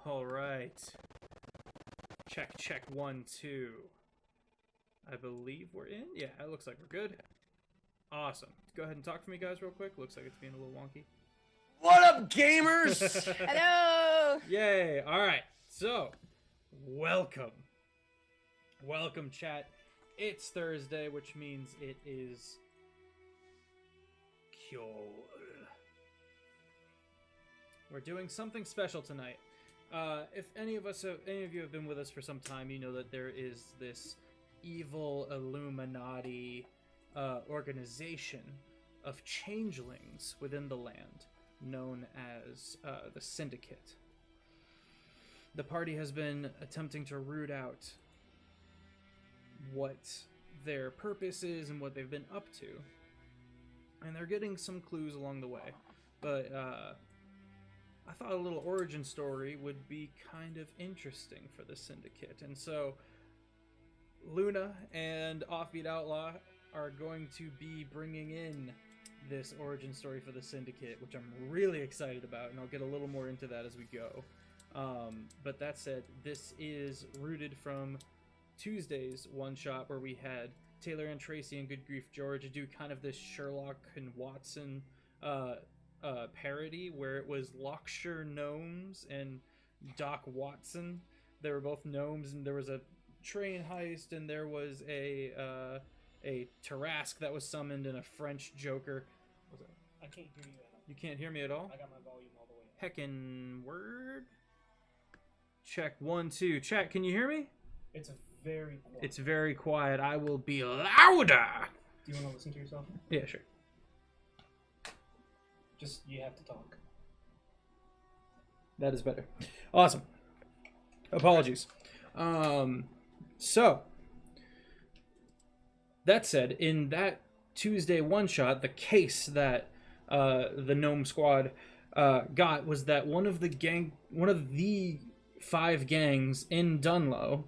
All right. Check, 1, 2. I believe we're in. Yeah, it looks like we're good. Awesome. Go ahead and talk for me, guys, real quick. Looks like it's being a little wonky. What up, gamers? Hello! Yay. All right. So, welcome. Welcome, chat. It's Thursday, which means it is Kjol. We're doing something special tonight. If any of you have been with us for some time, you know that there is this evil Illuminati organization of changelings within the land, known as the Syndicate. The party has been attempting to root out what their purpose is and what they've been up to, and they're getting some clues along the way. But I thought a little origin story would be kind of interesting for the Syndicate, and so Luna and Offbeat Outlaw are going to be bringing in this origin story for the Syndicate, which I'm really excited about, and I'll get a little more into that as we go. But that said, this is rooted from Tuesday's one-shot where we had Taylor and Tracy and Good Grief George do kind of this Sherlock and Watson parody where it was Lockshire Gnomes and Doc Watson. They were both gnomes, and there was a train heist, and there was a Tarrasque that was summoned, and a French Joker. I can't hear you at all. You can't hear me at all? I got my volume all the way up. Heckin' word. Check 1, 2. Chat, can you hear me? It's very quiet. It's very quiet. I will be louder. Do you want to listen to yourself? Yeah, sure. Just, you have to talk. That is better. Awesome. Apologies. So, that said, in that Tuesday one-shot, the case that the Gnome Squad got was that one of the 5 gangs in Dunlow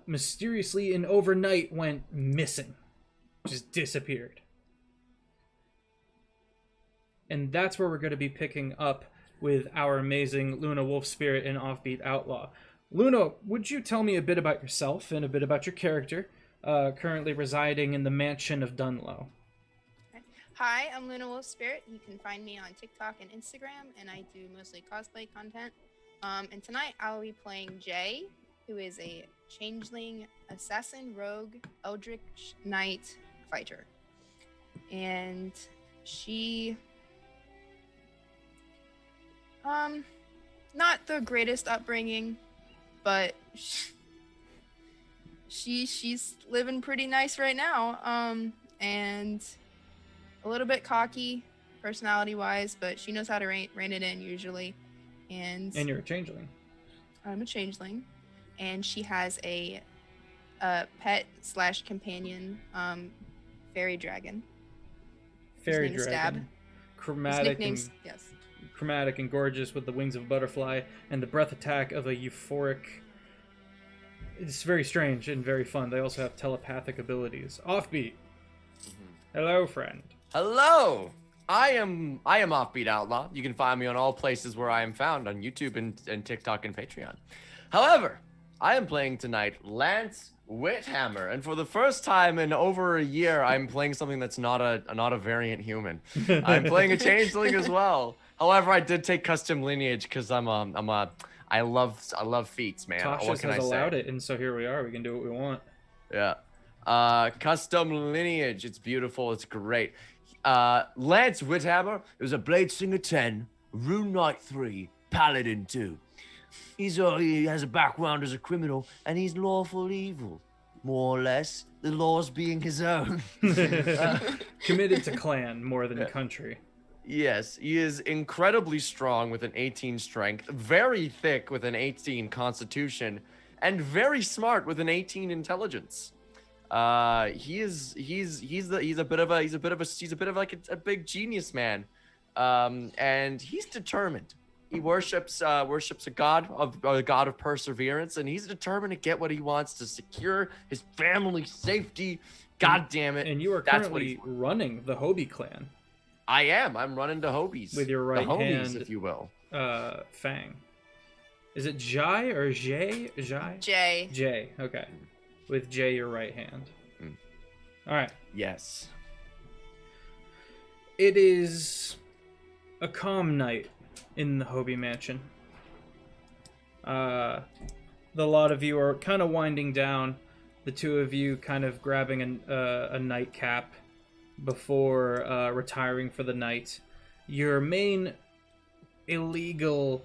mysteriously and overnight went missing. Just disappeared. And that's where we're going to be picking up with our amazing LunaWolfSpirit and Offbeat Outlaw. Luna, would you tell me a bit about yourself and a bit about your character, currently residing in the mansion of Dunlow? Hi, I'm LunaWolfSpirit. You can find me on TikTok and Instagram, and I do mostly cosplay content. And tonight I'll be playing Jay, who is a changeling, assassin, rogue, eldritch knight fighter. And she... not the greatest upbringing, but she's living pretty nice right now. And a little bit cocky personality-wise, but she knows how to rein it in usually. And you're a changeling. I'm a changeling, and she has a pet / companion fairy dragon. Fairy His name is dragon. His Chromatic and gorgeous with the wings of a butterfly and the breath attack of a euphoric. It's very strange and very fun. They also have telepathic abilities. Offbeat. Hello, friend. Hello! I am Offbeat Outlaw. You can find me on all places where I am found, on YouTube and TikTok and Patreon. However, I am playing tonight Lance Whithammer, and for the first time in over a year, I'm playing something that's not a variant human. I'm playing a changeling as well. However, I did take custom lineage because I love feats, man. Tasha What can has I say? allowed it, and so here we are. We can do what we want. Yeah. Custom lineage. It's beautiful. It's great. Lance Whithammer is a Blade Singer 10, Rune Knight 3, Paladin 2. He has a background as a criminal, and he's lawful evil, more or less. The laws being his own. Committed to clan more than country. Yes, he is incredibly strong with an 18 strength, very thick with an 18 constitution, and very smart with an 18 intelligence. He's a bit of a big genius man, and he's determined. He worships a god of perseverance, and he's determined to get what he wants to secure his family's safety. God damn it! And you are currently running the Hobie clan. I am. I'm running the Hobies. With your right the homies, hand, if you will. Fang. Is it Jai or Jay? Jai? Jay. Jay. Okay. With Jay, your right hand. Mm. All right. Yes. It is a calm night in the Hobie Mansion. The lot of you are kind of winding down. The two of you kind of grabbing a nightcap before retiring for the night. Your main illegal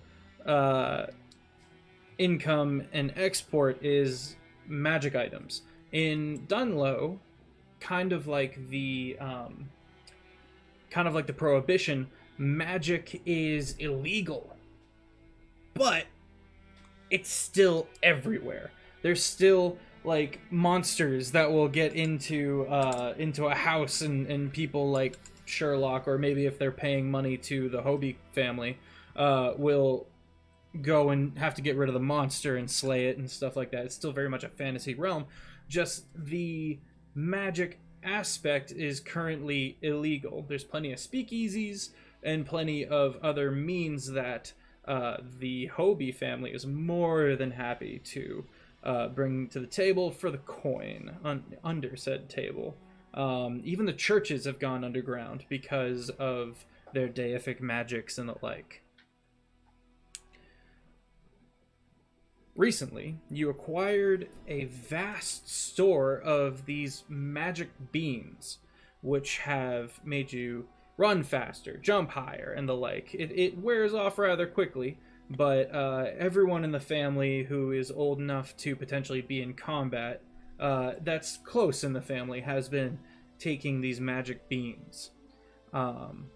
income and export is magic items. In Dunlow, kind of like the prohibition, magic is illegal, but it's still everywhere. There's still like monsters that will get into a house, and people like Sherlock, or maybe if they're paying money to the Hobie family, will go and have to get rid of the monster and slay it and stuff like that. It's still very much a fantasy realm. Just the magic aspect is currently illegal. There's plenty of speakeasies and plenty of other means that the Hobie family is more than happy to bring to the table for the coin under said table. Even the churches have gone underground because of their deific magics and the like. Recently, you acquired a vast store of these magic beans, which have made you run faster, jump higher, and the like. It wears off rather quickly, but everyone in the family who is old enough to potentially be in combat, that's close in the family, has been taking these magic beans. You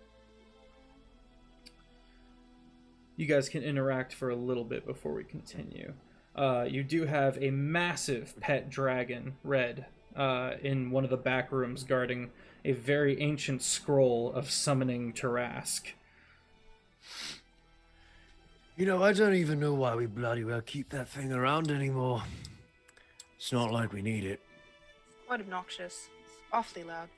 guys can interact for a little bit before we continue. You do have a massive pet dragon, Red, in one of the back rooms guarding a very ancient scroll of summoning Tarask. You know, I don't even know why we bloody well keep that thing around anymore. It's not like we need it. Quite obnoxious. It's awfully loud.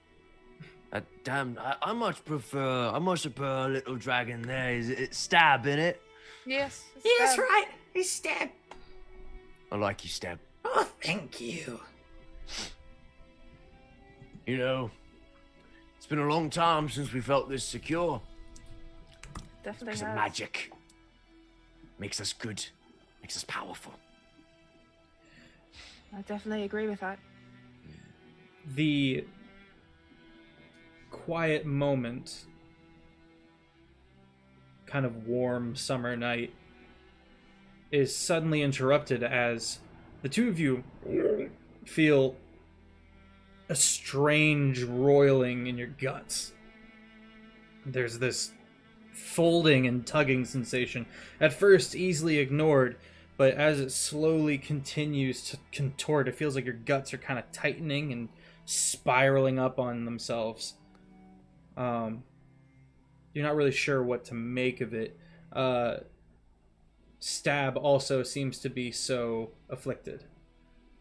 Damn, I much prefer a little dragon there. Is it Stab in it? Yes. Yeah, that's right. He's Stab. I like you, Stab. Oh, thank you. You know, it's been a long time since we felt this secure. Definitely Because has. of magic. Makes us good. Makes us powerful. I definitely agree with that. The quiet moment, kind of warm summer night, is suddenly interrupted as the two of you feel a strange roiling in your guts. There's this folding and tugging sensation, at first easily ignored, but as it slowly continues to contort, it feels like your guts are kind of tightening and spiraling up on themselves. You're not really sure what to make of it. Stab also seems to be so afflicted.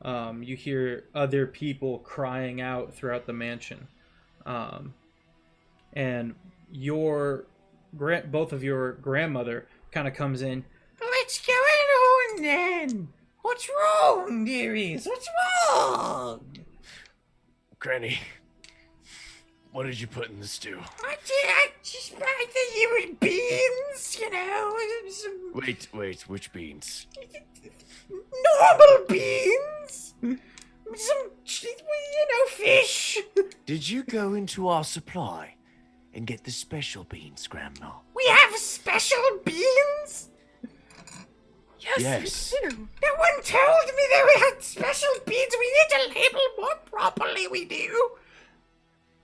You hear other people crying out throughout the mansion. And both of your grandmother kind of comes in. What's going on then? What's wrong, dearies? What's wrong? Granny, what did you put in the stew? I thought you were beans, you know, some Wait, which beans? normal beans. Some, fish. Did you go into our supply and get the special beans, Grandma? We have special beans? Yes. We do. No one told me that we had special beans. We need to label more properly, we do.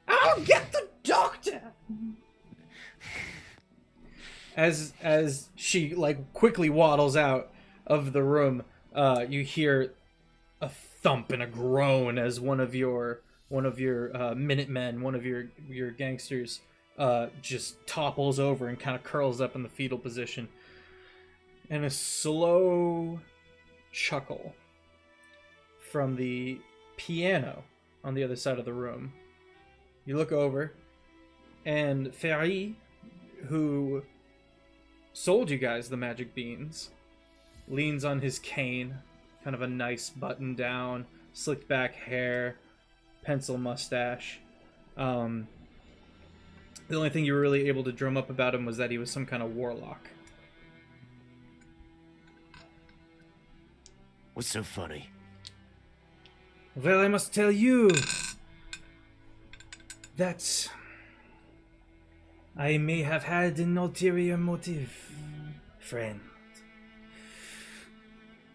I'll get the doctor. As she quickly waddles out of the room, you hear a thump and a groan as one of your Minutemen, one of your gangsters, just topples over and kind of curls up in the fetal position, and a slow chuckle from the piano on the other side of the room. You look over, and Ferry, who sold you guys the magic beans, leans on his cane, kind of a nice button down, slicked back hair, pencil mustache. The only thing you were really able to drum up about him was that he was some kind of warlock. What's so funny? Well, I must tell you that I may have had an ulterior motive, friend.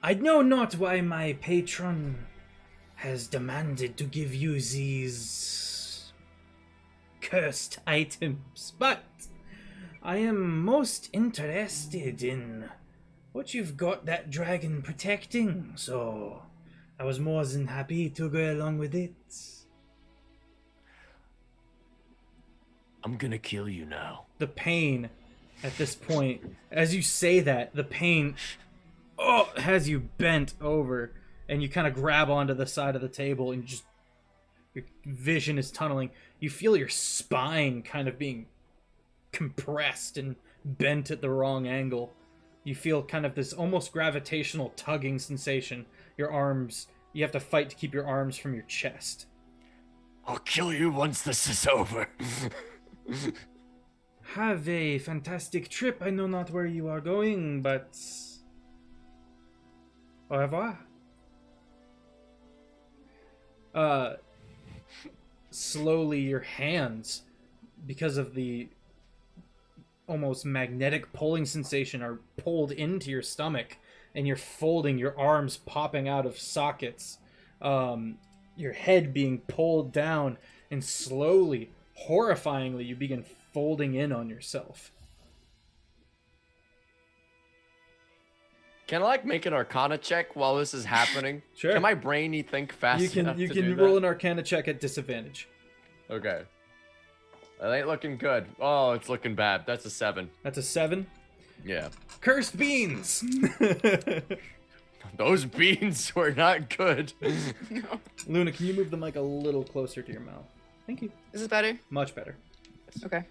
I know not why my patron has demanded to give you these cursed items, but I am most interested in what you've got that dragon protecting, so I was more than happy to go along with it. I'm gonna kill you now. The pain at this point, as you say that, the pain has you bent over, and you kind of grab onto the side of the table, and just your vision is tunneling. You feel your spine kind of being compressed and bent at the wrong angle. You feel kind of this almost gravitational tugging sensation. Your arms, you have to fight to keep your arms from your chest. I'll kill you once this is over. Have a fantastic trip. I know not where you are going, but au revoir. Slowly your hands, because of the almost magnetic pulling sensation, are pulled into your stomach, and you're folding, your arms popping out of sockets, your head being pulled down, and slowly, horrifyingly, you begin folding in on yourself. Can I make an Arcana check while this is happening? Sure. Can my brainy think fast enough You to can do roll that? an Arcana check at disadvantage. Okay. That ain't looking good. Oh, it's looking bad. That's a 7. That's a 7. Yeah. Cursed beans. Those beans were not good. Luna, can you move the mic a little closer to your mouth? Thank you. Is this better? Much better. Okay.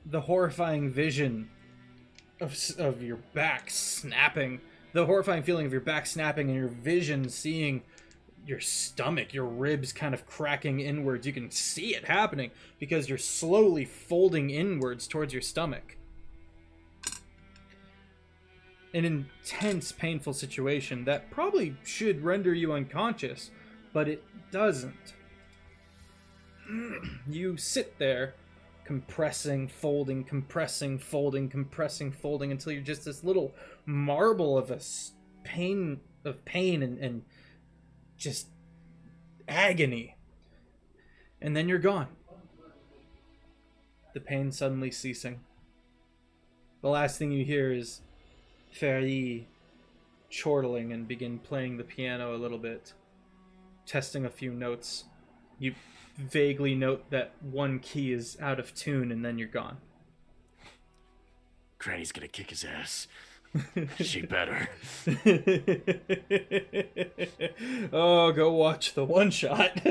The horrifying vision of your back snapping, the horrifying feeling of your back snapping, and your vision seeing your stomach, your ribs kind of cracking inwards. You can see it happening because you're slowly folding inwards towards your stomach. An intense, painful situation that probably should render you unconscious, but it doesn't. You sit there, compressing, folding, compressing, folding, compressing, folding, until you're just this little marble of pain and just agony. And then you're gone. The pain suddenly ceasing. The last thing you hear is Ferry chortling and begin playing the piano a little bit, testing a few notes. You vaguely note that one key is out of tune, and then you're gone. Granny's gonna kick his ass. She better. Oh, go watch the one shot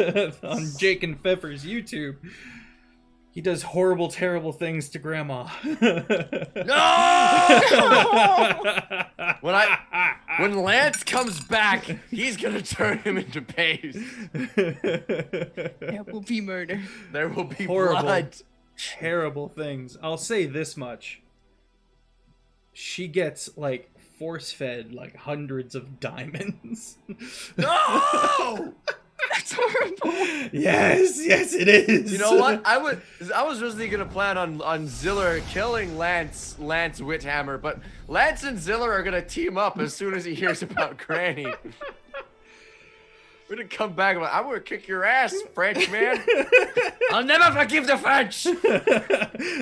on Jake and Pfeffer's YouTube. He does horrible, terrible things to Grandma. No! When Lance comes back, he's gonna turn him into paste. There will be murder. There will be Horrible. blood. Terrible things. I'll say this much. She gets, force-fed, hundreds of diamonds. No! That's horrible. Yes, it is. You know what? I was originally gonna plan on Ziller killing Lance Whithammer, but Lance and Ziller are gonna team up as soon as he hears about Granny. We're gonna come back and I'm gonna kick your ass, French man. I'll never forgive the French.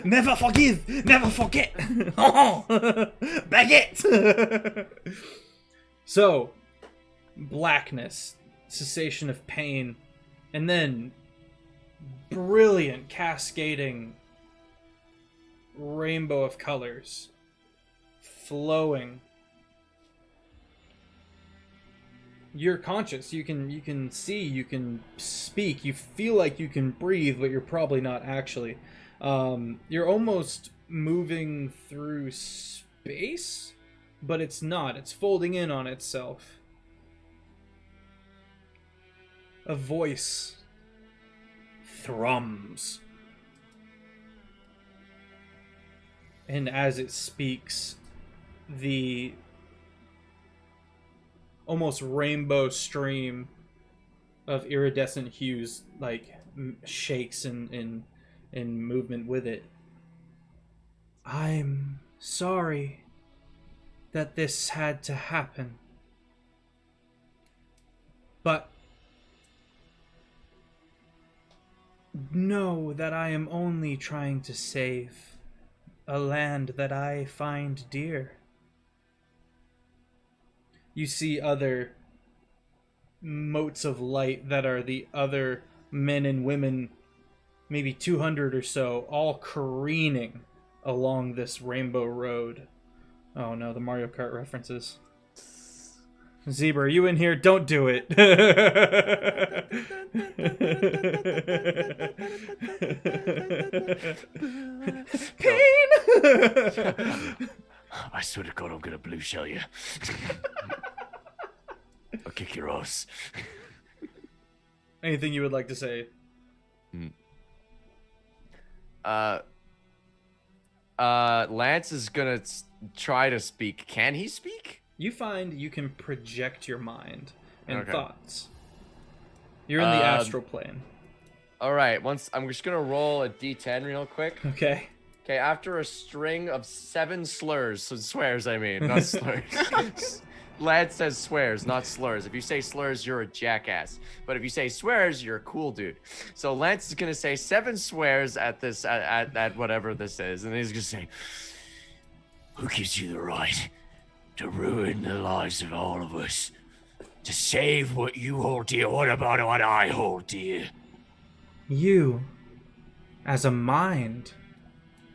Never forgive, never forget. Baguette. So, blackness, cessation of pain, and then brilliant cascading rainbow of colors flowing. You're conscious. You can see, you can speak, you feel like you can breathe, but you're probably not actually. You're almost moving through space, but it's not. It's folding in on itself. A voice thrums. And as it speaks, the almost rainbow stream of iridescent hues like shakes in movement with it. I'm sorry that this had to happen. But know that I am only trying to save a land that I find dear. You see other motes of light that are the other men and women, maybe 200 or so, all careening along this rainbow road. Oh no, the Mario Kart references. Zebra, are you in here? Don't do it. Pain! I swear to God, I'm gonna blue shell you. I'll kick your ass. Anything you would like to say? Lance is gonna try to speak. Can he speak? You find you can project your mind and Okay. thoughts. You're in the astral plane. All right. I'm just gonna roll a d10 real quick. Okay. Okay. After a string of 7 slurs, so swears, I mean, not slurs. Lance says swears, not slurs. If you say slurs, you're a jackass. But if you say swears, you're a cool dude. So Lance is gonna say 7 swears at this at whatever this is, and he's gonna say, Who gives you the right to ruin the lives of all of us? To save what you hold dear? What about what I hold dear? You, as a mind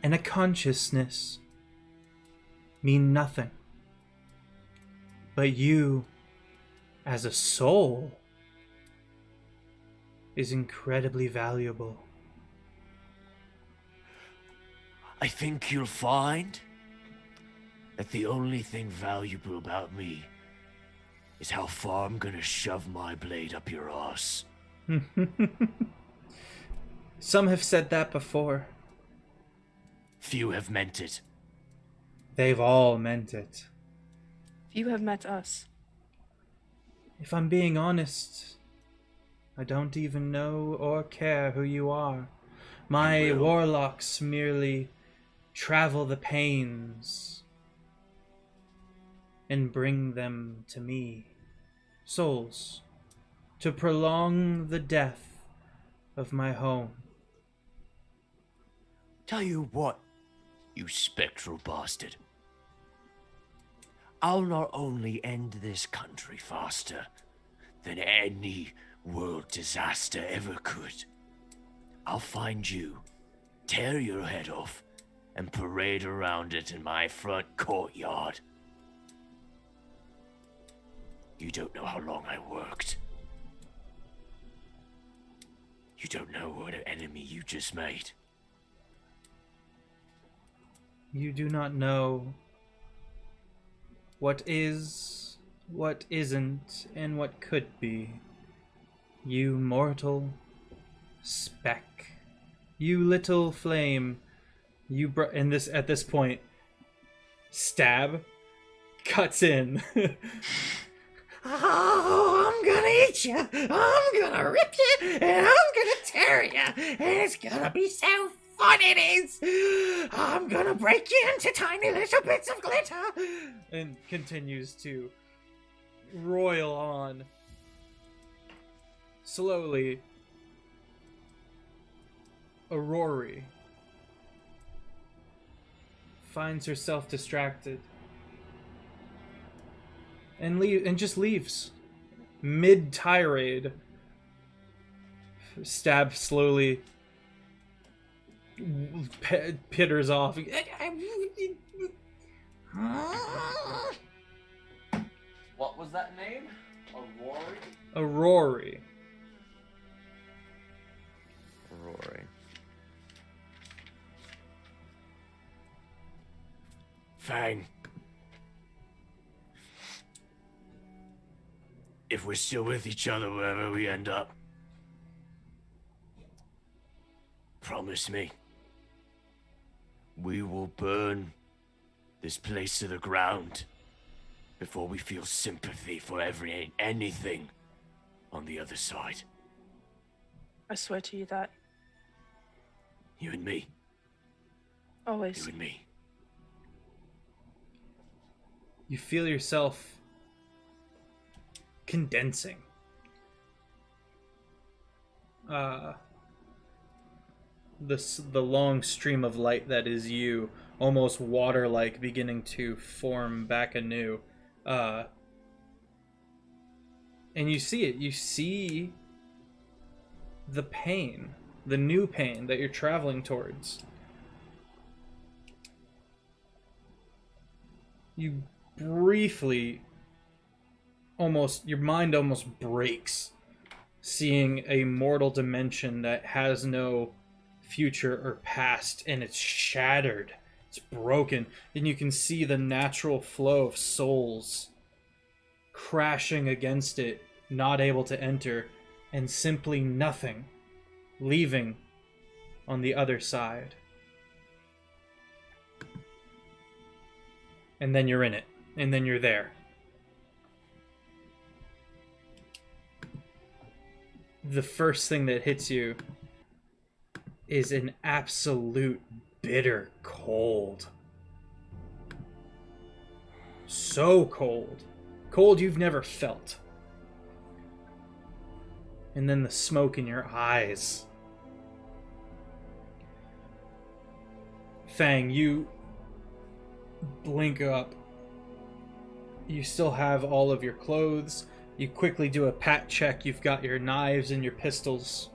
and a consciousness, mean nothing. But you, as a soul, is incredibly valuable. I think you'll find that the only thing valuable about me is how far I'm gonna shove my blade up your ass. Some have said that before. Few have meant it. They've all meant it. You have met us. If I'm being honest, I don't even know or care who you are. My You will. warlocks merely travel the pains and bring them to me. Souls, to prolong the death of my home. Tell you what, you spectral bastard. I'll not only end this country faster than any world disaster ever could. I'll find you, tear your head off, and parade around it in my front courtyard. You don't know how long I worked. You don't know what an enemy you just made. You do not know what is, what isn't, and what could be. You mortal speck. You little flame. You and this at this point, stab cuts in. Oh, I'm gonna eat you. I'm gonna rip you, and I'm gonna tear you. And it's gonna be so fun it is. I'm gonna break you into tiny little bits of glitter. And continues to roil on. Slowly, Aurori finds herself distracted and just leaves mid tirade. Stab slowly pitters off. What was that name? Aurori? Aurori. Aurori. Fang. If we're still with each other wherever we end up, promise me we will burn this place to the ground before we feel sympathy for anything on the other side. I swear to you that. You and me. Always. You and me. You feel yourself condensing. The long stream of light that is you, almost water-like, beginning to form back anew. And you see it. You see the pain, the new pain that you're traveling towards. You briefly, your mind almost breaks, seeing a mortal dimension that has no future or past, and it's shattered, it's broken, and you can see the natural flow of souls crashing against it, not able to enter, and simply nothing leaving on the other side. And then you're in it, and then you're there. The first thing that hits you is an absolute bitter cold. So cold. Cold you've never felt. And then the smoke in your eyes. Fang, you blink up. You still have all of your clothes. You quickly do a pat check. You've got your knives and your pistols.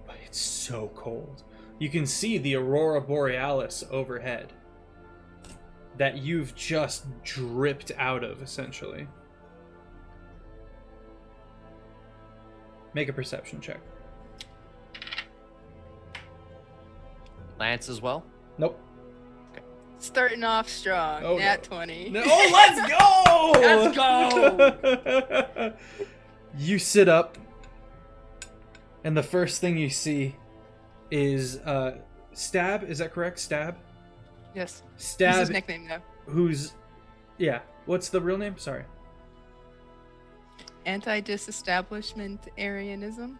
But it's so cold. You can see the Aurora Borealis overhead that you've just dripped out of, essentially. Make a perception check. Lance as well? Nope. Starting off strong. Oh, Nat no. 20. No, oh, let's go! Let's go! You sit up, and the first thing you see is Stab. Is that correct? Stab? Yes. Stab. That's his nickname, though. Who's... Yeah. What's the real name? Sorry. Anti-disestablishmentarianism.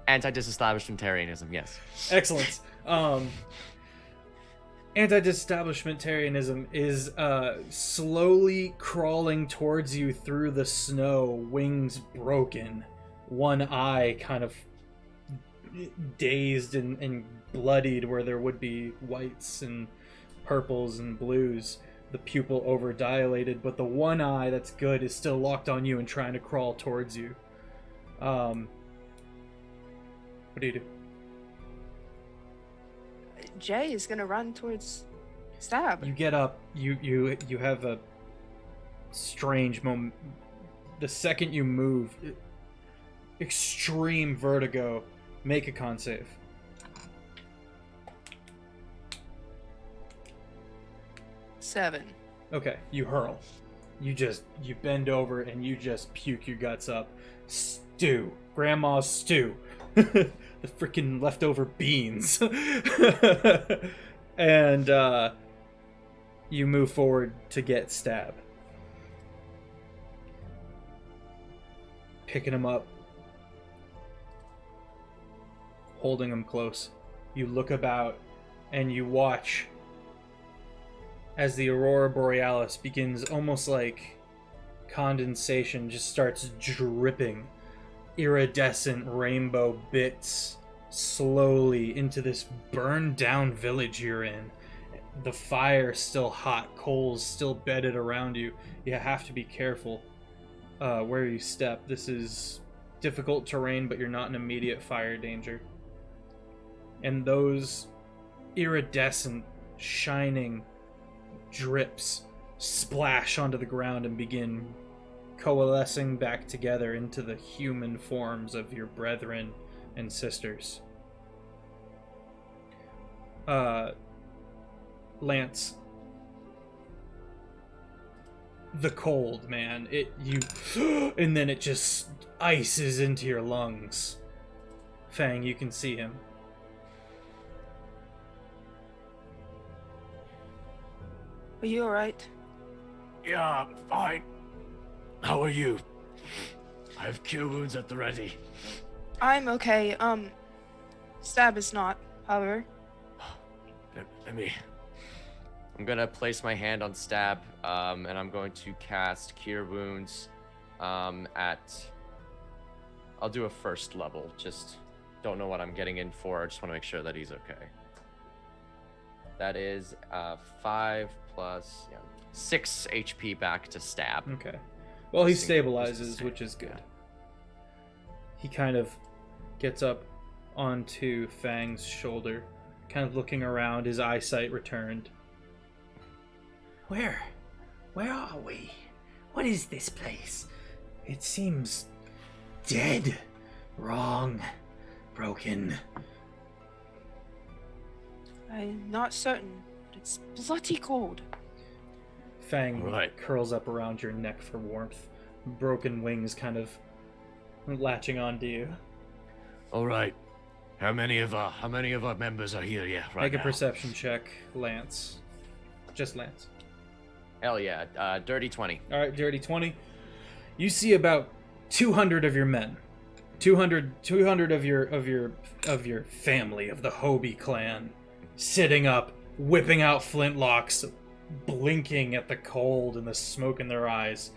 Anti-disestablishmentarianism, yes. Excellent. Anti-disestablishmentarianism is slowly crawling towards you through the snow, wings broken, one eye kind of dazed and bloodied where there would be whites and purples and blues, the pupil over dilated, but the one eye that's good is still locked on you and trying to crawl towards you. What do you do? Jay is gonna run towards Stab. You get up. You have a strange moment. The second you move, extreme vertigo. Make a con save. Seven. Okay, you hurl. You bend over and you just puke your guts up. Stew. Grandma's stew. The freaking leftover beans. And you move forward to get Stab. Picking him up. Holding him close. You look about and you watch as the Aurora Borealis begins, almost like condensation, just starts dripping iridescent rainbow bits slowly into this burned down village you're in. The fire's still hot, coals still bedded around you. You have to be careful where you step. This is difficult terrain, but you're not in immediate fire danger. And those iridescent, shining drips splash onto the ground and begin coalescing back together into the human forms of your brethren and sisters. Lance, the cold, man. And then it just ices into your lungs. Fang, you can see him. Are you alright? Yeah, I'm fine. How are you? I have cure wounds at the ready. I'm okay. Stab is not, however. Let me. I'm gonna place my hand on Stab, and I'm going to cast Cure Wounds at... I'll do a first level, just don't know what I'm getting in for. I just want to make sure that he's okay. That is 5 plus 6 HP back to Stab. Okay. Well, he Single stabilizes, which is good. He kind of gets up onto Fang's shoulder, kind of looking around, his eyesight returned. Where are we? What is this place? It seems dead, wrong, broken. I'm not certain, but it's bloody cold. Fang Right. curls up around your neck for warmth. Broken wings kind of latching onto you. All right. How many of our members are here? Yeah, right Make a now. perception check, Lance. Just Lance. Hell yeah, dirty 20. All right, dirty 20. You see about 200 of your men. 200 of your family of the Hobie clan sitting up, whipping out flintlocks, blinking at the cold and the smoke in their eyes,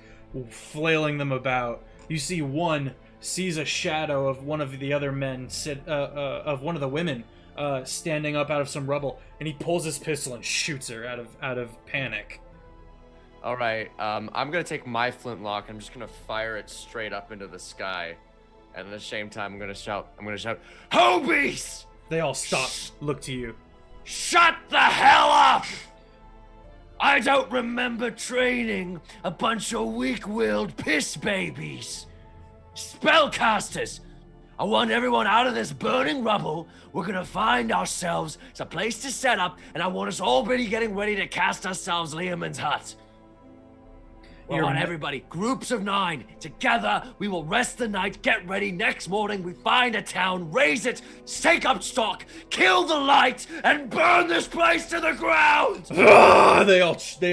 flailing them about. You see one sees a shadow of one of the other men of one of the women standing up out of some rubble, and he pulls his pistol and shoots her out of panic. All right, I'm gonna take my flintlock. I'm just gonna fire it straight up into the sky, and at the same time, I'm gonna shout, "Hobies! They all stop, look to you. Shut the hell up! I don't remember training a bunch of weak-willed piss babies. Spellcasters! I want everyone out of this burning rubble. We're gonna find ourselves a place to set up, and I want us all be getting ready to cast ourselves Leomund's hut. I want everybody, groups of 9, together. We will rest the night, get ready. Next morning, we find a town, raise it, take up stock, kill the light, and burn this place to the ground. They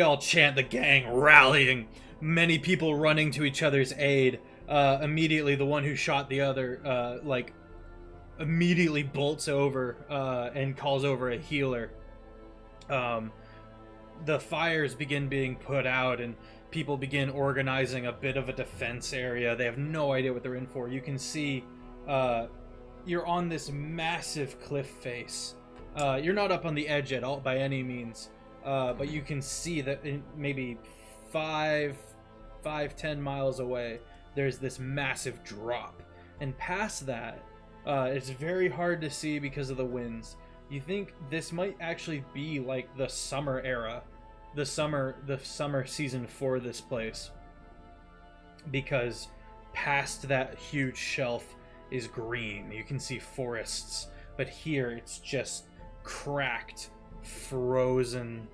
all chant, the gang rallying. Many people running to each other's aid. Immediately, the one who shot the other, immediately bolts over and calls over a healer. The fires begin being put out, and people begin organizing a bit of a defense area. They have no idea what they're in for. You can see you're on this massive cliff face. You're not up on the edge at all by any means, but you can see that maybe 5-10 miles away, there's this massive drop. And past that, it's very hard to see because of the winds. You think this might actually be like the summer era, the summer season for this place, because past that huge shelf is green. You can see forests, but here it's just cracked, frozen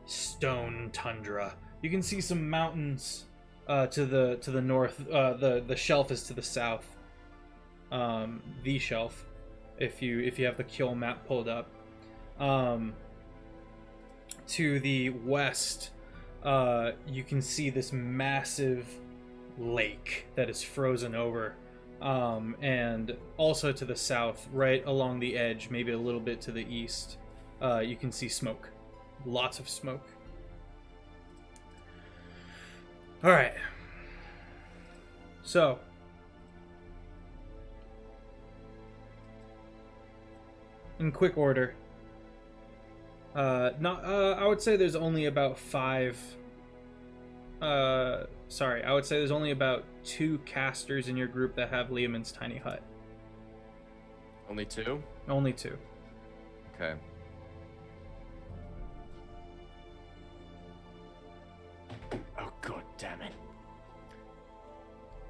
stone tundra. You can see some mountains to the north. The shelf is to the south. The shelf, if you have the Kjol map pulled up. To the west, you can see this massive lake that is frozen over, and also to the south, right along the edge, maybe a little bit to the east, you can see smoke, lots of smoke. All right, so in quick order. I would say there's only about 5. I would say there's only about 2 casters in your group that have Leomund's tiny hut. Only 2? Only 2. Okay. Oh, god damn it.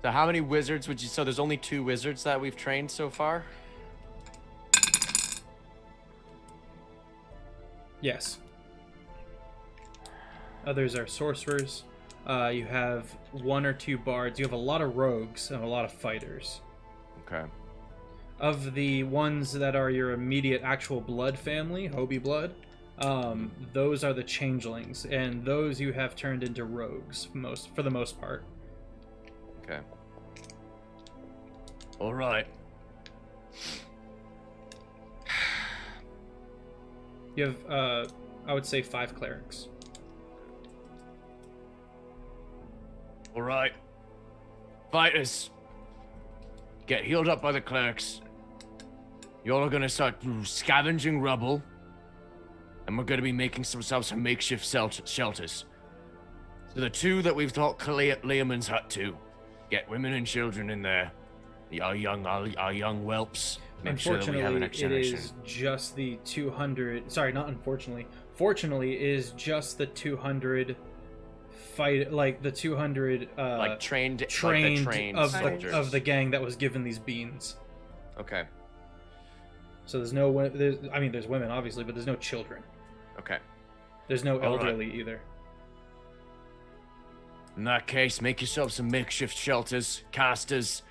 So how many wizards would you... So there's only 2 wizards that we've trained so far? Yes. Others are sorcerers. You have 1 or 2 bards. You have a lot of rogues and a lot of fighters. Okay. Of the ones that are your immediate actual blood family, Hobie blood, those are the changelings, and those you have turned into rogues for the most part. Okay. All right. You have, I would say, 5 clerics. All right. Fighters, get healed up by the clerics. Y'all are gonna start scavenging rubble, and we're gonna be making ourselves some makeshift shelters. So the 2 that we've taught Leomund's hut to, get women and children in there. Our young whelps. Make sure that we have a next Unfortunately, it generation. is just the 200. Sorry, not unfortunately. Fortunately, it is just the 200 fight, like the 200 Like trained of soldiers. the gang that was given these beans. Okay. So there's there's women obviously, but there's no children. Okay. There's no All right. elderly either. In that case, make yourself some makeshift shelters, casters.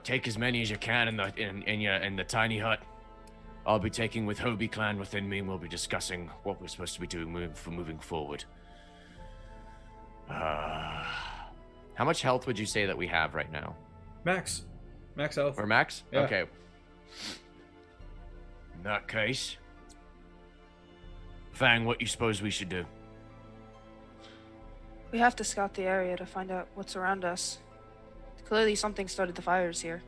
Take as many as you can in the tiny hut. I'll be taking with Hobie clan within me, and we'll be discussing what we're supposed to be doing moving forward. How much health would you say that we have right now? Max health. We're max? Yeah. Okay. In that case, Fang, what you suppose we should do? We have to scout the area to find out what's around us. Clearly something started the fires here.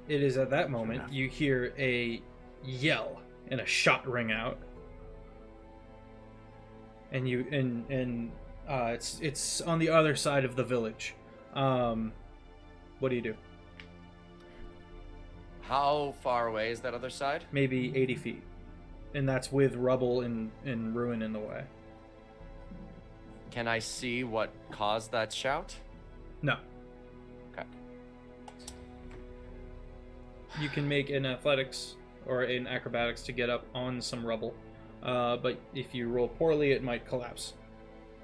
It is at that moment you hear a yell and a shot ring out, and it's on the other side of the village. What do you do? How far away is that other side? Maybe 80 feet, and that's with rubble and ruin in the way. Can I see what caused that shout? No. Okay. You can make an athletics or an acrobatics to get up on some rubble, but if you roll poorly, it might collapse.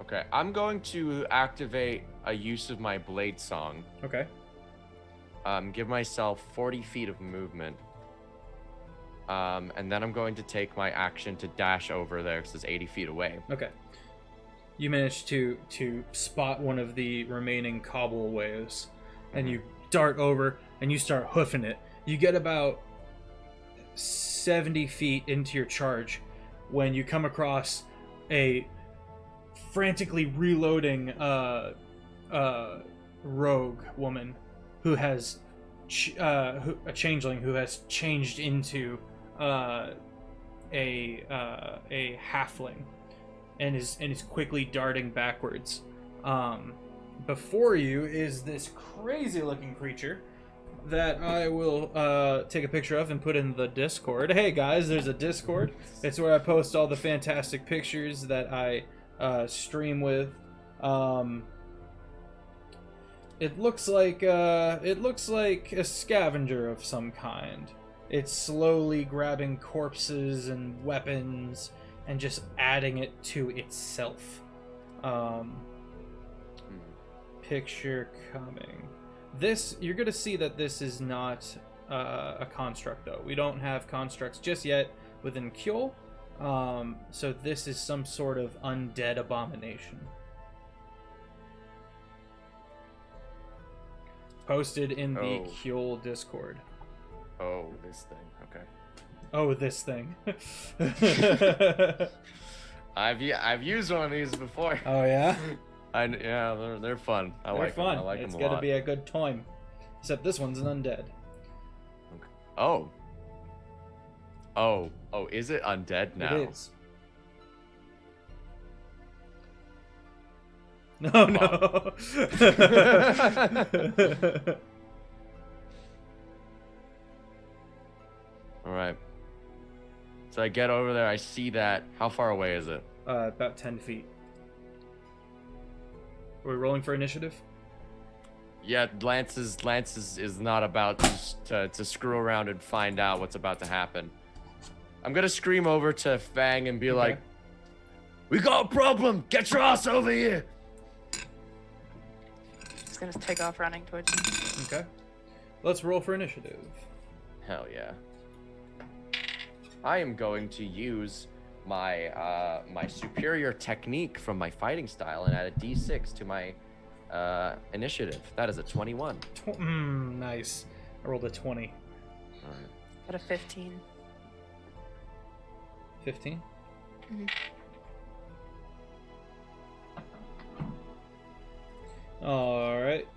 Okay. I'm going to activate a use of my blade song. Okay. Give myself 40 feet of movement. And then I'm going to take my action to dash over there because it's 80 feet away. Okay. You manage to spot one of the remaining cobbleways, and you dart over and you start hoofing it. You get about 70 feet into your charge when you come across a frantically reloading rogue woman who has a changeling who has changed into a halfling and is quickly darting backwards. Before you is this crazy looking creature that I will take a picture of and put in the Discord. Hey guys, there's a Discord. It's where I post all the fantastic pictures that I stream with. It looks like a scavenger of some kind. It's slowly grabbing corpses and weapons and just adding it to itself. Picture coming. This, you're gonna see that this is not a construct though. We don't have constructs just yet within Kjol. So this is some sort of undead abomination. Posted in the Kjol Discord. Oh, this thing. Okay. Oh, this thing. I've used one of these before. Oh yeah? Yeah, they're fun. I like them. I like It's them a gonna lot. be a good time. Except this one's an undead. Oh, is it undead now? It is. No, no. All right. So I get over there. I see that. How far away is it? About 10 feet. Are we rolling for initiative? Yeah, Lance is not about to screw around and find out what's about to happen. I'm gonna scream over to Fang and be like, We got a problem. Get your ass over here. He's gonna take off running towards you. Okay. Let's roll for initiative. Hell yeah. I am going to use my my superior technique from my fighting style and add a d6 to my initiative. That is a 21. Nice. I rolled a 20. All right. Got a 15. 15? Mhm. Alright.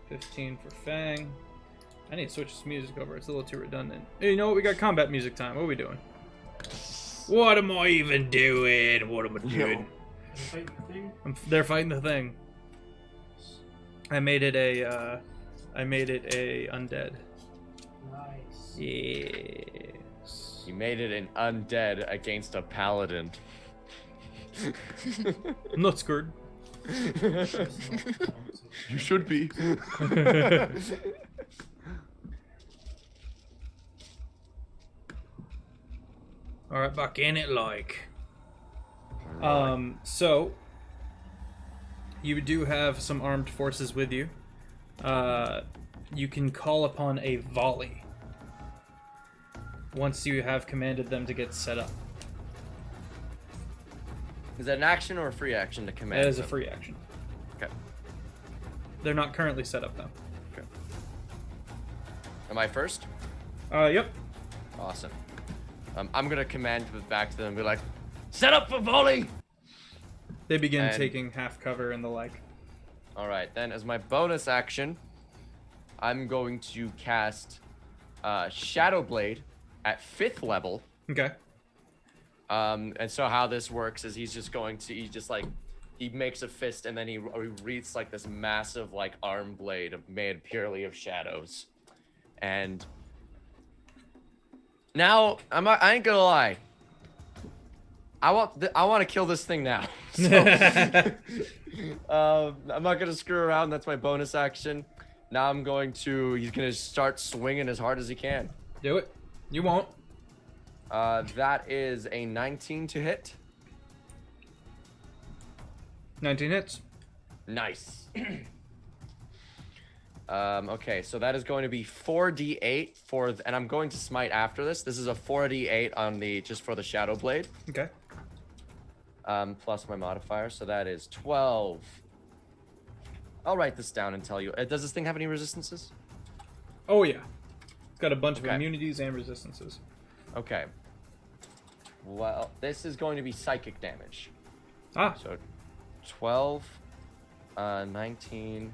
15 for Fang. I need to switch this music over. It's a little too redundant. Hey, you know what? We got combat music time. What are we doing? What am I even doing? What am I doing? Fight the thing. They're fighting the thing. I made it a undead. Nice. Yes. You made it an undead against a paladin. I'm not scared. You should be. Alright, back in it like. So you do have some armed forces with you. You can call upon a volley once you have commanded them to get set up. Is that an action or a free action to command? That is a them? free action. Okay. They're not currently set up though. Okay. Am I first? Yep. Awesome. I'm gonna command back to them and be like, set up for volley! They begin And- taking half cover and the like. Alright, then as my bonus action, I'm going to cast Shadow Blade at 5th level. Okay. And so how this works is he makes a fist and then he wreathes like this massive like arm blade made purely of shadows. And now I ain't gonna lie. I want to kill this thing now. So, I'm not gonna screw around. That's my bonus action. Now he's gonna start swinging as hard as he can. Do it. You won't. That is a 19 to hit. 19 hits. Nice. Okay, so that is going to be 4d8 and I'm going to smite after this. This is a 4d8 on just for the Shadow Blade. Okay. Plus my modifier, so that is 12. I'll write this down and tell you. Does this thing have any resistances? Oh yeah. It's got a bunch of Okay. immunities and resistances. Okay. Well, this is going to be psychic damage. Ah. So 12, 19,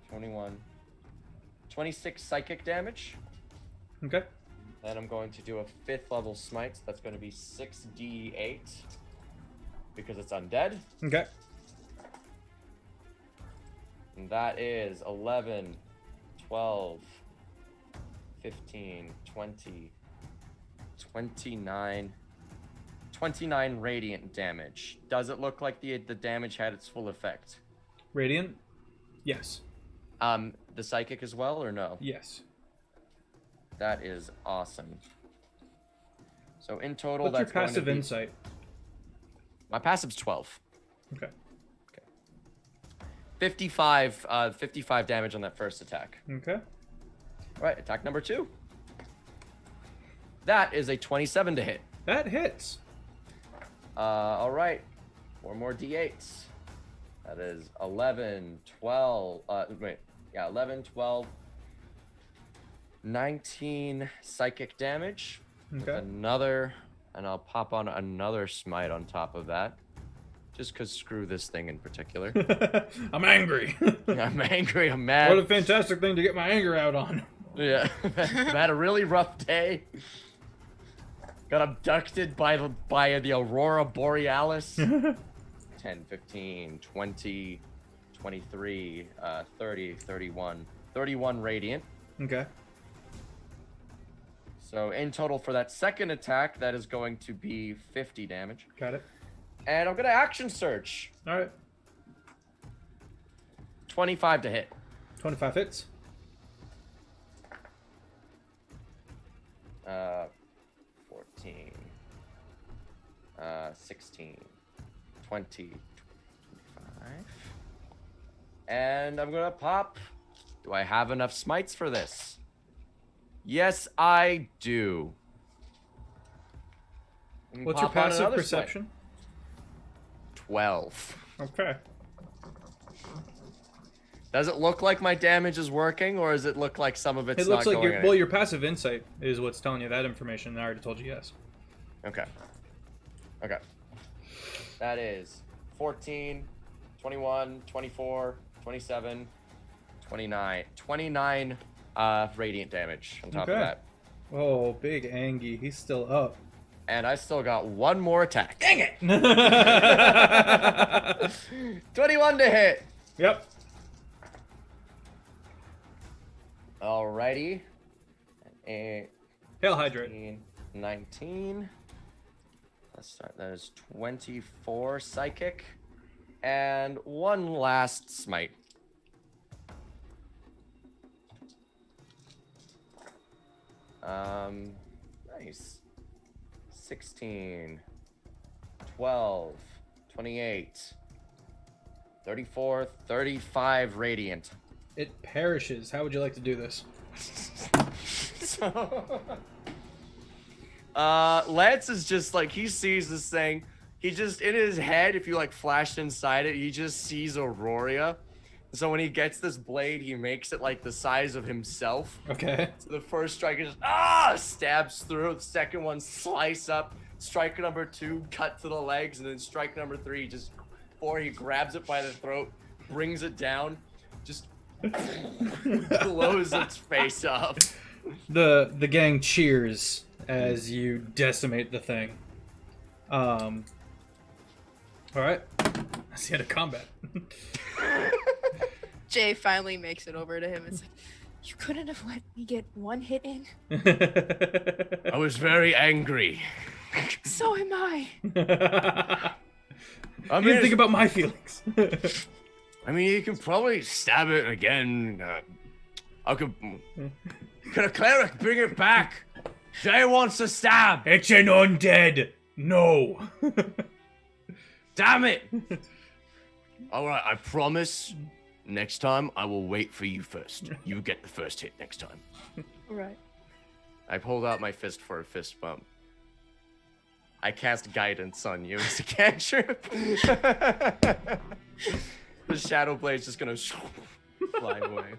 21, 26 psychic damage. Okay. Then I'm going to do a 5th level smite. That's going to be 6d8 because it's undead. Okay. And that is 11, 12, 15, 20, 29 radiant damage. Does it look like the damage had its full effect? Radiant? Yes. The psychic as well or no? Yes. That is awesome. So in total, What's your that's going to passive be... insight? My passive's 12. Okay. 55 damage on that first attack. Okay. All right, attack number 2. That is a 27 to hit. That hits. All right, 4 more d8s. That is 11, 12, 11, 12, 19 psychic damage. With Okay. another, and I'll pop on another smite on top of that. Just because screw this thing in particular. I'm angry. I'm angry, I'm mad. What a fantastic thing to get my anger out on. Yeah, I've had a really rough day. Got abducted by the Aurora Borealis. 10, 15, 20, 23, 30, 31. 31 radiant. Okay. So in total for that second attack, that is going to be 50 damage. Got it. And I'm going to action search. All right. 25 to hit. 25 hits. 16, 20, 25. And I'm gonna pop. Do I have enough smites for this? Yes, I do. What's your Pop on passive another perception? smite. 12. Okay. Does it look like my damage is working, or does it look like some of it's It looks not like going your anywhere? your passive insight is what's telling you that information. I already told you yes. Okay. Okay. That is 14, 21, 24, 27, 29. 29 radiant damage on top of Okay. that. Oh, big Angie, he's still up. And I still got one more attack. Dang it! 21 to hit. Yep. Alrighty. 8, Hail Hydrate. 18, 19. Let's start. That is 24 psychic. And one last smite. Nice. 16, 12, 28, 34, 35 radiant. It perishes. How would you like to do this? So, Lance is just like, he sees this thing. He just, in his head, if you like flashed inside it, he just sees Aurora. So when he gets this blade, he makes it like the size of himself. Okay. So the first strike is stabs through. The second one slice up. Strike number 2, cut to the legs, and then strike number 3, just before he grabs it by the throat, brings it down, just blows its face off. The gang cheers as you decimate the thing. All right. That's the end of combat. Jay finally makes it over to him. It's like, you couldn't have let me get one hit in. I was very angry. So am I. I You didn't think about my feelings. I mean, you can probably stab it again. I could. Can a cleric bring it back? Jay wants to stab. It's an undead. No. Damn it! All right, I promise. Next time, I will wait for you first. You get the first hit next time. Right. I pulled out my fist for a fist bump. I cast guidance on you as a cantrip. The shadow blade's just gonna fly away.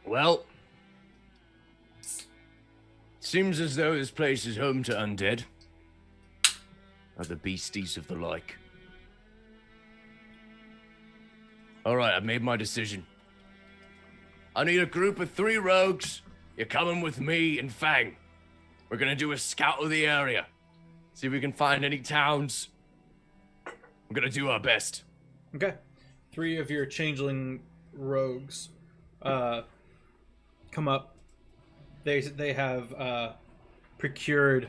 Well, seems as though this place is home to undead. Other beasties of the like. Alright, I've made my decision. I need a group of 3 rogues. You're coming with me and Fang. We're gonna do a scout of the area. See if we can find any towns. We're gonna do our best. Okay. 3 of your changeling rogues come up. They have procured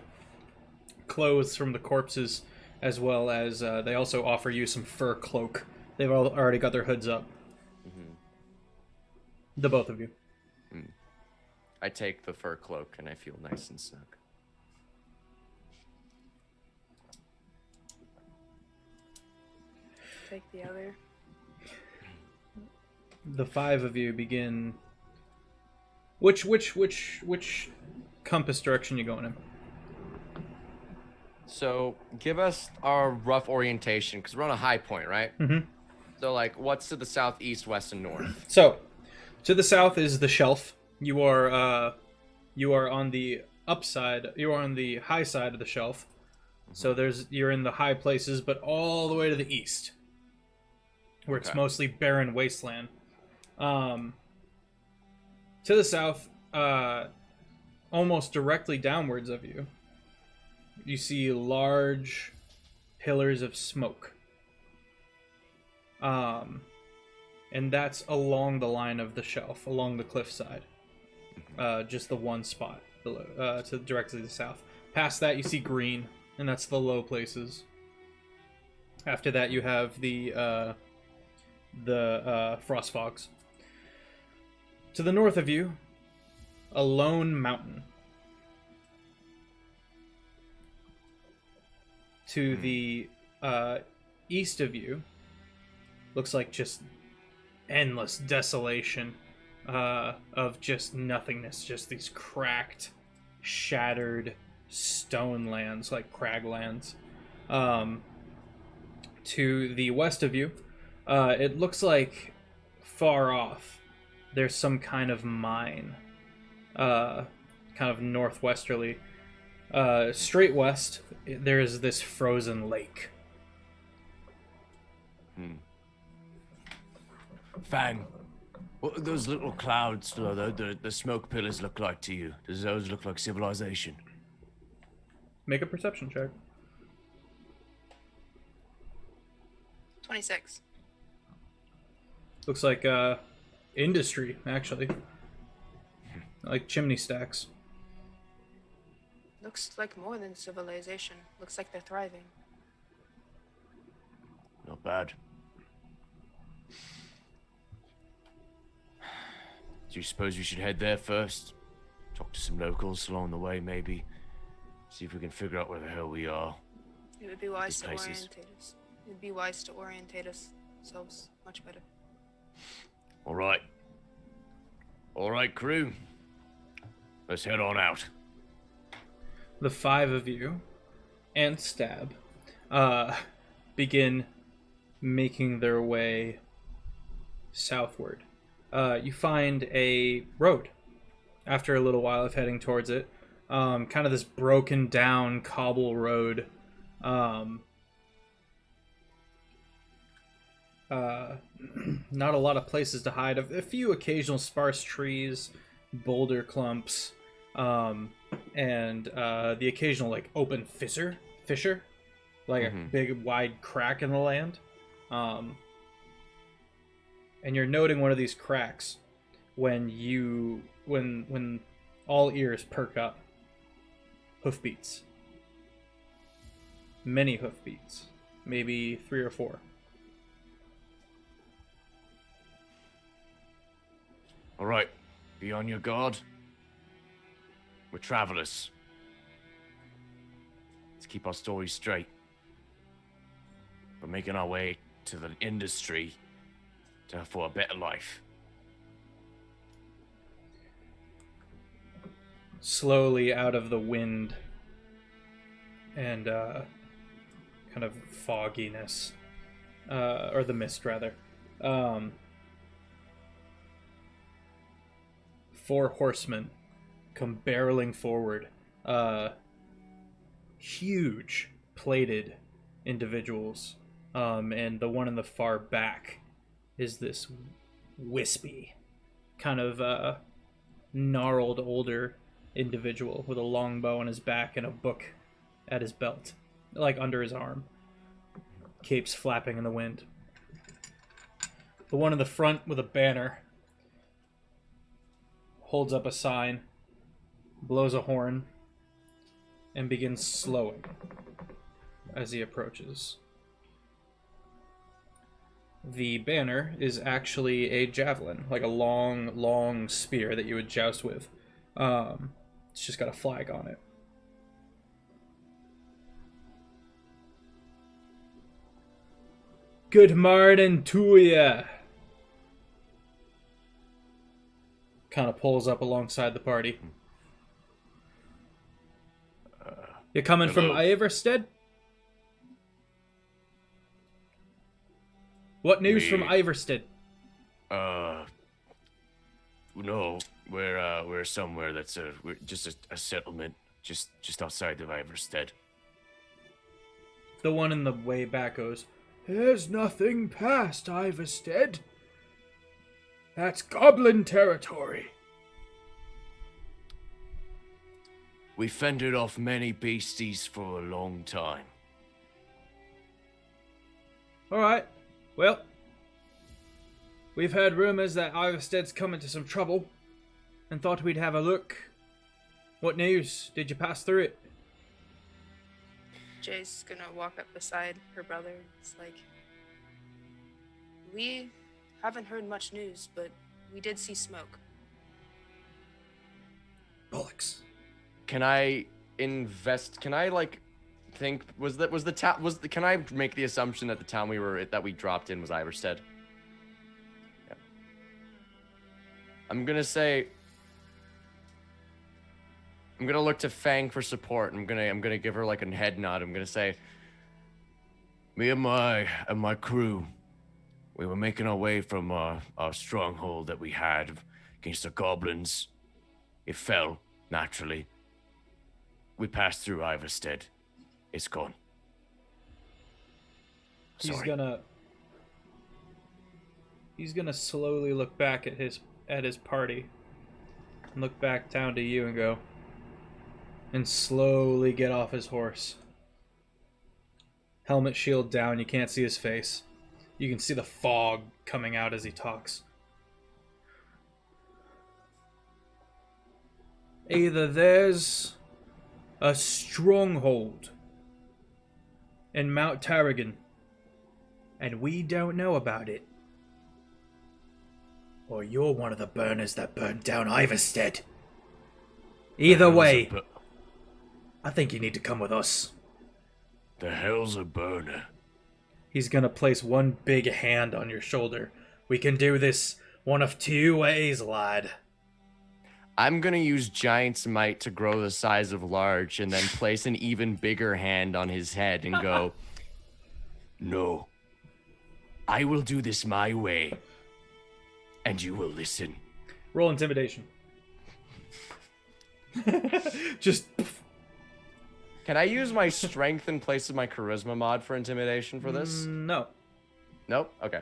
clothes from the corpses, as well as they also offer you some fur cloak. They've already got their hoods up. Mm-hmm. The both of you. I take the fur cloak and I feel nice and snug. Take the other. The 5 of you begin. Which compass direction you going in? So, give us our rough orientation, because we're on a high point, right? Mm-hmm. So, like, what's to the south, east, west, and north? So, to the south is the shelf. You are on the upside. You are on the high side of the shelf. So you're in the high places, but all the way to the east, where it's Okay. mostly barren wasteland. To the south, almost directly downwards of you, you see large pillars of smoke. And that's along the line of the shelf, along the cliffside. Just the one spot below, to directly to the south. Past that, you see green, and that's the low places. After that, you have the frost fogs. To the north of you, a lone mountain. To the east of you, looks like just endless desolation of just nothingness, just these cracked, shattered stone lands, like craglands. To the west of you, it looks like far off there's some kind of mine, kind of northwesterly. Straight west, there's this frozen lake. Fang, what do those little clouds, the smoke pillars look like to you? Does those look like civilization? Make a perception check. 26. Looks like industry, actually. Like chimney stacks. Looks like more than civilization. Looks like they're thriving. Not bad. Do you suppose we should head there first? Talk to some locals along the way, maybe? See if we can figure out where the hell we are. It would be wise to These places. orientate us. It would be wise to orientate ourselves much better. All right. All right, crew. Let's head on out. The five of you and Stab begin making their way southward. You find a road after a little while of heading towards it. Kind of this broken down cobble road. Not a lot of places to hide. A few occasional sparse trees, boulder clumps, and the occasional like open fissure, like a big wide crack in the land. And you're noting one of these cracks when all ears perk up. Hoofbeats. Many hoofbeats. Maybe 3 or 4. All right. Be on your guard. We're travelers. Let's keep our stories straight. We're making our way to the industry for a better life. Slowly out of the wind and kind of fogginess, or the mist rather. 4 horsemen come barreling forward. Huge plated individuals. And the one in the far back is this wispy, kind of gnarled older individual with a long bow on his back and a book at his belt, like under his arm. Capes flapping in the wind. The one in the front with a banner holds up a sign, blows a horn, and begins slowing as he approaches. The banner is actually a javelin, like a long spear that you would joust with. It's just got a flag on it. Good morning to ya. Kind of pulls up alongside the party. You coming from hello. Iverstead? What news from Iverstead? No, we're somewhere that's we're just a settlement just outside of Iverstead. The one in the way back goes, "There's nothing past Iverstead. That's goblin territory." We fended off many beasties for a long time. Alright, well, we've heard rumors that Iverstead's come into some trouble, and thought we'd have a look. What news? Did you pass through it? Jay's gonna walk up beside her brother. It's like, we haven't heard much news, but we did see smoke. Bollocks. Can I invest? Can I like think can I make the assumption that the town we dropped in was Iverstead? Yeah. I'm gonna look to Fang for support. I'm gonna give her like a head nod. I'm gonna say, me and my crew, we were making our way from our stronghold that we had against the goblins. It fell, naturally. We passed through Iverstead. It's gone. He's Sorry. gonna slowly look back at his party. And look back down to you and go. And slowly get off his horse. Helmet shield down, you can't see his face. You can see the fog coming out as he talks. Either there's a stronghold in Mount Tarragon, and we don't know about it, or you're one of the burners that burned down Iverstead. Either way, I think you need to come with us. The hell's a burner? He's gonna place one big hand on your shoulder. We can do this one of two ways, lad. I'm gonna use Giant's Might to grow the size of large and then place an even bigger hand on his head and go, No. I will do this my way. And you will listen. Roll intimidation. Just... Can I use my strength in place of my charisma mod for intimidation for this? No. Nope? Okay.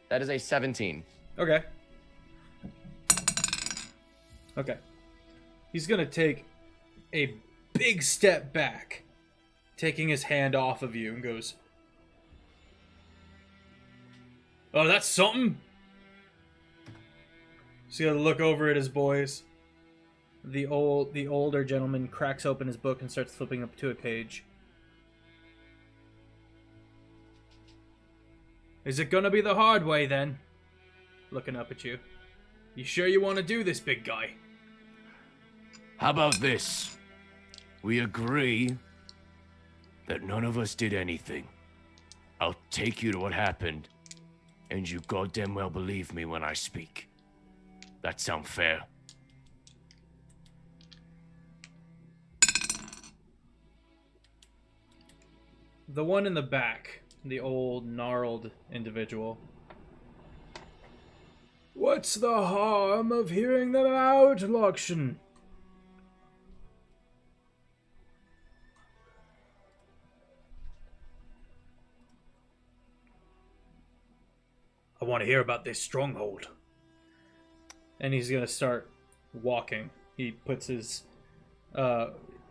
That is a 17. Okay. Okay. He's gonna take a big step back, taking his hand off of you, and goes, "Oh, that's something." He's gonna look over at his boys. The older gentleman cracks open his book and starts flipping up to a page. "Is it gonna be the hard way then?" Looking up at you. "You sure you want to do this, big guy?" How about this? We agree that none of us did anything. I'll take you to what happened, and you goddamn well believe me when I speak. That sound fair? The one in the back, the old, gnarled individual. "What's the harm of hearing them out, Lokshan?" "I want to hear about this stronghold." And he's going to start walking. He puts his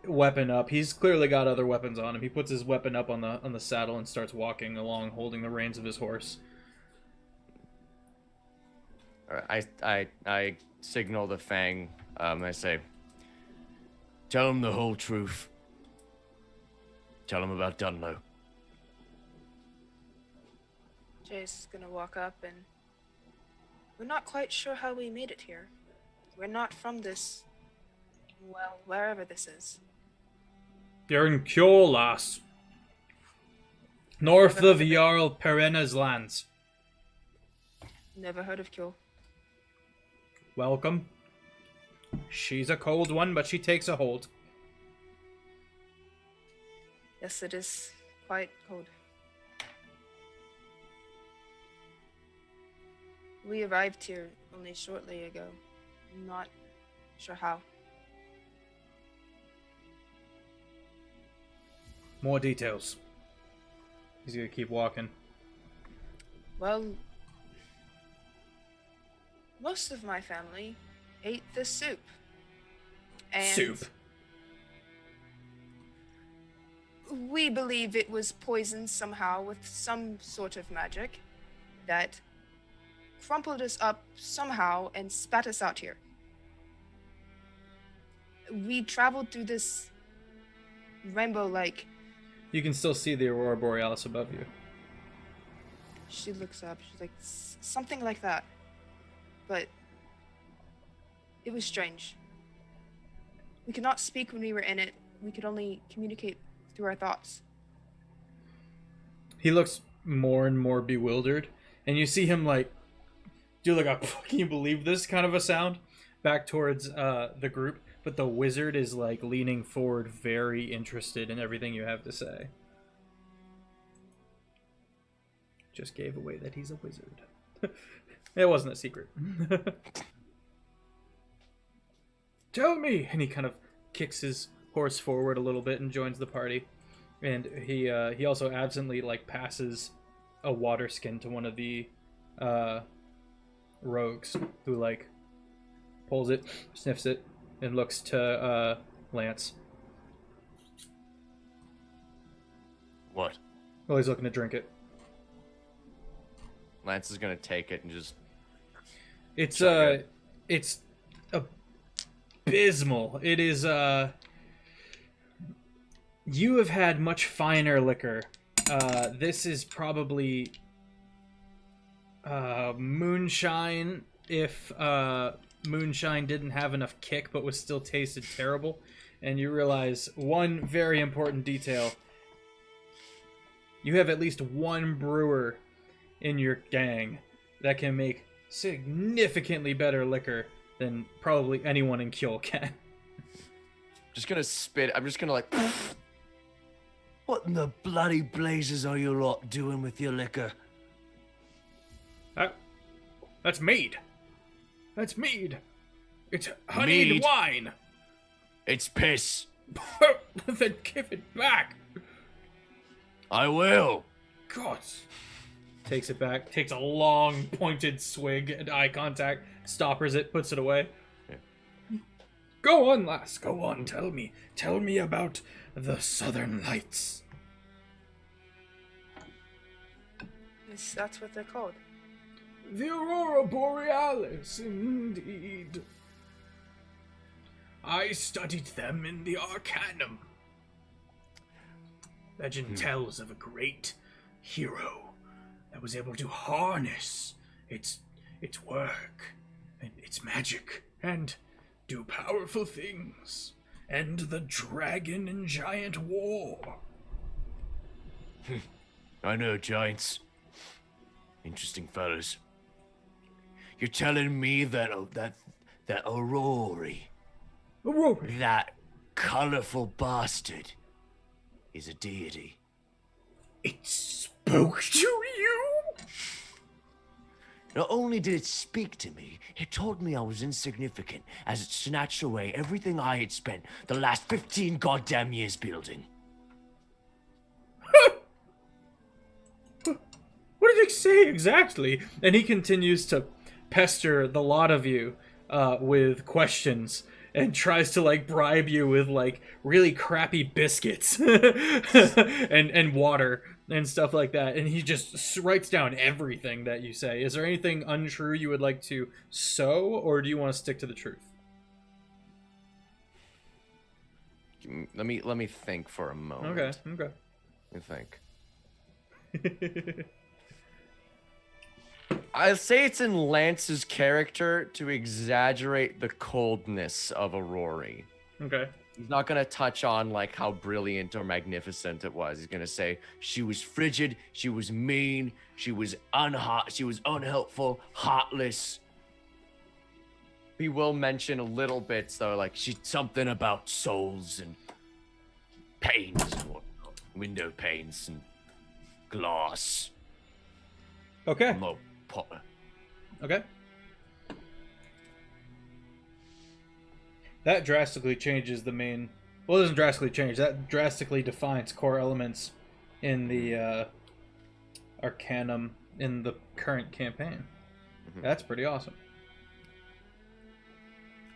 weapon up. He's clearly got other weapons on him. He puts his weapon up on the saddle and starts walking along, holding the reins of his horse. I signal the Fang. I say, Tell him the whole truth. Tell him about Dunlow. Jay's gonna walk up and... We're not quite sure how we made it here. We're not from this... well, wherever this is. You're in Kjol, lass. North of Jarl Perenna's lands. Never heard of Kjol. Welcome. She's a cold one, but she takes a hold. Yes, it is quite cold. We arrived here only shortly ago. I'm not sure how. More details. He's gonna keep walking. Well, most of my family ate this soup. And Soup. we believe it was poisoned somehow with some sort of magic that crumpled us up somehow and spat us out here. We traveled through this rainbow-like... You can still see the Aurora Borealis above you. She looks up, she's like, something like that. But it was strange. We could not speak when we were in it. We could only communicate through our thoughts. He looks more and more bewildered, and you see him like do like a "can you believe this" kind of a sound back towards the group, but the wizard is like leaning forward, very interested in everything you have to say. Just gave away that he's a wizard. It wasn't a secret. Tell me! And he kind of kicks his horse forward a little bit and joins the party. And he also absently like passes a water skin to one of the rogues, who like pulls it, sniffs it, and looks to Lance. What? Well, he's looking to drink it. Lance is gonna take it and just. It's Sorry. it's abysmal. It is you have had much finer liquor. This is probably moonshine if moonshine didn't have enough kick but was still tasted terrible. And you realize one very important detail. You have at least one brewer in your gang that can make significantly better liquor than probably anyone in Kjol can. Just gonna spit. I'm just gonna like. What in the bloody blazes are you lot doing with your liquor? That's mead. That's mead. It's honeyed Mead? wine. It's piss. Then give it back. I will. God. Takes it back, takes a long, pointed swig and eye contact, stoppers it, puts it away. Yeah. Go on, lass, go on, tell me. Tell me about the Southern Lights. Yes, that's what they're called. The Aurora Borealis, indeed. I studied them in the Arcanum. Legend tells of a great hero that was able to harness its work and its magic and do powerful things. End the dragon and giant war. I know, giants. Interesting fellas. You're telling me that Aurora, that colorful bastard, is a deity? It spoke to you? Not only did it speak to me, it told me I was insignificant as it snatched away everything I had spent the last 15 goddamn years building. What did he say exactly? And he continues to pester the lot of you with questions and tries to like bribe you with like really crappy biscuits and water and stuff like that. And he just writes down everything that you say. Is there anything untrue you would like to sow, or do you want to stick to the truth? Let me think for a moment. Okay. Let me think. I'll say it's in Lance's character to exaggerate the coldness of Aurora. Okay. He's not going to touch on like how brilliant or magnificent it was. He's going to say she was frigid, she was mean, she was unhelpful, heartless. He will mention a little bit though, like she's something about souls and panes and whatnot, window panes and glass. Okay. Mo Potter. Okay. That drastically changes the main... Well, it doesn't drastically change. That drastically defines core elements in the Arcanum in the current campaign. Mm-hmm. That's pretty awesome.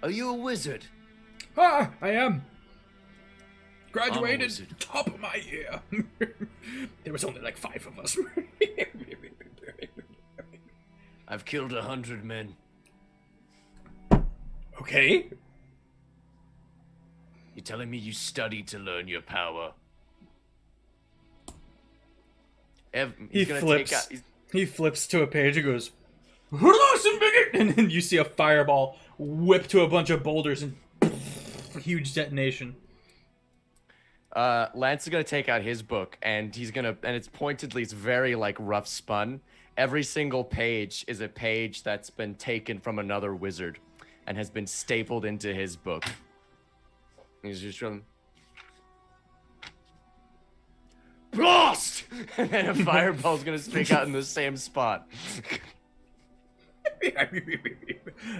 Are you a wizard? Ah, I am. I'm a Graduated wizard. top of my year. There was only like 5 of us. I've killed 100 men. Okay. You're telling me you studied to learn your power? He flips to a page and goes, and then you see a fireball whip to a bunch of boulders and huge detonation. Lance is gonna take out his book, and it's pointedly, it's very like rough spun. Every single page is a page that's been taken from another wizard, and has been stapled into his book. He's just showing. Blast! And then a fireball's gonna speak out in the same spot.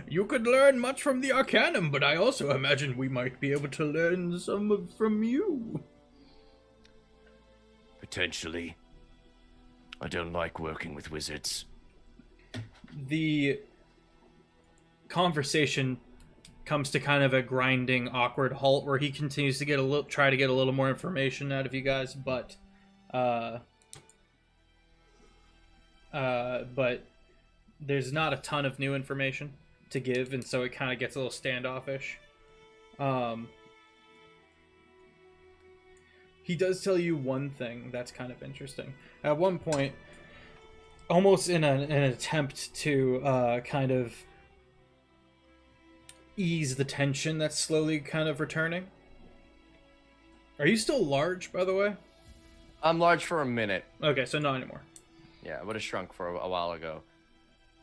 You could learn much from the Arcanum, but I also imagine we might be able to learn some from you. Potentially. I don't like working with wizards. The conversation comes to kind of a grinding, awkward halt where he continues to try to get a little more information out of you guys, but there's not a ton of new information to give, and so it kind of gets a little standoffish. He does tell you one thing that's kind of interesting. At one point, almost in an attempt to kind of ease the tension that's slowly kind of returning. Are you still large, by the way? I'm large for a minute. Okay, so not anymore. Yeah, I would have shrunk for a while ago.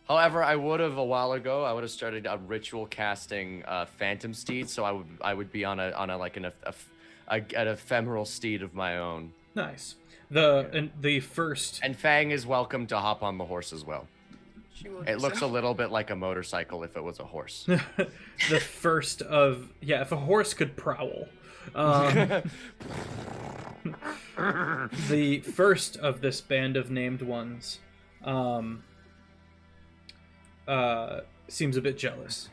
However, I would have started a ritual casting Phantom Steed, so I would be on an ephemeral steed of my own. Nice. The first, And Fang is welcome to hop on the horse as well. She will It do looks so. a little bit like a motorcycle if it was a horse. the first of if a horse could prowl. The first of this band of named ones seems a bit jealous.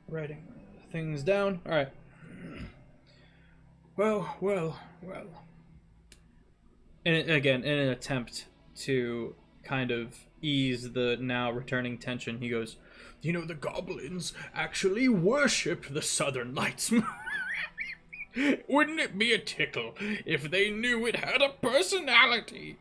Writing things down. All right. Well. And again, in an attempt to kind of ease the now returning tension, he goes, "You know, the goblins actually worship the Southern Lights. Wouldn't it be a tickle if they knew it had a personality?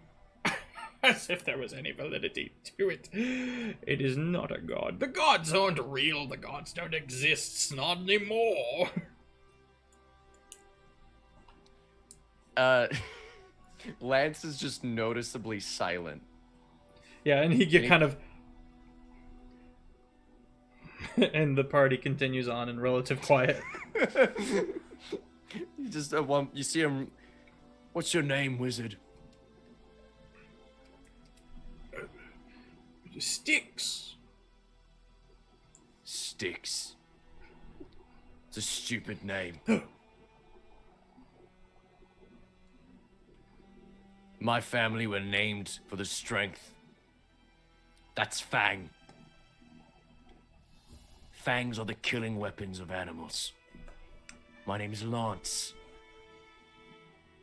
As if there was any validity to it. It is not a god. The gods aren't real. The gods don't exist. Not anymore." Lance is just noticeably silent. Yeah, and he get kind of... and the party continues on in relative quiet. You see him. What's your name, wizard? Sticks. Styx. It's a stupid name. My family were named for the strength. That's Fang. Fangs are the killing weapons of animals. My name is Lance.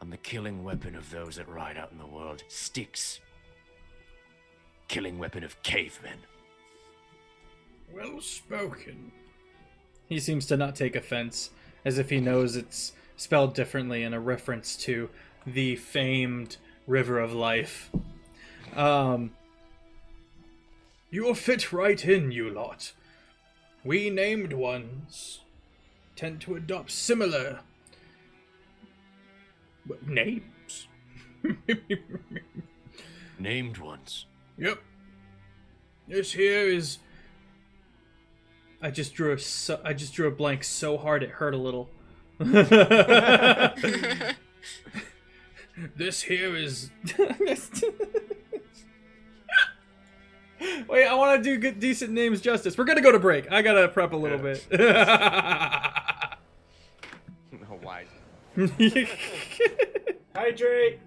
I'm the killing weapon of those that ride out in the world. Styx. Killing weapon of cavemen. Well spoken. He seems to not take offense, as if he knows it's spelled differently in a reference to the famed River of Life. You'll fit right in, you lot. We named ones tend to adopt similar names. Named ones. Yep. This here is... I just drew a blank so hard it hurt a little. This here is... Wait, I want to do good, decent names justice. We're gonna go to break. I gotta prep a little bit. Why? Hydrate.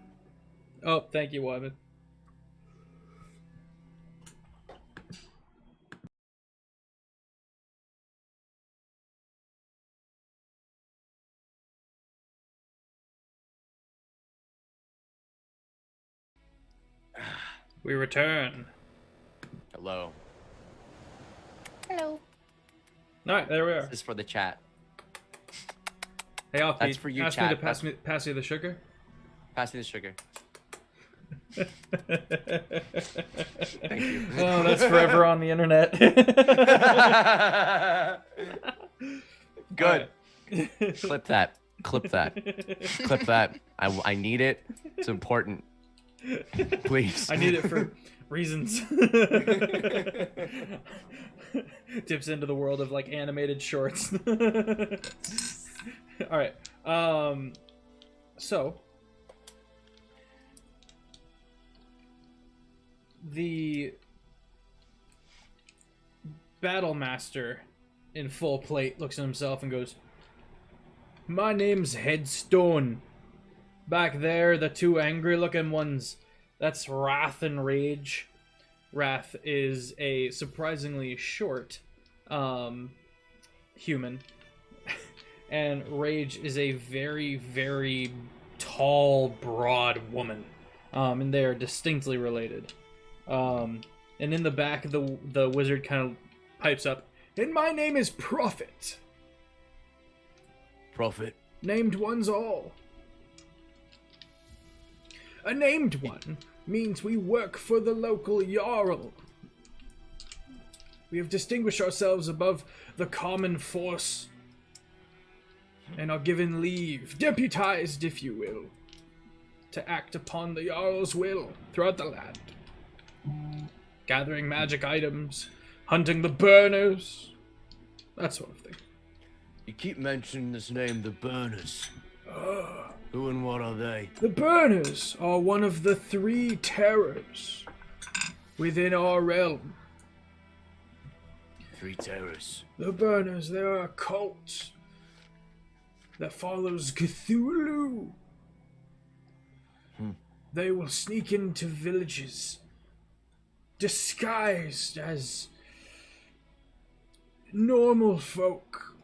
Oh, thank you, Wyman. We return. Hello. Hello. All right, there we are. This is for the chat. Hey, Offbeat, That's for you, ask chat. me to pass you the sugar. Pass me the sugar. Thank you. Oh, that's forever on the internet. Good. Clip that. Clip that. Clip that. I need it. It's important. Please. I need it for reasons. Dips into the world of like animated shorts. All right. So the battle master in full plate looks at himself and goes, "My name's Headstone. Back there, the two angry-looking ones, that's Wrath and Rage." Wrath is a surprisingly short human, and Rage is a very, very tall, broad woman, and they are distinctly related. And in the back, the wizard kind of pipes up, "And my name is Prophet. Prophet. Named ones all. A named one means we work for the local Jarl. We have distinguished ourselves above the common force and are given leave, deputized, if you will, to act upon the Jarl's will throughout the land. Gathering magic items, hunting the burners, that sort of thing." You keep mentioning this name, the Burners. Who and what are they? The Burners are one of the 3 terrors within our realm. 3 terrors. The Burners, they are a cult that follows Cthulhu. They will sneak into villages disguised as normal folk.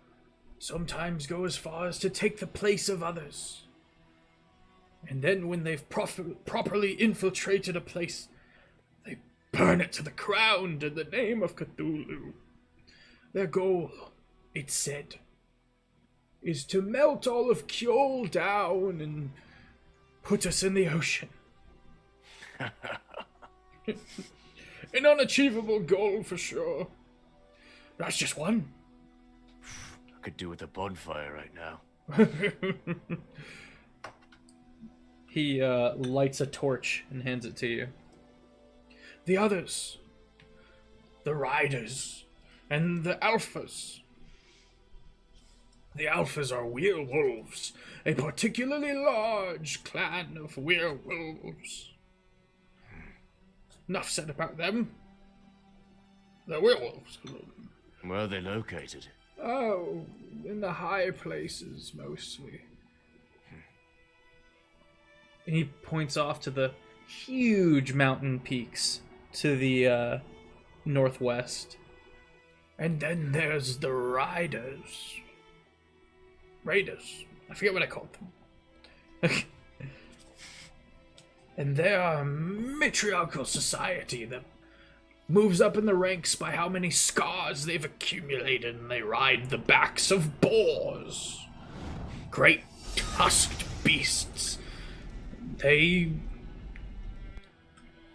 Sometimes go as far as to take the place of others. And then when they've properly infiltrated a place, they burn it to the ground in the name of Cthulhu. Their goal, it's said, is to melt all of Kjol down and put us in the ocean. An unachievable goal for sure. That's just one. I could do with a bonfire right now. He lights a torch and hands it to you. The others, the Riders, and the Alphas. The Alphas are werewolves, a particularly large clan of werewolves. Enough said about them. They're werewolves. Where are they located? Oh, in the high places, mostly. And he points off to the huge mountain peaks to the northwest. And then there's the Raiders. I forget what I called them. And they're a matriarchal society that moves up in the ranks by how many scars they've accumulated, and they ride the backs of boars. Great tusked beasts. They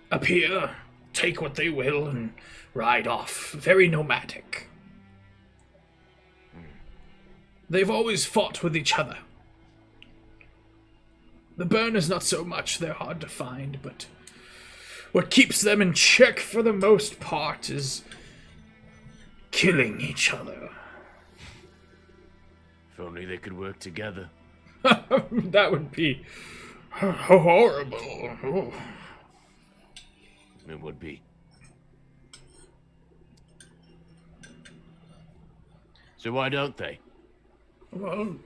appear, take what they will, and ride off. Very nomadic. They've always fought with each other. The Burners not so much, they're hard to find, but what keeps them in check for the most part is killing each other. If only they could work together. That would be horrible. Oh. It would be. So why don't they? Well,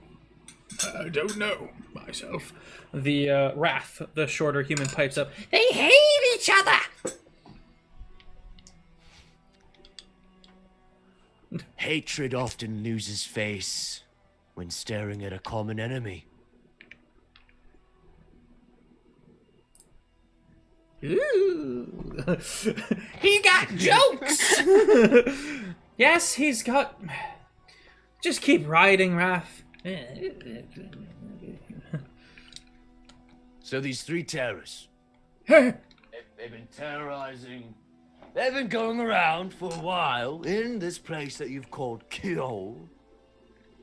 I don't know myself. The Wrath, the shorter human, pipes up. They hate each other. Hatred often loses face when staring at a common enemy. Ooh. He got jokes. Yes, he's got... Just keep riding, Wrath. So these 3 terrors, They've been terrorizing. They've been going around for a while in this place that you've called Kjol,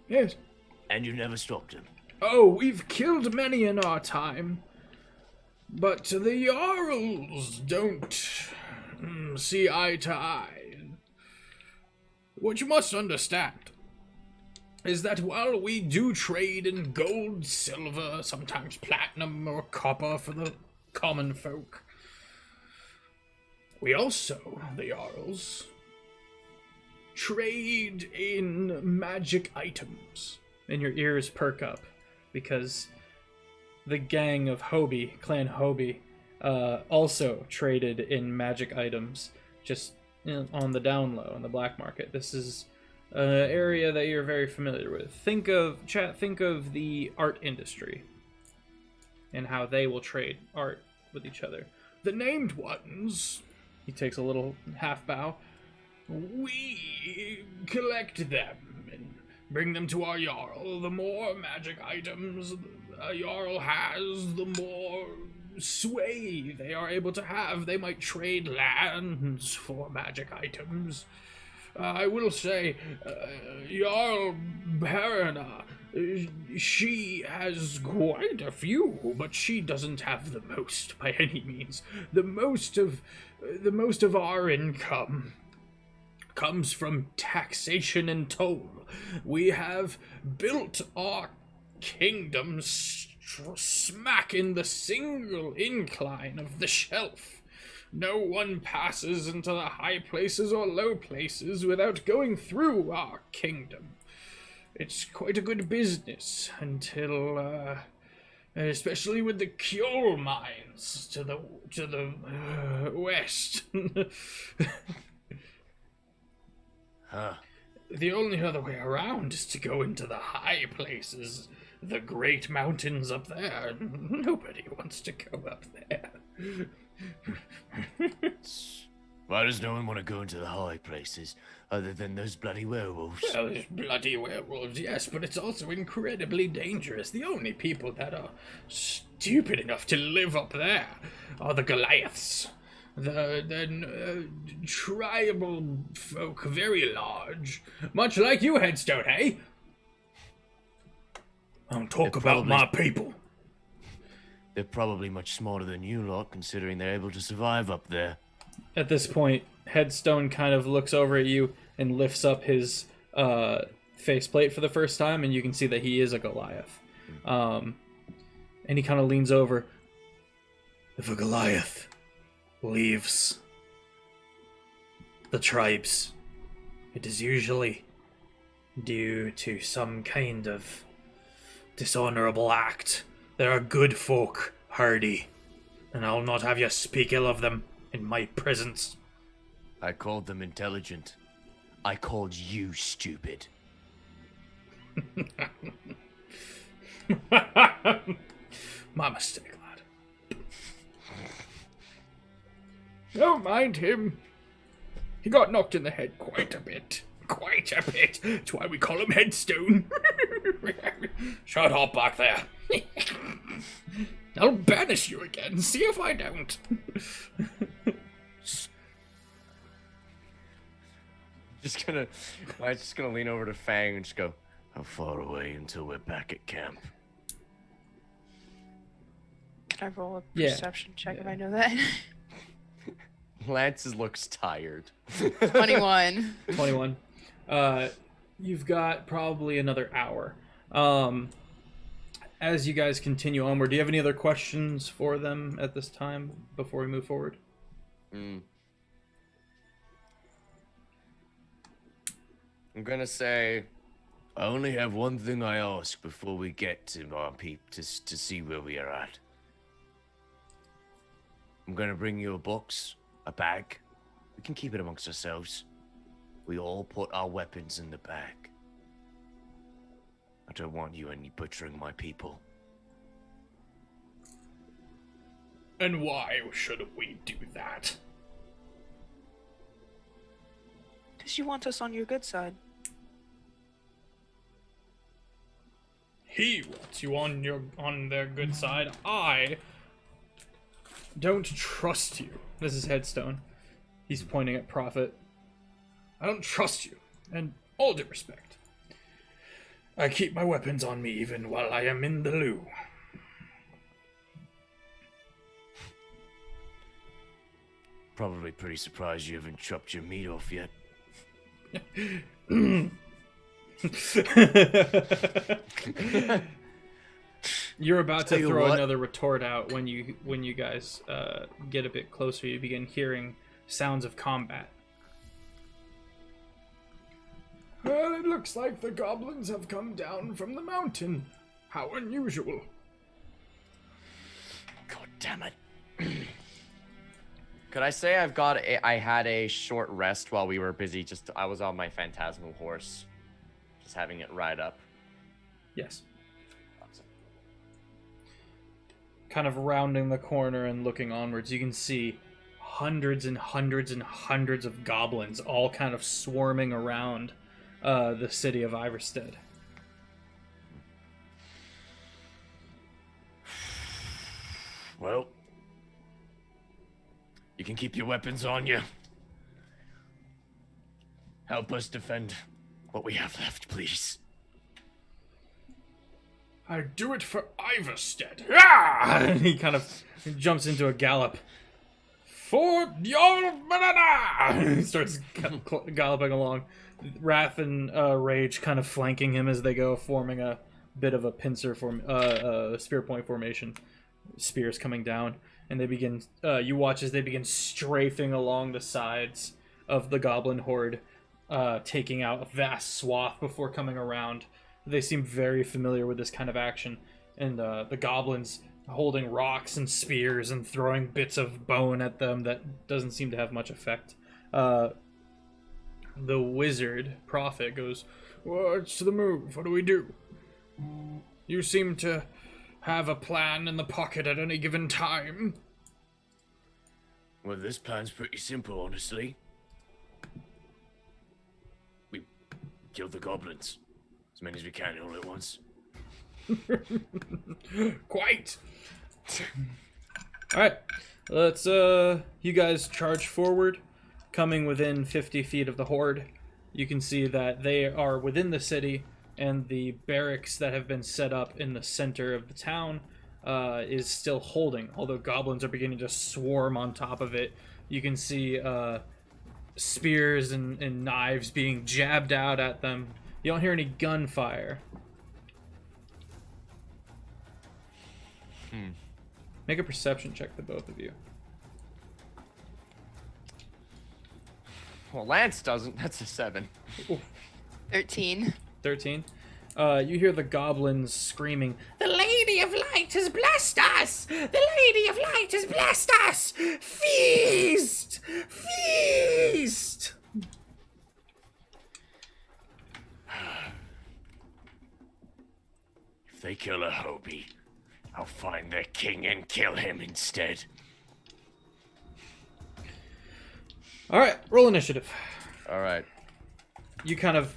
Yes. and you've never stopped them. Oh, we've killed many in our time. But the Jarls don't see eye to eye. What you must understand is that while we do trade in gold, silver, sometimes platinum or copper for the common folk, we also, the Jarls, trade in magic items. And your ears perk up, because the gang of Hobie, Clan Hobie, also traded in magic items, just on the down low, on the black market. This is an area that you're very familiar with. Think of the art industry, and how they will trade art with each other. The named ones, he takes a little half bow, we collect them and bring them to our Jarl. The more magic items a Jarl has, the more sway they are able to have. They might trade lands for magic items. I will say, Jarl Barana, she has quite a few, but she doesn't have the most by any means. The most of our income comes from taxation and toll. We have built our kingdom smack in the single incline of the shelf. No one passes into the high places or low places without going through our kingdom. It's quite a good business until, especially with the Kjol mines to the west. Huh. The only other way around is to go into the high places, the great mountains up there. Nobody wants to go up there. Why does no one want to go into the high places other than those bloody werewolves? Well, there's bloody werewolves, yes, but it's also incredibly dangerous. The only people that are stupid enough to live up there are the Goliaths. The tribal folk, very large. Much like you, Headstone, eh? Don't talk about my people. They're probably much smarter than you lot, considering they're able to survive up there. At this point, Headstone kind of looks over at you and lifts up his faceplate for the first time, and you can see that he is a Goliath. And he kind of leans over. If a Goliath leaves the tribes, it is usually due to some kind of dishonorable act. They are good folk, Hardy, and I'll not have you speak ill of them in my presence. I called them intelligent. I called you stupid. My mistake, lad. Don't mind him. He got knocked in the head quite a bit. Quite a bit. That's why we call him Headstone. Shut up back there. I'll banish you again. See if I don't. I'm just gonna lean over to Fang and just go, How far away until we're back at camp? Can I roll a Yeah. perception check if I know that? Lance looks tired. 21. 21. You've got probably another hour. As you guys continue onward, do you have any other questions for them at this time before we move forward? I'm gonna say, I only have one thing I ask before we get to our peep to see where we are at. I'm gonna bring you a box, a bag. We can keep it amongst ourselves. We all put our weapons in the bag. I don't want you any butchering my people. And why should we do that? Because you want us on your good side. He wants you on their good side. I don't trust you. This is Headstone. He's pointing at Prophet. I don't trust you, and all due respect. I keep my weapons on me even while I am in the loo. Probably pretty surprised you haven't chopped your meat off yet. You're about to Tell you throw what. another retort out when you guys get a bit closer. You begin hearing sounds of combat. Well, it looks like the goblins have come down from the mountain. How unusual. God damn it. Could I say I had a short rest while we were busy? I was on my phantasmal horse, just having it ride up. Yes. Kind of rounding the corner and looking onwards, you can see hundreds and hundreds and hundreds of goblins all kind of swarming around the city of Iverstead. Well, you can keep your weapons on you. Help us defend what we have left, please. I do it for Iverstead. Ah! And he kind of jumps into a gallop. For your banana! He starts galloping along. Wrath and Rage kind of flanking him as they go, forming a bit of a pincer spear point formation. Spears coming down, and they begin. You watch as they begin strafing along the sides of the goblin horde, taking out a vast swath before coming around. They seem very familiar with this kind of action, and the goblins holding rocks and spears and throwing bits of bone at them that doesn't seem to have much effect. The wizard Prophet goes, "What's the move? What do we do? You seem to have a plan in the pocket at any given time." Well, this plan's pretty simple, honestly. We kill the goblins. As many as we can all at once. Quite. Alright, let's, you guys charge forward, coming within 50 feet of the horde. You can see that they are within the city, and the barracks that have been set up in the center of the town is still holding, although goblins are beginning to swarm on top of it. You can see spears and knives being jabbed out at them. You don't hear any gunfire. Make a perception check, the both of you. Well, Lance doesn't. That's a 7. 13. 13. You hear the goblins screaming, The Lady of Light has blessed us! The Lady of Light has blessed us! Feast! Feast! If they kill a Hobie, I'll find their king and kill him instead. Alright, roll initiative. All right. You kind of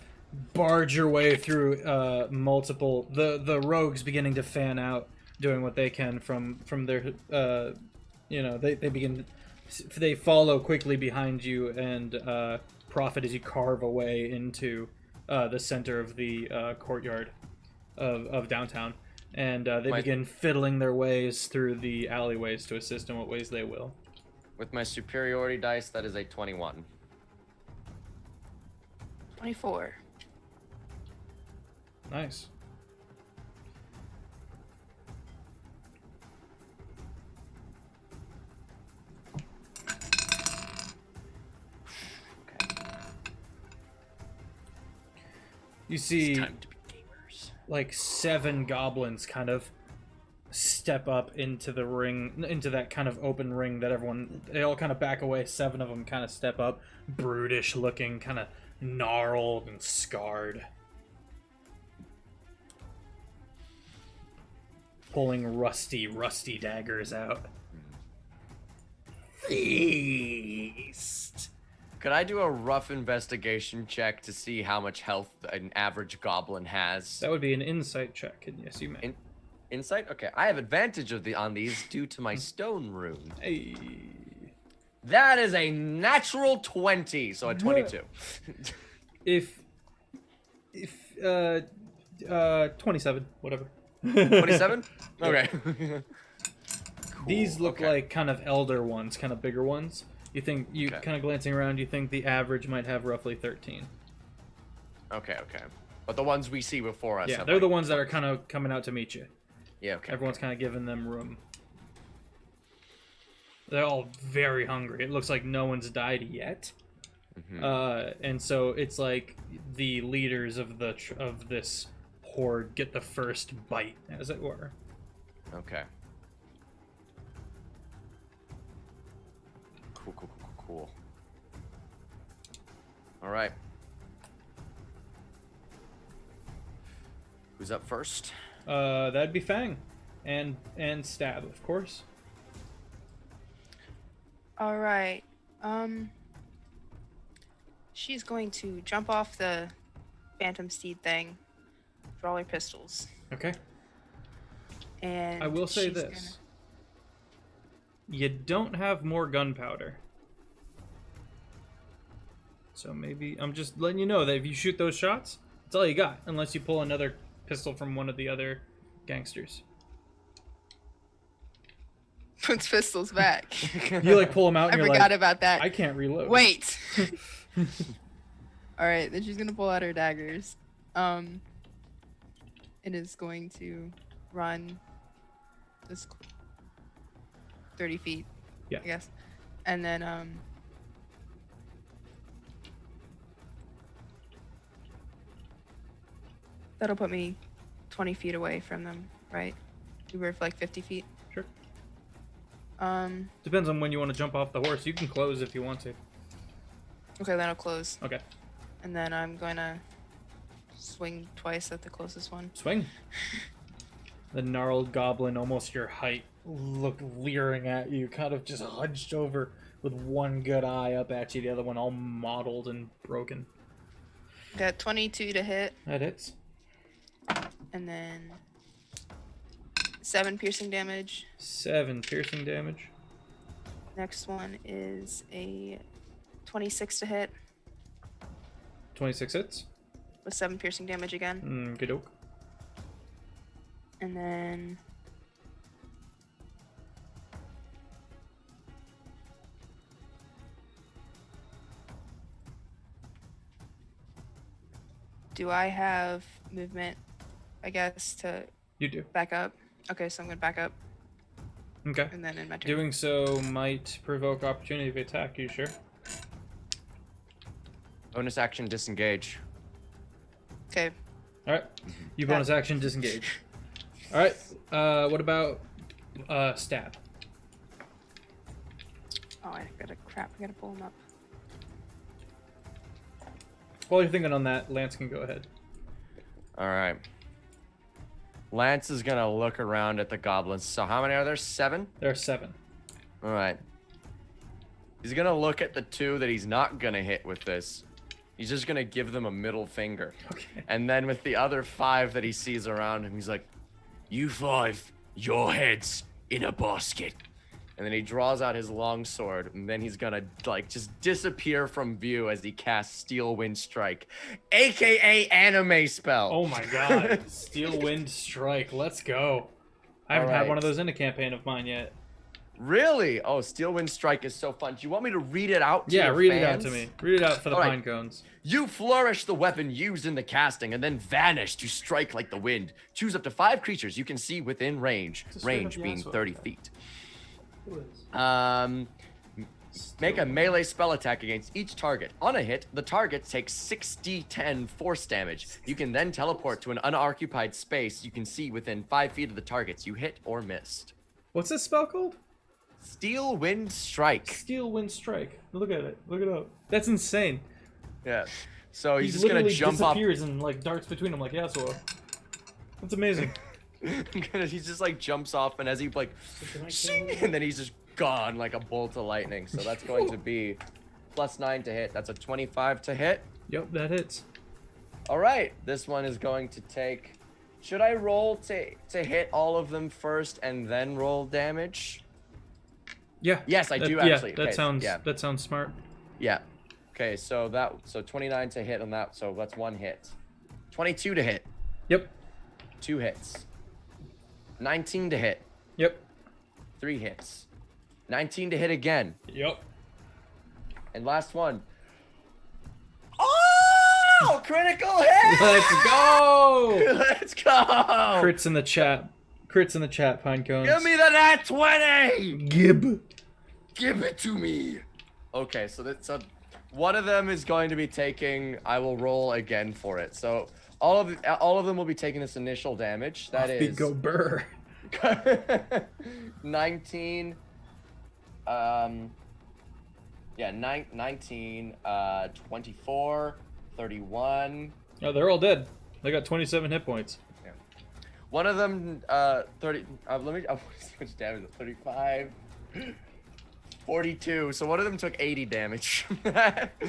barge your way through multiple... The rogues beginning to fan out, doing what they can from their... They follow quickly behind you and Prophet as you carve away into the center of the courtyard of downtown. And they begin fiddling their ways through the alleyways to assist in what ways they will. With my superiority dice, that is a 21. 24. Nice. You see, It's time to be gamers. like 7 goblins kind of step up into the ring, into that kind of open ring that they all kind of back away. 7 of them kind of step up, brutish looking, kind of gnarled and scarred. Pulling rusty daggers out. Feast! Could I do a rough investigation check to see how much health an average goblin has? That would be an insight check, and yes, you may. Insight? Okay, I have advantage on these due to my stone rune. Hey. That is a natural 20, so a 22. If 27, whatever. 27? Okay. These look okay. like kind of elder ones, kind of bigger ones. You think Okay. kind of glancing around, you think the average might have roughly 13. Okay. But the ones we see before us. Yeah, have, they're like, the ones that are kind of coming out to meet you. Yeah. Okay. Everyone's kind of giving them room. They're all very hungry. It looks like no one's died yet. And so it's like the leaders of this horde get the first bite, as it were. Okay. Cool. All right. Who's up first? That'd be Fang, and Stab, of course. All right. She's going to jump off the Phantom Steed thing, draw her pistols, Okay. and I will say she's this. You don't have more gunpowder. So maybe I'm just letting you know that if you shoot those shots, that's all you got, unless you pull another pistol from one of the other gangsters. Puts pistols back. You like pull them out I and you're forgot like, about that. I can't reload. Wait. All right, then she's gonna pull out her daggers. And is going to run this 30 feet. Yeah. I guess, and then that'll put me 20 feet away from them, right? We were like 50 feet. Sure. Um. Depends on when you want to jump off the horse. You can close if you want to. Okay, then I'll close. Okay. And then I'm gonna swing twice at the closest one. Swing. The gnarled goblin, almost your height, look leering at you, kind of just hunched over with one good eye up at you, the other one all mottled and broken. Got 22 to hit, That hits. and then 7 piercing damage. 7 piercing damage. Next one is a 26 to hit 26 hits. with 7 piercing damage again. Good oak. And then do I have movement, I guess, to You do. back up? Okay, so I'm gonna back up Okay. and then in my turn. Doing so might provoke opportunity of attack, you sure? Bonus action disengage. Okay. Alright. You bonus action disengage. Alright. What about stab? Oh, I gotta pull him up. While you're thinking on that, Lance can go ahead. All right. Lance is gonna look around at the goblins. So how many are there? 7? There are 7. All right. He's gonna look at the 2 that he's not gonna hit with this. He's just gonna give them a middle finger. Okay. And then with the other 5 that he sees around him, he's like, You 5, your heads in a basket. and then he draws out his long sword, and then he's gonna like just disappear from view as he casts Steel Wind Strike, aka anime spell. Oh my god. Steel Wind Strike. Let's go. I haven't had Alright. one of those in a campaign of mine yet. Really? Oh, Steel Wind Strike is so fun. Do you want me to read it out to Yeah, your read fans? it out to me. Read it out for the Alright. pine cones. You flourish the weapon used in the casting and then vanish to strike like the wind. Choose up to 5 creatures you can see within range. Just straight Range up being Yasuo. 30 feet. Who is? Make a melee spell attack against each target. On a hit, the target takes 6d10 force damage. You can then teleport to an unoccupied space you can see within 5 feet of the targets you hit or missed. What's this spell called? Steel Wind Strike. Steel Wind Strike. Look at it. Look it up. That's insane. Yeah. So He he's just gonna literally jump up. disappears and like darts between them like Yasuo. That's amazing. He just like jumps off, and as he like, shing, and then he's just gone like a bolt of lightning. So that's going to be +9 to hit. That's a 25 to hit. Yep, that hits. All right, this one is going to take Should I roll to hit all of them first and then roll damage? Yeah. Yes, I do Yeah, actually. that Okay, sounds smart. Yeah. Okay, so 29 to hit on that. So that's one hit. 22 to hit. Yep. 2 hits. 19 to hit. Yep. 3 hits. 19 to hit again. Yep. And last one. Oh! Critical hit! Let's go! Let's go! Crits in the chat. Crits in the chat, Pinecones. Give me the nat 20! Gib. Give it to me! Okay, so one of them is going to be taking... I will roll again for it. So all of them will be taking this initial damage. That Offbeat is... go burr. 19... 19, 24, 31. Oh, they're all dead. They got 27 hit points. Yeah. One of them, 30, let me, see much damage, 35, 42. So one of them took 80 damage.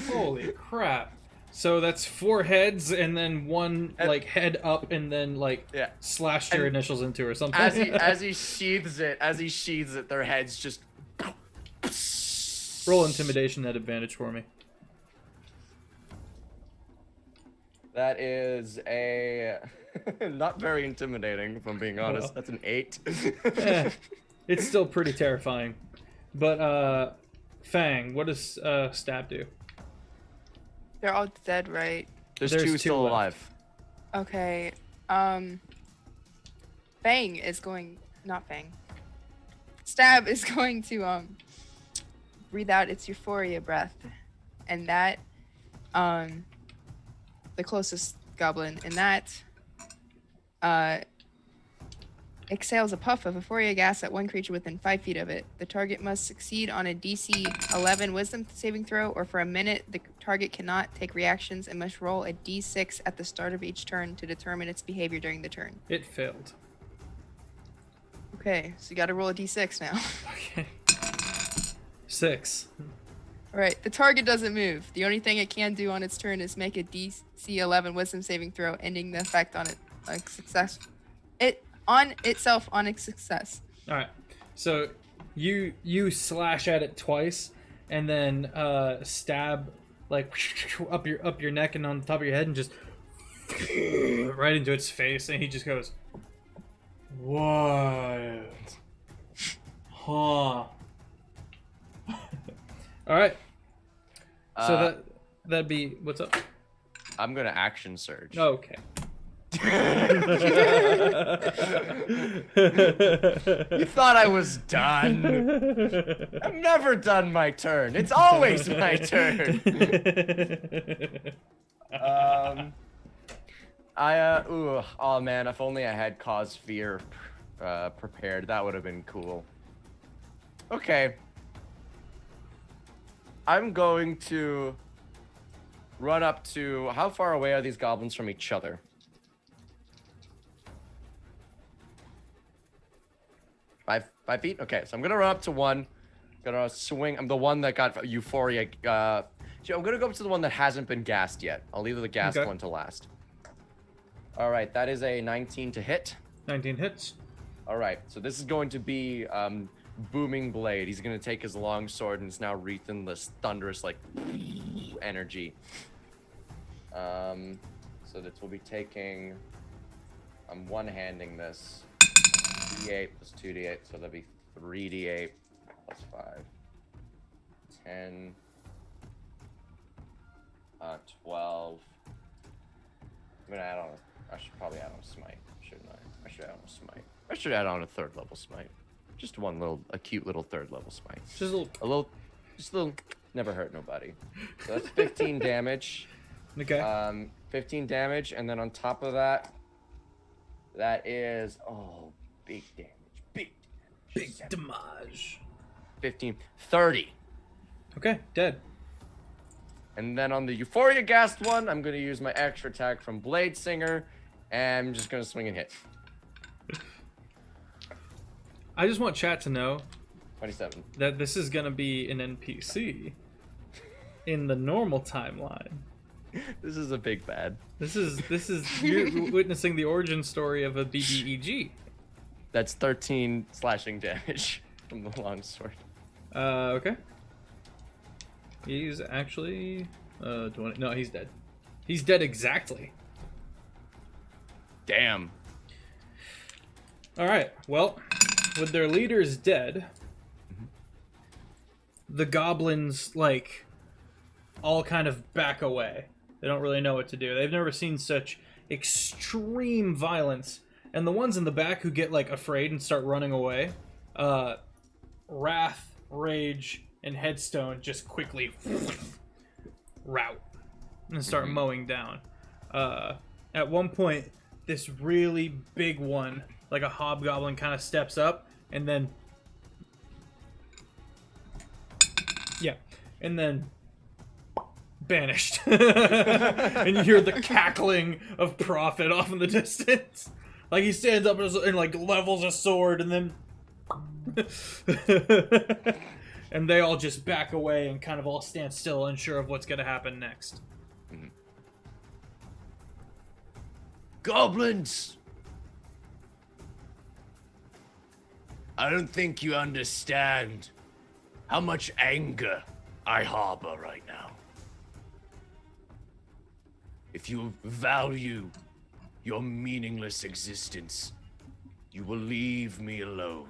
Holy crap. So that's 4 heads and then one, like, head up and then, like, Yeah. slashed your initials into or something. As he sheathes it, their heads just... Roll intimidation at advantage for me. That is a... not very intimidating, if I'm being honest. Well. That's an 8. It's still pretty terrifying. But, Fang, what does Stab do? They're all dead, right? There's There's 2 two still left. alive. Okay. Fang is going. Not Fang. Stab is going to breathe out its euphoria breath, and that the closest goblin, and that exhales a puff of euphoria gas at one creature within 5 feet of it. The target must succeed on a DC 11 Wisdom saving throw, or for a minute the target cannot take reactions and must roll a D6 at the start of each turn to determine its behavior during the turn. It failed. Okay, so you got to roll a D6 now. Okay. 6. All right, the target doesn't move. The only thing it can do on its turn is make a DC 11 Wisdom saving throw, ending the effect on it like success. On itself on its success. All right. So you slash at it twice, and then stab like up your neck and on the top of your head, and just right into its face, and he just goes, "What? Huh?" All right. So that'd be what's up? I'm gonna action surge. Okay. You thought I was done? I've never done my turn. It's always my turn. Oh man, if only I had Cause Fear prepared, that would have been cool. Okay. I'm going to run up to... How far away are these goblins from each other? 5 feet? Okay, so I'm gonna run up to one. Gonna swing. I'm the one that got euphoria. I'm gonna go up to the one that hasn't been gassed yet. I'll leave the gassed one to last. All right, that is a 19 to hit. 19 hits. All right, so this is going to be Booming Blade. He's gonna take his long sword and it's now wreathed in this thunderous like energy. So this will be taking. I'm one-handing this. D8 plus 2d8, so that'd be 3d8 plus 5. 10. 12. I'm gonna add on. I should probably add on a smite, shouldn't I? I should add on a smite. I should add on a 3rd level smite. Just a cute little 3rd level smite. Just a little. Never hurt nobody. So that's 15 damage. Okay. 15 damage, and then on top of that, that is big damage. Big damage. 15, 30. Okay, dead. And then on the Euphoria Ghast one, I'm going to use my extra attack from Blade Singer, and I'm just going to swing and hit. I just want chat to know 27. that this is going to be an NPC in the normal timeline. This is a big bad. This is you're witnessing the origin story of a BBEG. That's 13 slashing damage from the longsword. Okay. He's actually no, he's dead. He's dead exactly. Damn. All right. Well, with their leaders dead, the goblins like all kind of back away. They don't really know what to do. They've never seen such extreme violence. And the ones in the back who get like afraid and start running away, Wrath, Rage, and Headstone just quickly rout and start mowing down. At one point, this really big one, like a hobgoblin, kind of steps up and then banished. And you hear the cackling of Prophet off in the distance. Like he stands up and like levels a sword and then and they all just back away and kind of all stand still, unsure of what's going to happen next. Goblins! I don't think you understand how much anger I harbor right now. If you value your meaningless existence, you will leave me alone.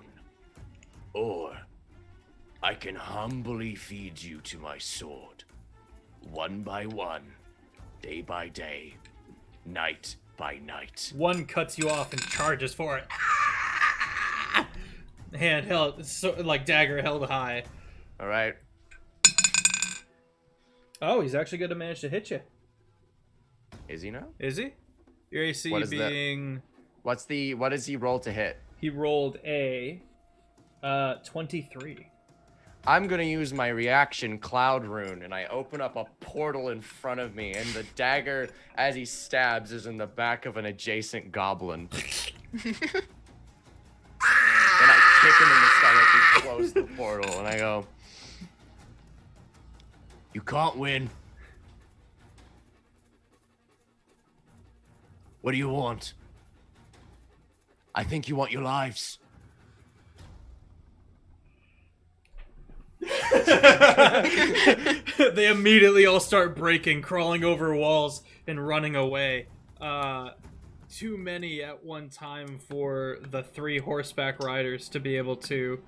Or I can humbly feed you to my sword, one by one, day by day, night by night. One cuts you off and charges for it. Hand held, like dagger held high. All right. Oh, he's actually going to manage to hit you. Is he now? Is he? Your AC What is that? being... What does he roll to hit? He rolled a 23. I'm gonna use my reaction Cloud Rune, and I open up a portal in front of me, and the dagger, as he stabs, is in the back of an adjacent goblin. And I kick him in the stomach and close the portal, and I go, You can't win. What do you want? I think you want your lives. They immediately all start breaking, crawling over walls, and running away. Too many at one time for the 3 horseback riders to be able to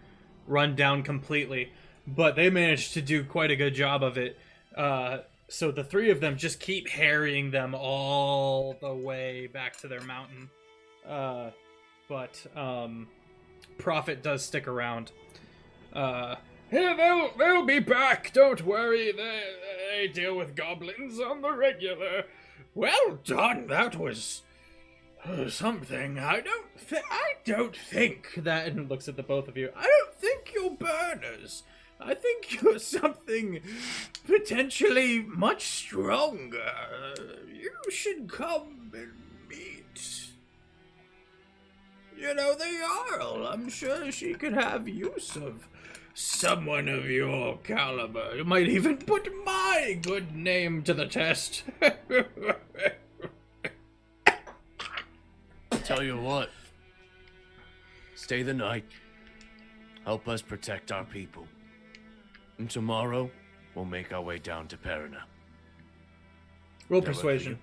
run down completely. But they managed to do quite a good job of it. So the 3 of them just keep harrying them all the way back to their mountain. But Prophet does stick around. Yeah, they'll be back. Don't worry. They deal with goblins on the regular. Well done. That was something. I don't think that. And looks at the both of you. I don't think you're burners. I think you're something potentially much stronger. You should come and meet. You know, the Jarl. I'm sure she could have use of someone of your caliber. You might even put my good name to the test. Tell you what. Stay the night. Help us protect our people. And tomorrow, we'll make our way down to Perina. Roll That work for persuasion. you?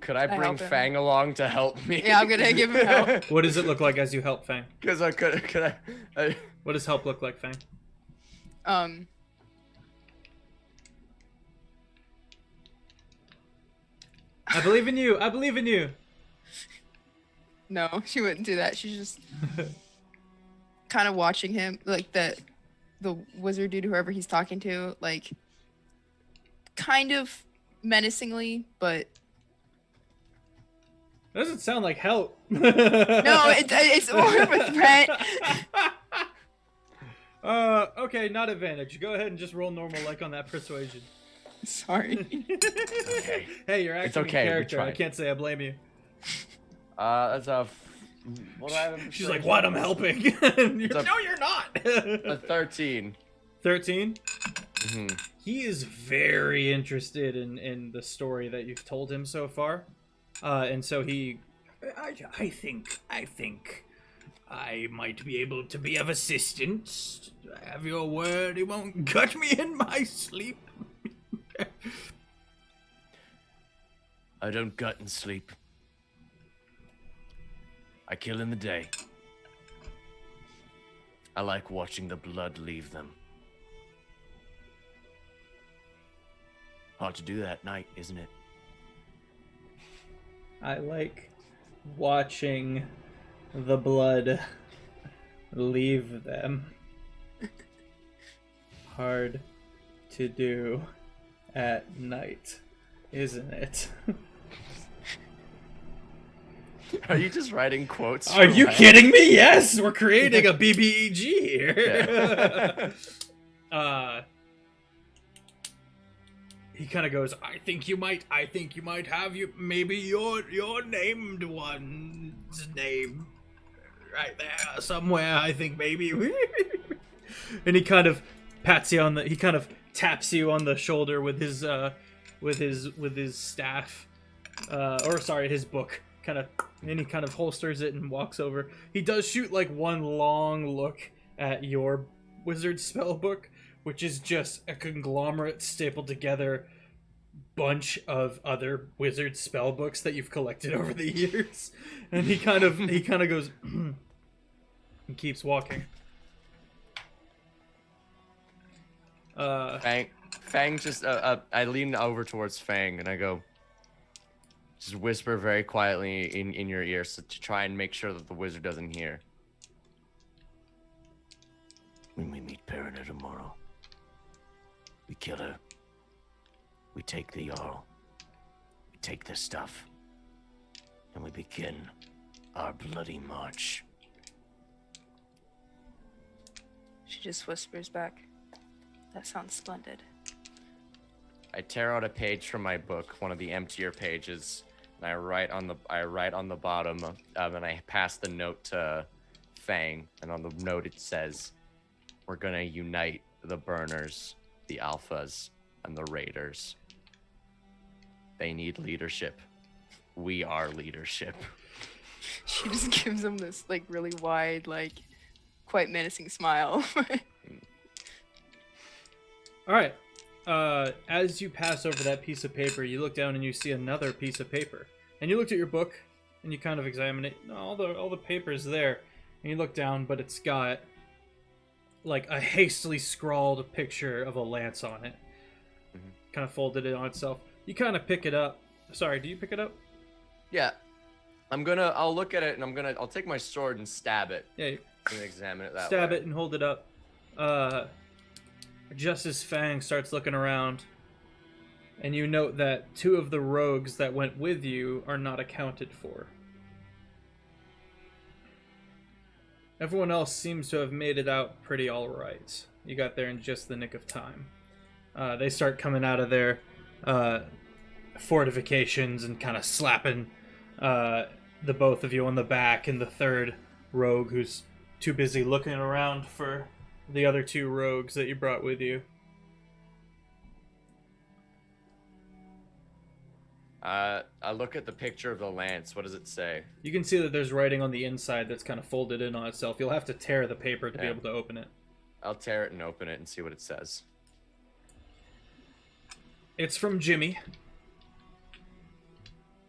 could I bring help him. Fang along to help me? Yeah, I'm gonna give him help. What does it look like as you help Fang? Because I could I What does help look like, Fang? I believe in you. I believe in you. No, she wouldn't do that. She's just kind of watching him, like the wizard dude, whoever he's talking to, like kind of menacingly, but Doesn't sound like help. no, it's more of a threat. Okay, not advantage. Go ahead and just roll normal like on that persuasion. Sorry. Okay. Hey, you're acting okay, in we character. I tried. can't say I blame you. That's a. What do I have? in She's like, persuasion? "What? I'm helping." You're, a- no, you're not. A 13. 13. Mm-hmm. he is very interested in the story that you've told him so far, and so I think I might be able to be of assistance. Have your word he won't gut me in my sleep. I don't gut and sleep. I kill in the day. I like watching the blood leave them. Hard to do that at night, isn't it? I like watching the blood leave them. Hard to do at night, isn't it? Are you just writing quotes? Are from you Ryan? kidding me? Yes, we're creating a BBEG here. He kind of goes, I think you might have maybe your named one's name right there somewhere. I think maybe. And he kind of taps you on the shoulder with his staff, or sorry, his book. And he kind of holsters it and walks over. He does shoot like one long look at your wizard spell book, which is just a conglomerate stapled together bunch of other wizard spell books that you've collected over the years. And he kind of goes and keeps walking. Fang just I lean over towards Fang and I go, just whisper very quietly in your ear so to try and make sure that the wizard doesn't hear. When we meet Perina tomorrow, we kill her. We take the Jarl. We take the stuff. And we begin our bloody march. She just whispers back. That sounds splendid. I tear out a page from my book, one of the emptier pages, and I write on the bottom, and I pass the note to Fang, and on the note it says, "We're gonna unite the Burners, the Alphas, and the Raiders. They need leadership. We are leadership." She just gives him this like really wide, like quite menacing smile. All right. As you pass over that piece of paper, you look down and you see another piece of paper. And you looked at your book, and you kind of examine it. All the paper's there. And you look down, but it's got like a hastily scrawled picture of a lance on it. Mm-hmm. Kind of folded it on itself. You kind of pick it up. Sorry, do you pick it up? Yeah. I'll look at it and I'll take my sword and stab it. Yeah, you And examine it that stab way. it and hold it up. Just as Fang starts looking around, and you note that 2 of the rogues that went with you are not accounted for. Everyone else seems to have made it out pretty alright. You got there in just the nick of time. They start coming out of their fortifications and kind of slapping the both of you on the back, and the third rogue who's too busy looking around for the other 2 rogues that you brought with you. I look at the picture of the lance. What does it say? You can see that there's writing on the inside that's kind of folded in on itself. You'll have to tear the paper to be Yeah. able to open it. I'll tear it and open it and see what it says. It's from Jimmy.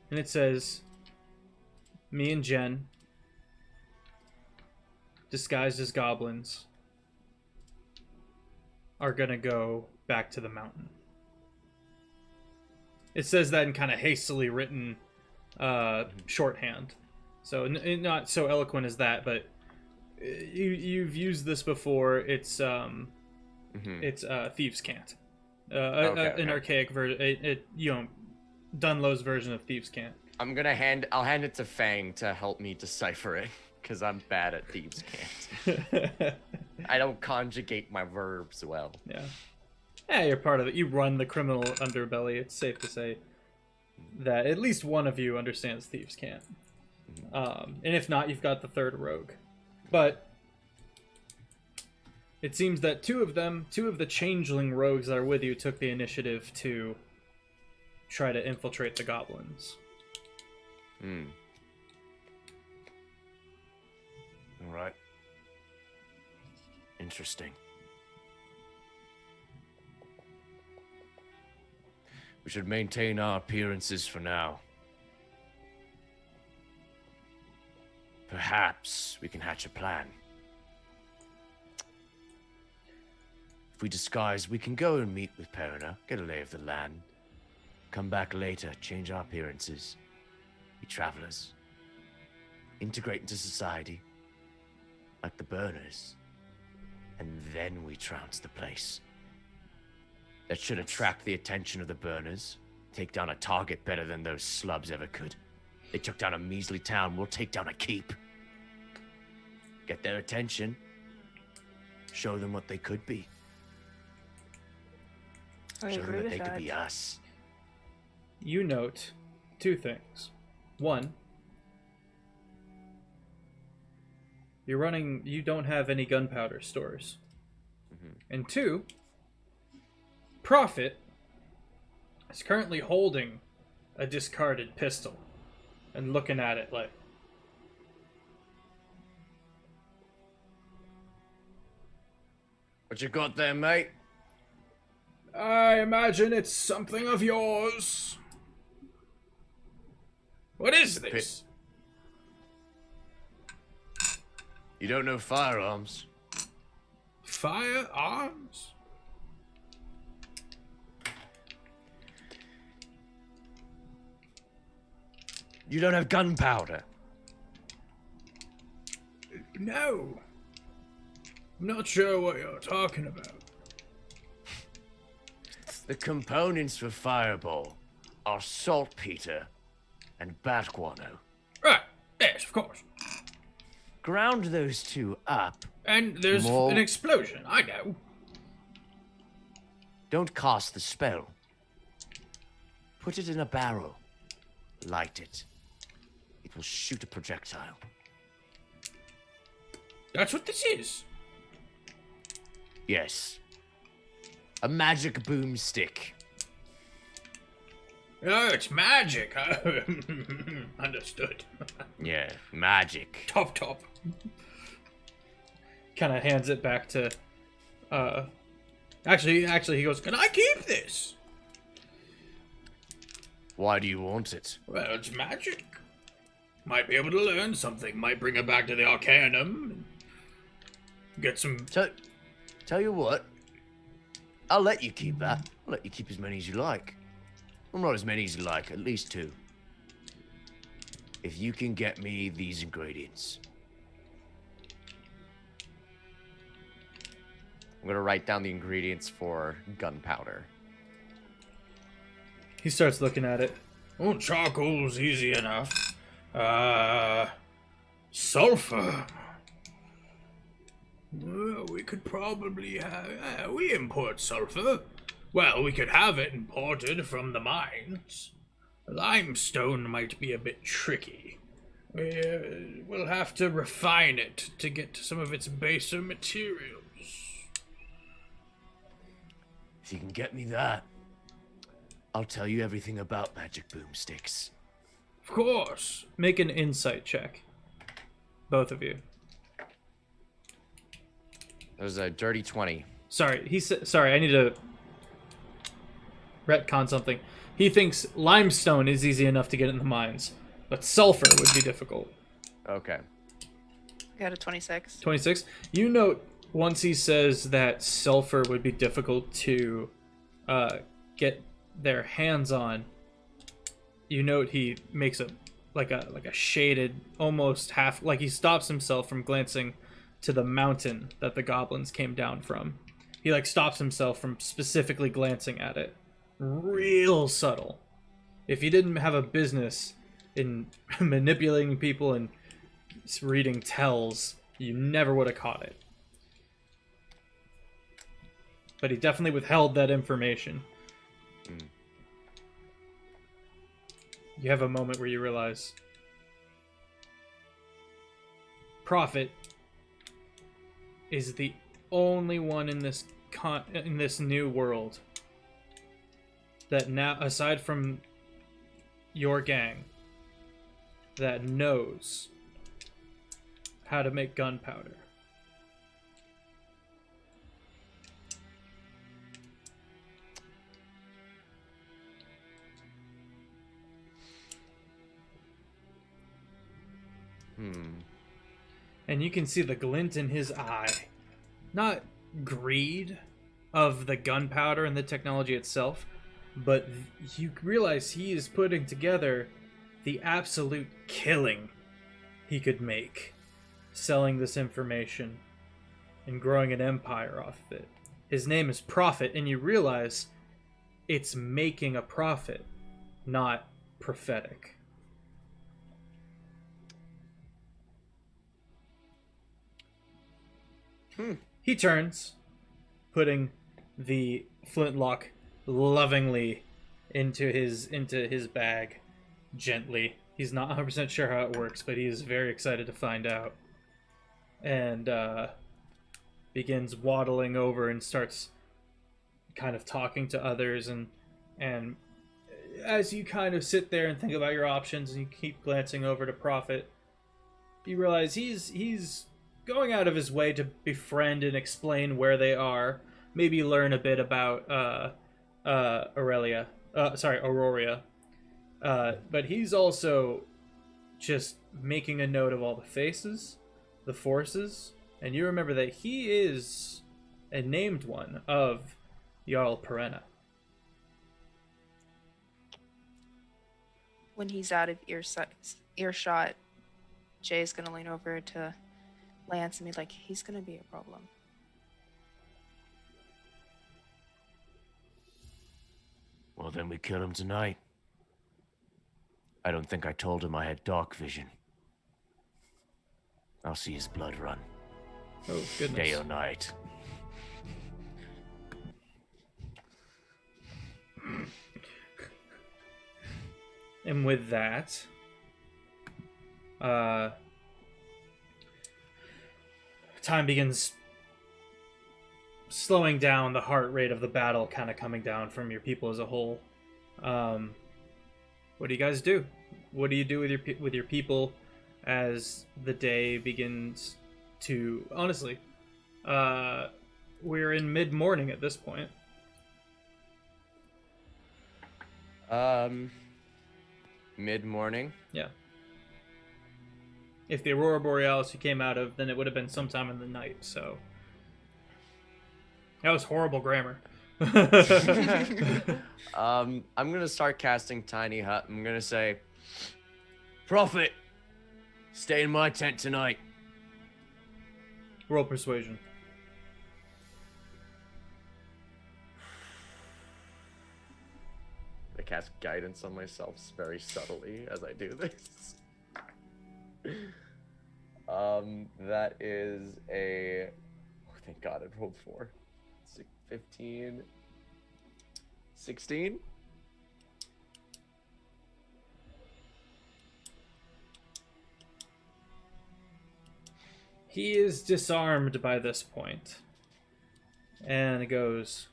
And it says, "Me and Jen, disguised as goblins, are gonna go back to the mountain." It says that in kind of hastily written shorthand. So not so eloquent as that, but you've used this before. It's it's Thieves' Cant. An archaic version. Dunlow's version of Thieves' Cant. I'll hand it to Fang to help me decipher it, because I'm bad at Thieves' Cant. I don't conjugate my verbs well. Yeah, you're part of it. You run the criminal underbelly. It's safe to say that at least one of you understands Thieves' Cant. And if not, you've got the third rogue. But it seems that two of the changeling rogues that are with you, took the initiative to try to infiltrate the goblins. All right. Interesting. We should maintain our appearances for now. Perhaps we can hatch a plan. If we disguise, we can go and meet with Perina, get a lay of the land, come back later, change our appearances, be travelers, integrate into society, like the burners, and then we trounce the place. That should attract the attention of the burners, take down a target better than those slubs ever could. They took down a measly town, we'll take down a keep. Get their attention, show them what they could be. I Show them agree that with they could that. be us. You note two things. One, you don't have any gunpowder stores. And two, Prophet is currently holding a discarded pistol and looking at it like, What you got there, mate? I imagine it's something of yours. What is this? You don't know firearms? Firearms? You don't have gunpowder? No. I'm not sure what you're talking about. The components for Fireball are saltpeter and bat guano. Right. Yes, of course. Ground those two up. And there's More- an explosion. I know. Don't cast the spell. Put it in a barrel. Light it. It will shoot a projectile. That's what this is. Yes. A magic boomstick. Oh, it's magic. Understood. Yeah, magic. Top. Kind of hands it back to. Actually, he goes, "Can I keep this?" Why do you want it? Well, it's magic. Might be able to learn something. Might bring it back to the Arcanum. Get some. Tell you what. I'll let you keep that. I'll let you keep as many as you like. Well, not as many as you like, at least 2. If you can get me these ingredients. I'm gonna write down the ingredients for gunpowder. He starts looking at it. Oh, charcoal's easy enough. Sulfur. Well, we could probably have. We import sulfur. Well, we could have it imported from the mines. Limestone might be a bit tricky. We'll have to refine it to get to some of its baser materials. If you can get me that, I'll tell you everything about magic boomsticks. Of course. Make an insight check. Both of you. There's a dirty 20. Sorry, he said. Sorry, I need to retcon something. He thinks limestone is easy enough to get in the mines, but sulfur would be difficult. Okay. Got a 26. 26. You note once he says that sulfur would be difficult to get their hands on. You note he makes a shaded, almost half, like he stops himself from glancing to the mountain that the goblins came down from. He stops himself from specifically glancing at it. Real subtle. If he didn't have a business in manipulating people and reading tells, you never would have caught it. But he definitely withheld that information. You have a moment where you realize Prophet is the only one in this new world that now, aside from your gang, that knows how to make gunpowder. And you can see the glint in his eye. Not greed of the gunpowder and the technology itself, but you realize he is putting together the absolute killing he could make selling this information and growing an empire off of it. His name is Prophet, and you realize it's making a profit, not prophetic. He turns, putting the flintlock lovingly into his bag, gently. He's not 100% sure how it works, but he is very excited to find out. And begins waddling over and starts kind of talking to others. And as you kind of sit there and think about your options, and you keep glancing over to Prophet, you realize he's going out of his way to befriend and explain where they are. Maybe learn a bit about Aurelia. But he's also just making a note of all the faces, the forces, and you remember that he is a named one of Jarl Perenna. When he's out of earshot, Jay's gonna lean over to Lance and be like, he's gonna be a problem. Well, then we kill him tonight. I don't think I told him I had dark vision. I'll see his blood run. Oh, goodness. Day or night. And with that, time begins slowing down, the heart rate of the battle kind of coming down from your people as a whole. What do you guys do? What do you do with your people as the day begins to... Honestly, we're in mid-morning at this point. Mid-morning? Yeah. If the Aurora Borealis you came out of, then it would have been sometime in the night, so... That was horrible grammar. I'm gonna start casting Tiny Hut. I'm gonna say, Prophet, stay in my tent tonight. Roll persuasion. I cast guidance on myself very subtly as I do this. That is a... Oh, thank God I rolled 4. 15... 16? He is disarmed by this point. And it goes...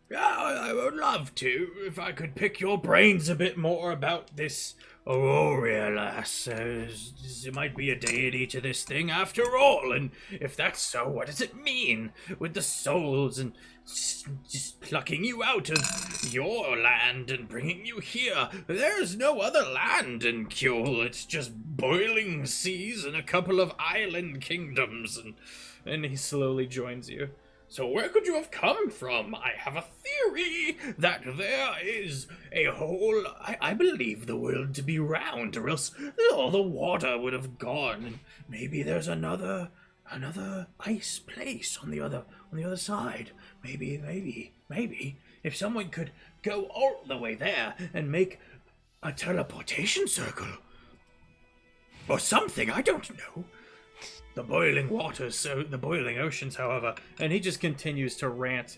Yeah, I would love to, if I could pick your brains a bit more about this Aurora lass. There might be a deity to this thing after all, and if that's so, what does it mean with the souls and just plucking you out of your land and bringing you here? There's no other land in Kjol. It's just boiling seas and a couple of island kingdoms, and he slowly joins you. So where could you have come from? I have a theory that there is a whole... I believe the world to be round, or else all the water would have gone. And maybe there's another ice place on the other side. Maybe, if someone could go all the way there and make a teleportation circle. Or something, I don't know. The boiling waters, the boiling oceans, however, and he just continues to rant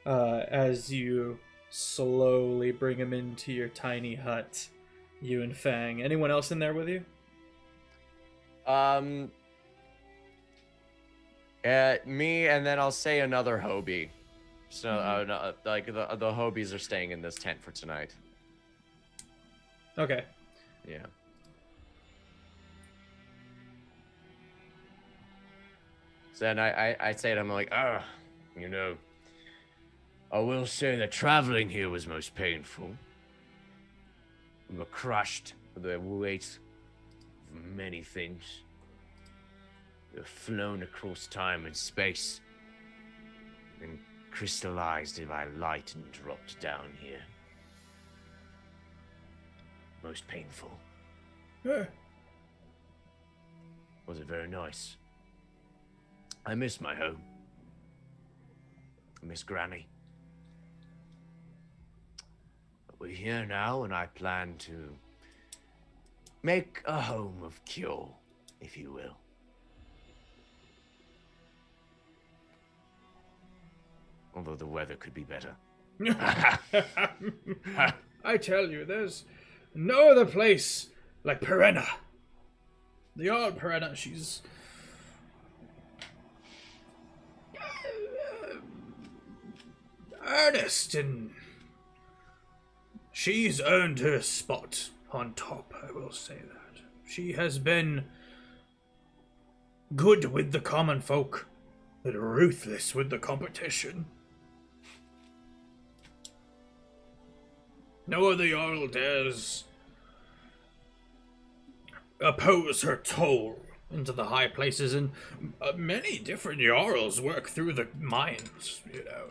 as you slowly bring him into your tiny hut, you and Fang. Anyone else in there with you? Me, and then I'll say another Hobie. So, no, like the Hobies are staying in this tent for tonight. Okay. Yeah. So then I say to him like, You know, I will say that traveling here was most painful. We were crushed with the weight of many things. We were flown across time and space, and crystallized by light and dropped down here. Most painful. Yeah. Was it very nice? I miss my home. I miss Granny. But we're here now, and I plan to make a home of Kjol, if you will. Although the weather could be better. I tell you, there's no other place like Perenna. The old Perenna, she's... earnest, and she's earned her spot on top, I will say that. She has been good with the common folk, but ruthless with the competition. No other Jarl dares oppose her toll into the high places, and many different Jarls work through the mines, you know.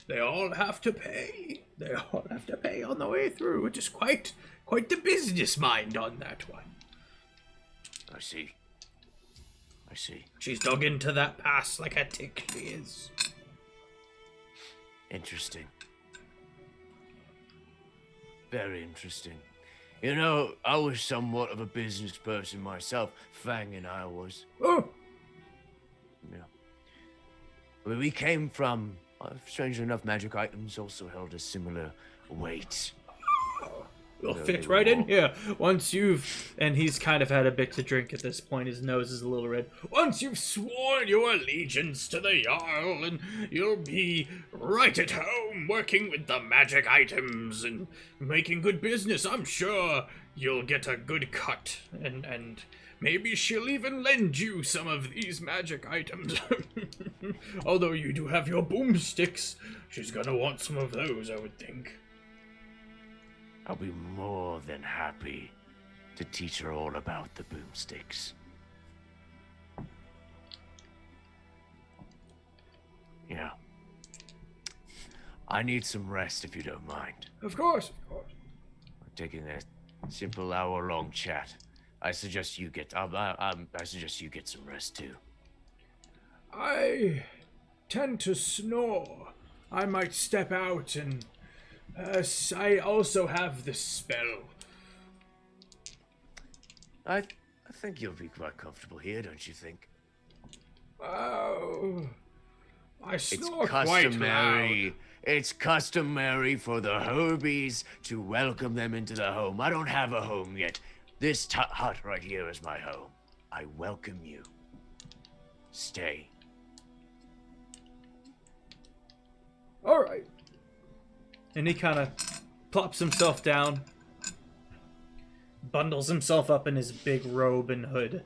They all have to pay. They all have to pay on the way through, which is quite the business mind on that one. I see. I see. She's dug into that pass like a tick, she is. Interesting. Very interesting. You know, I was somewhat of a business person myself. Fang and I was. Oh! Yeah. Where we came from, strangely enough, magic items also held a similar weight. You'll No, fit they right in won't. here. Once you've... And he's kind of had a bit to drink at this point. His nose is a little red. Once you've sworn your allegiance to the Jarl, and you'll be right at home working with the magic items and making good business. I'm sure you'll get a good cut. And maybe she'll even lend you some of these magic items. Although you do have your boomsticks. She's gonna want some of those, I would think. I'll be more than happy to teach her all about the boomsticks. Yeah. I need some rest if you don't mind. Of course, of course. We're taking a simple hour-long chat. I suggest you get. I suggest you get some rest too. I tend to snore. I might step out and... I also have this spell. I think you'll be quite comfortable here, don't you think? Oh... I It's snore quite loud. customary. It's customary for the Hobies to welcome them into the home. I don't have a home yet. This hut right here is my home. I welcome you. Stay. Alright. And he kind of plops himself down, bundles himself up in his big robe and hood.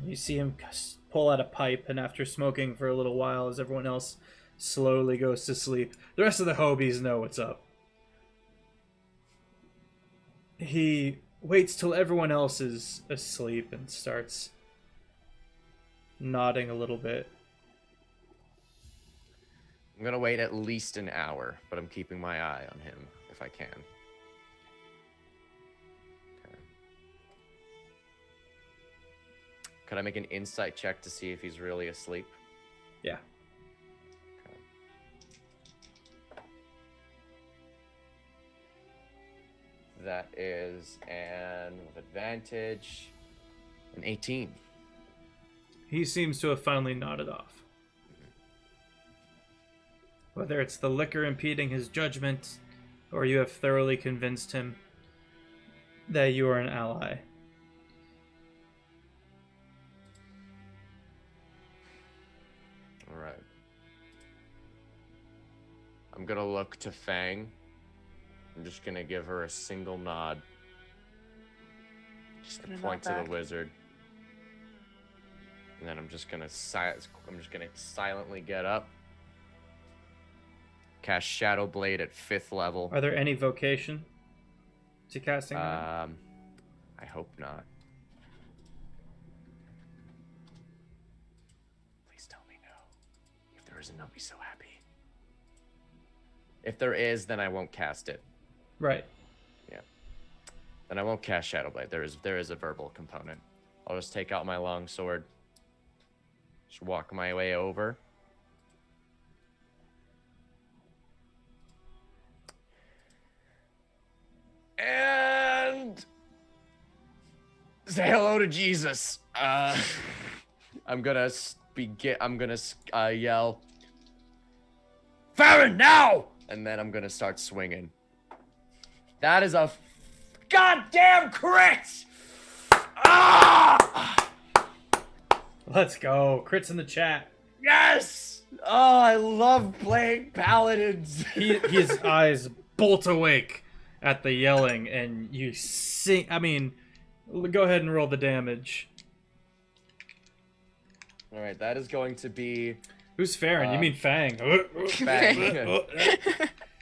You see him pull out a pipe, and after smoking for a little while as everyone else slowly goes to sleep, the rest of the Hobies know what's up. He waits till everyone else is asleep and starts nodding a little bit. I'm gonna wait at least an hour, but I'm keeping my eye on him if I can. Okay. Could I make an insight check to see if he's really asleep? Yeah. Okay. That is an advantage, an 18. He seems to have finally nodded off. Whether it's the liquor impeding his judgment, or you have thoroughly convinced him that you are an ally. I'm gonna look to Fang. I'm just gonna give her a single nod. Just to Gonna nod point to the back. wizard. And then I'm just gonna silently get up. Cast Shadow Blade at 5th level. Are there any vocation to casting? that? I hope not. Please tell me no. If there isn't, I'll be so happy. If there is, then I won't cast it. Right. Yeah. Then I won't cast Shadow Blade. There is a verbal component. I'll just take out my long sword. Just walk my way over. And say hello to Jesus. I'm gonna yell, Farron, now! And then I'm gonna start swinging. That is a goddamn crit! Ah! Let's go. Crits in the chat. Yes! Oh, I love playing paladins. His eyes bolt awake at the yelling, and you see. I mean, go ahead and roll the damage. All right, that is going to be Who's Farron? You mean Fang? Fang.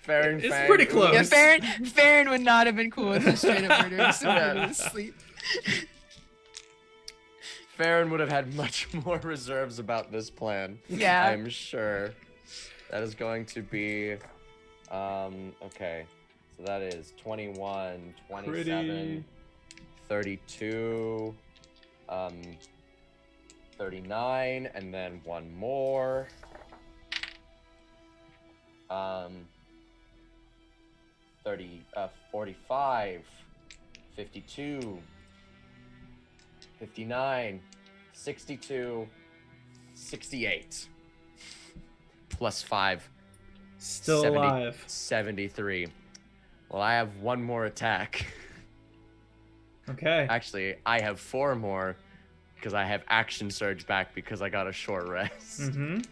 Farron, It's Fang. pretty close. Yeah, Farron would not have been cool with just straight up murdering somebody to sleep. Farron would have had much more reserves about this plan. Yeah. I'm sure. That is going to be, okay. So that is 21, 27, Pretty. 32, 39, and then one more. 45, 52, 59, 62, 68. Plus 5. Still 70 alive. 73. Well, I have one more attack. Okay. Actually, I have 4 more because I have action surge back because I got a short rest. Mm-hmm.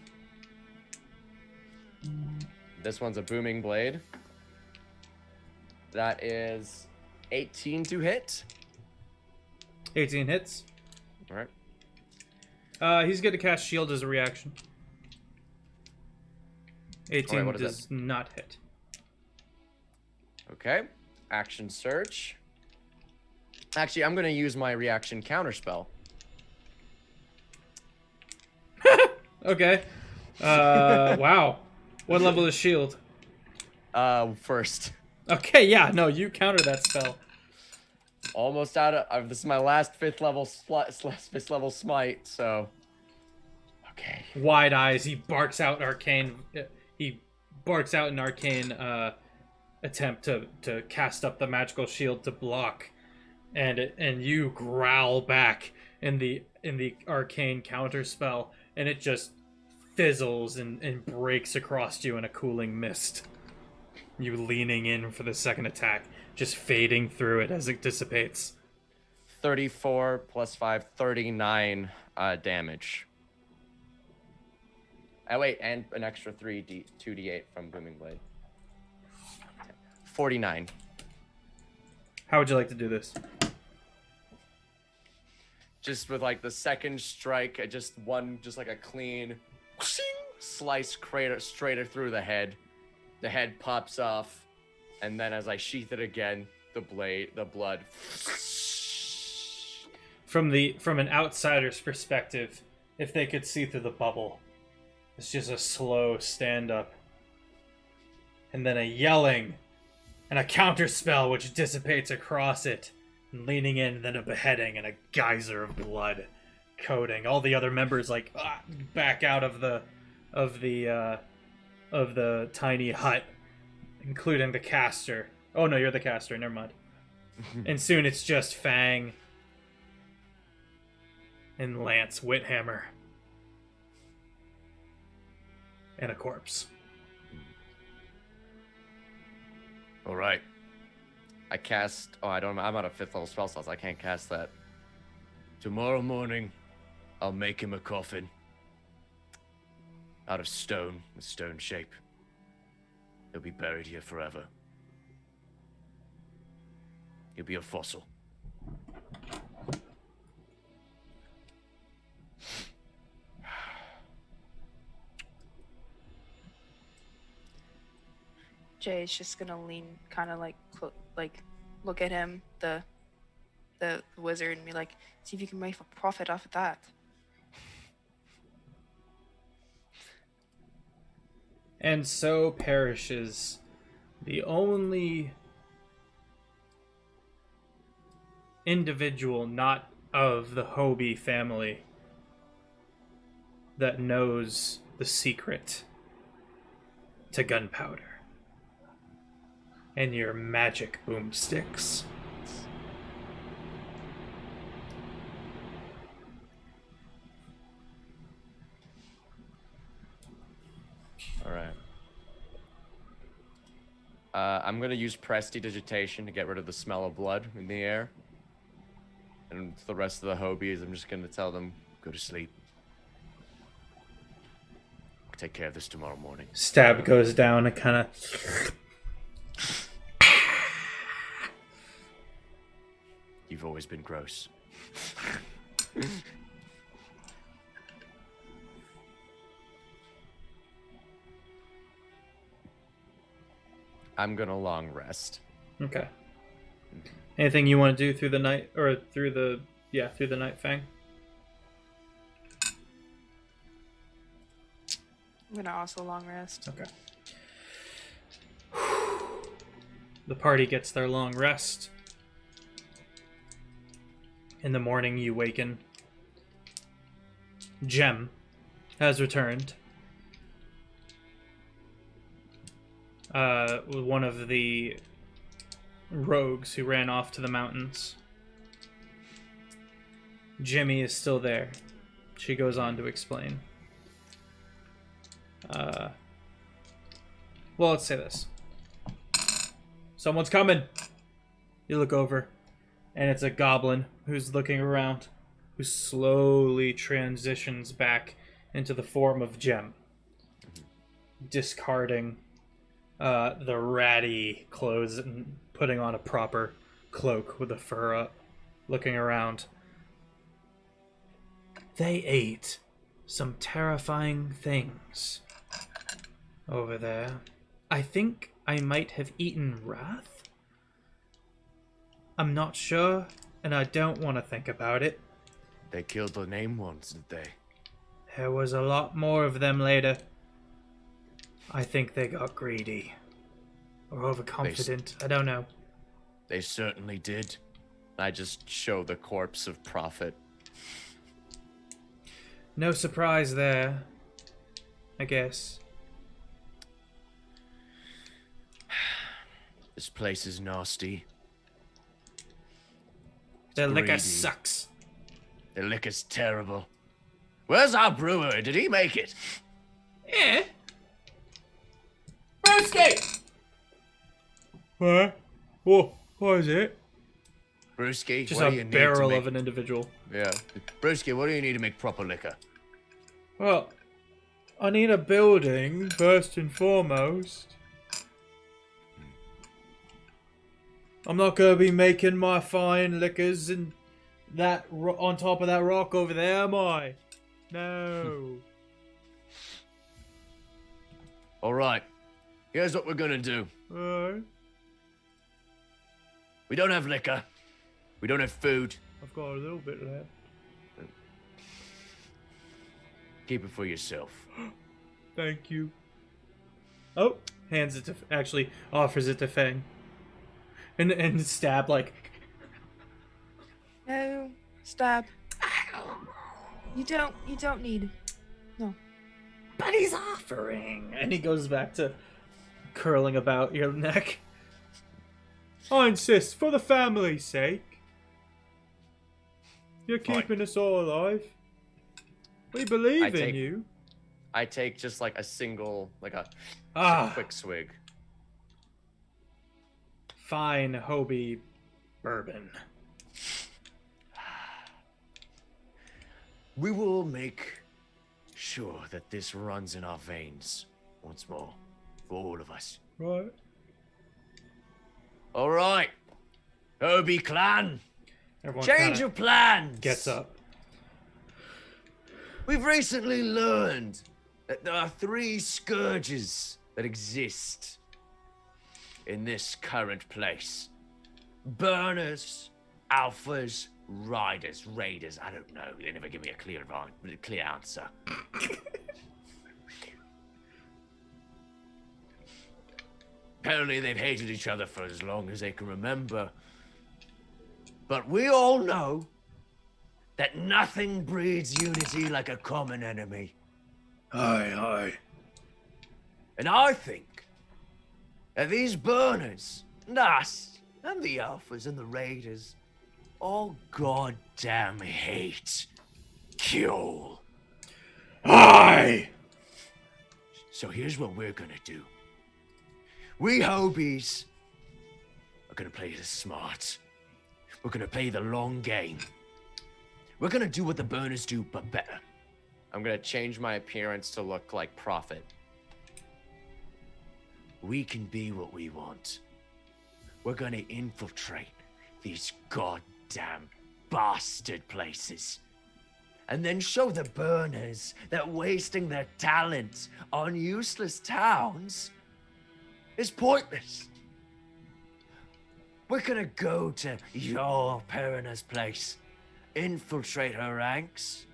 This one's a booming blade. That is 18 to hit. 18 hits. All right. He's going to cast shield as a reaction. 18 what is does not hit. Okay. Action surge. Actually, I'm going to use my reaction counterspell. Okay. Wow. What level is shield? First. Okay, yeah, no, you counter that spell. Almost out of this is my last 5th level smite, so okay. Wide eyes, he barks out arcane. He barks out an arcane attempt to cast up the magical shield to block, and you growl back in the arcane counter spell, and it just fizzles and breaks across you in a cooling mist. You leaning in for the second attack, just fading through it as it dissipates. 34 plus 5, 39 damage. Oh wait, and an extra 2d8 from Booming Blade. 49. How would you like to do this? Just with like the second strike, just like a clean slice straight through the head. The head pops off, and then as I sheath it again, the blood. From an outsider's perspective, if they could see through the bubble, it's just a slow stand up, and then a yelling, and a counter spell which dissipates across it, and leaning in, and then a beheading and a geyser of blood coating. All the other members back out of the tiny hut, including the caster. Oh no, you're the caster, never mind. And soon it's just Fang and Lance Whithammer and a corpse. All right. I cast. Oh, I'm out of 5th level spell slots. I can't cast that. Tomorrow morning, I'll make him a coffin. Out of stone, with stone shape. He'll be buried here forever. He'll be a fossil. Jay's just gonna lean, kind of like look at him, the wizard, and be like, see if you can make a profit off of that. And so perishes the only individual not of the Hobie family that knows the secret to gunpowder and your magic boomsticks. All right. I'm gonna use prestidigitation to get rid of the smell of blood in the air. And the rest of the Hobies, I'm just gonna tell them, go to sleep. I'll take care of this tomorrow morning. Stab goes down and kind of... You've always been gross. I'm gonna long rest. Okay. Anything you want to do through the night, or through the night, Fang? I'm gonna also long rest. Okay. The party gets their long rest. In the morning, you waken. Jem has returned. One of the rogues who ran off to the mountains. Jimmy is still there. She goes on to explain. Well, let's say this. Someone's coming! You look over, and it's a goblin who's looking around, who slowly transitions back into the form of Jem, discarding the ratty clothes and putting on a proper cloak with a fur up, looking around. They ate some terrifying things over there. I think I might have eaten Wrath. I'm not sure, and I don't want to think about it. They killed the name ones, didn't they? There was a lot more of them later. I think they got greedy. Or overconfident, I don't know. They certainly did. I just show the corpse of Prophet. No surprise there, I guess. This place is nasty. Their liquor greedy. sucks. The liquor's terrible. Where's our brewer? Did he make it? Yeah. Brewski! What? What is it? Brewski, Just what do a you need barrel to make... of an individual. Yeah. Brewski, what do you need to make proper liquor? Well, I need a building, first and foremost. I'm not going to be making my fine liquors and that on top of that rock over there, am I? No. All right. Here's what we're gonna do. Alright. We don't have liquor. We don't have food. I've got a little bit left. Keep it for yourself. Thank you. Oh, hands it to, actually offers it to Fang. And Stab like, No, stab. You don't need. No. but he's offering. And he goes back to curling about your neck. I insist, for the family's sake. You're keeping us all alive. We believe in you. I take just like a single, like a quick swig. Fine Hobie bourbon. We will make sure that this runs in our veins once more for all of us. Right. All right. Hobie clan. Everyone Change kinda your plans. gets up. We've recently learned that there are 3 scourges that exist in this current place. Burners, alphas, raiders. I don't know. They never give me a clear answer. Apparently they've hated each other for as long as they can remember. But we all know that nothing breeds unity like a common enemy. Aye. And I think that these burners, and us, and the alphas and the raiders, all goddamn hate Kjol. Aye. So here's what we're gonna do. We Hobies are gonna play this smart. We're gonna play the long game. We're gonna do what the burners do, but better. I'm gonna change my appearance to look like Prophet. We can be what we want. We're gonna infiltrate these goddamn bastard places. And then show the burners that wasting their talent on useless towns is pointless. We're gonna go to your Perina's place, infiltrate her ranks,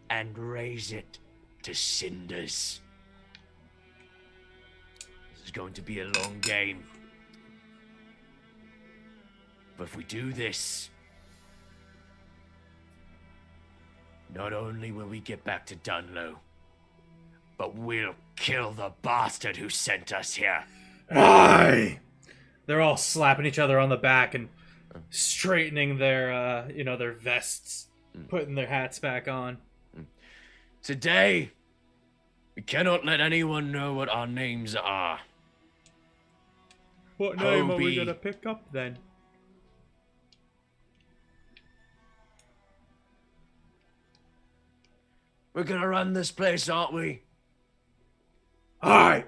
and raise it to cinders. This is going to be a long game. But if we do this, not only will we get back to Dunlow, but we'll kill the bastard who sent us here. Aye. They're all slapping each other on the back and straightening their, their vests, putting their hats back on. Today, we cannot let anyone know what our names are. What name are we Hobie. gonna pick up then? We're gonna run this place, aren't we? Aye.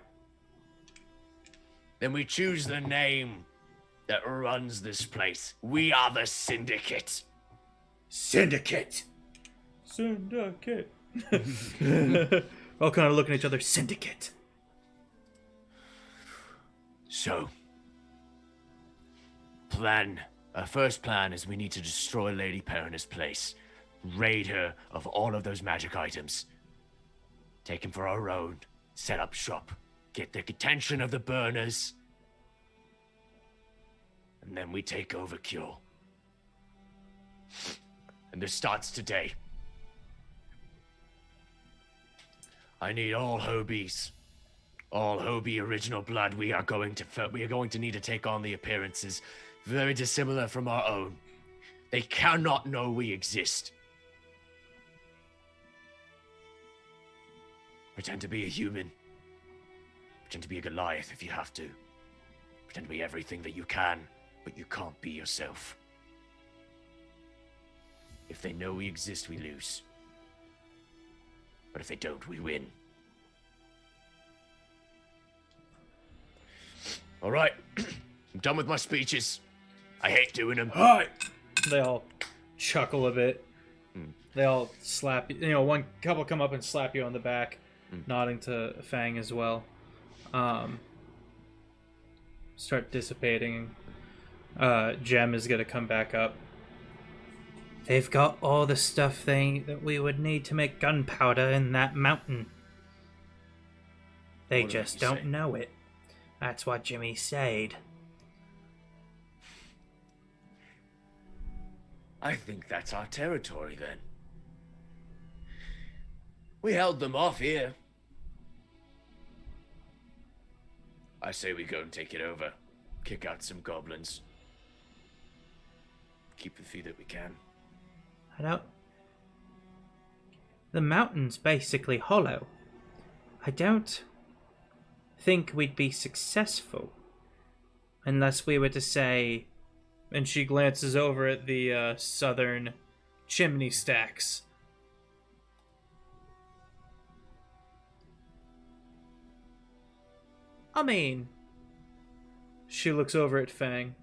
Then we choose the name that runs this place. We are the Syndicate. Syndicate. Syndicate. All kind of looking at each other. Syndicate. So, our first plan is we need to destroy Lady Perina's place. Raid her of all of those magic items. Take them for our own. Set up shop. Get the attention of the burners. And then we take over Kjol. And this starts today. I need all Hobies. All Hobie original blood. We are going to need to take on the appearances. Very dissimilar from our own. They cannot know we exist. Pretend to be a human. Pretend to be a Goliath if you have to. Pretend to be everything that you can, but you can't be yourself. If they know we exist, we lose. But if they don't, we win. All right. I'm done with my speeches. I hate doing them. Aye. They all chuckle a bit. They all slap you. One couple come up and slap you on the back, nodding to Fang as well. Start dissipating. Gem is gonna come back up. They've got all the stuff that we would need to make gunpowder in that mountain. They What did just you don't say? know it. That's what Jimmy said. I think that's our territory then. We held them off here. I say we go and take it over. Kick out some goblins. Keep the few that we can. I don't... The mountain's basically hollow. I don't think we'd be successful unless we were to say... And she glances over at the southern chimney stacks. I mean, she looks over at Fang.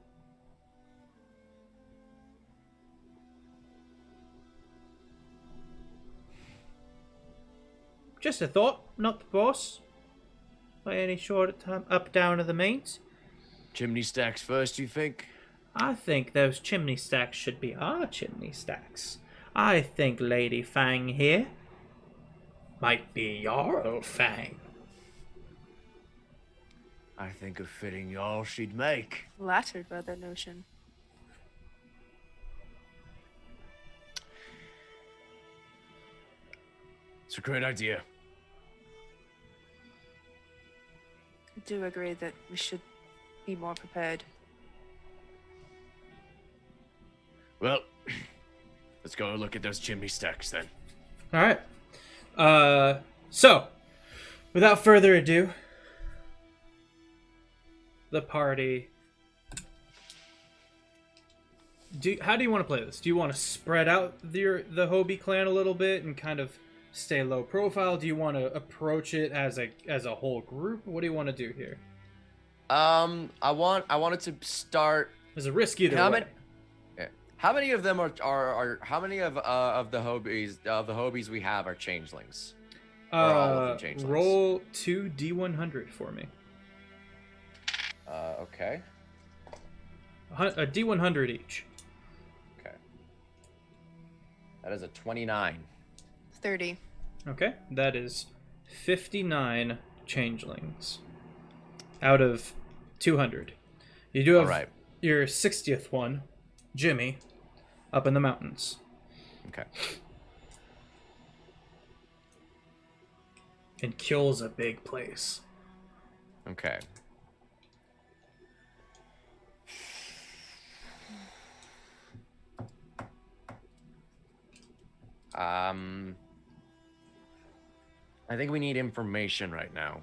Just a thought, not the boss. By any short time up down to the mains. Chimney stacks first, you think? I think those chimney stacks should be our chimney stacks. I think Lady Fang here might be your old Fang. I think a fitting y'all she'd make. Flattered by that notion. It's a great idea. I do agree that we should be more prepared. Well, let's go look at those chimney stacks then. All right. So, without further ado, the party. How do you want to play this? Do you want to spread out the Hobie clan a little bit and kind of stay low profile? Do you want to approach it as a whole group? What do you want to do here? I wanted to start. There's a risk either way. How many of them are how many of the Hobies we have are changelings? Or all of them changelings? Roll 2 D100 for me. Okay. A D100 each. Okay. That is a 29. 30. Okay, that is 59 changelings out of 200. You do have All right. your 60th one, Jimmy, up in the mountains. Okay. And Kjol's a big place. Okay. I think we need information right now.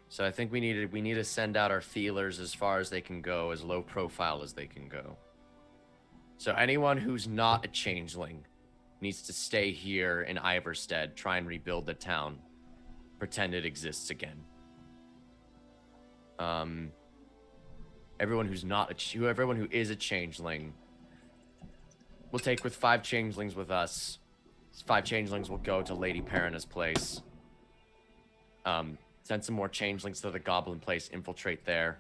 So I think we need to send out our feelers as far as they can go, as low profile as they can go. So anyone who's not a changeling needs to stay here in Iverstead, try and rebuild the town, pretend it exists again. Everyone who is a changeling, we'll take with 5 changelings with us. 5 changelings will go to Lady Perina's place. Send some more changelings to the Goblin place, infiltrate there.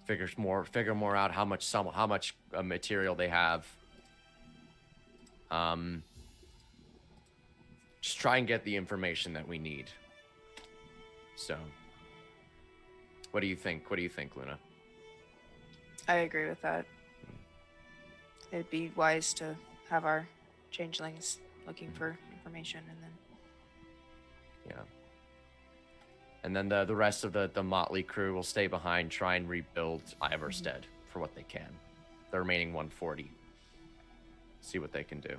Figure more out how much material they have. Just try and get the information that we need. So, what do you think? What do you think, Luna? I agree with that. It'd be wise to have our changelings looking for information and then... Yeah. And then the rest of the motley crew will stay behind, try and rebuild Iverstead for what they can. The remaining 140. See what they can do.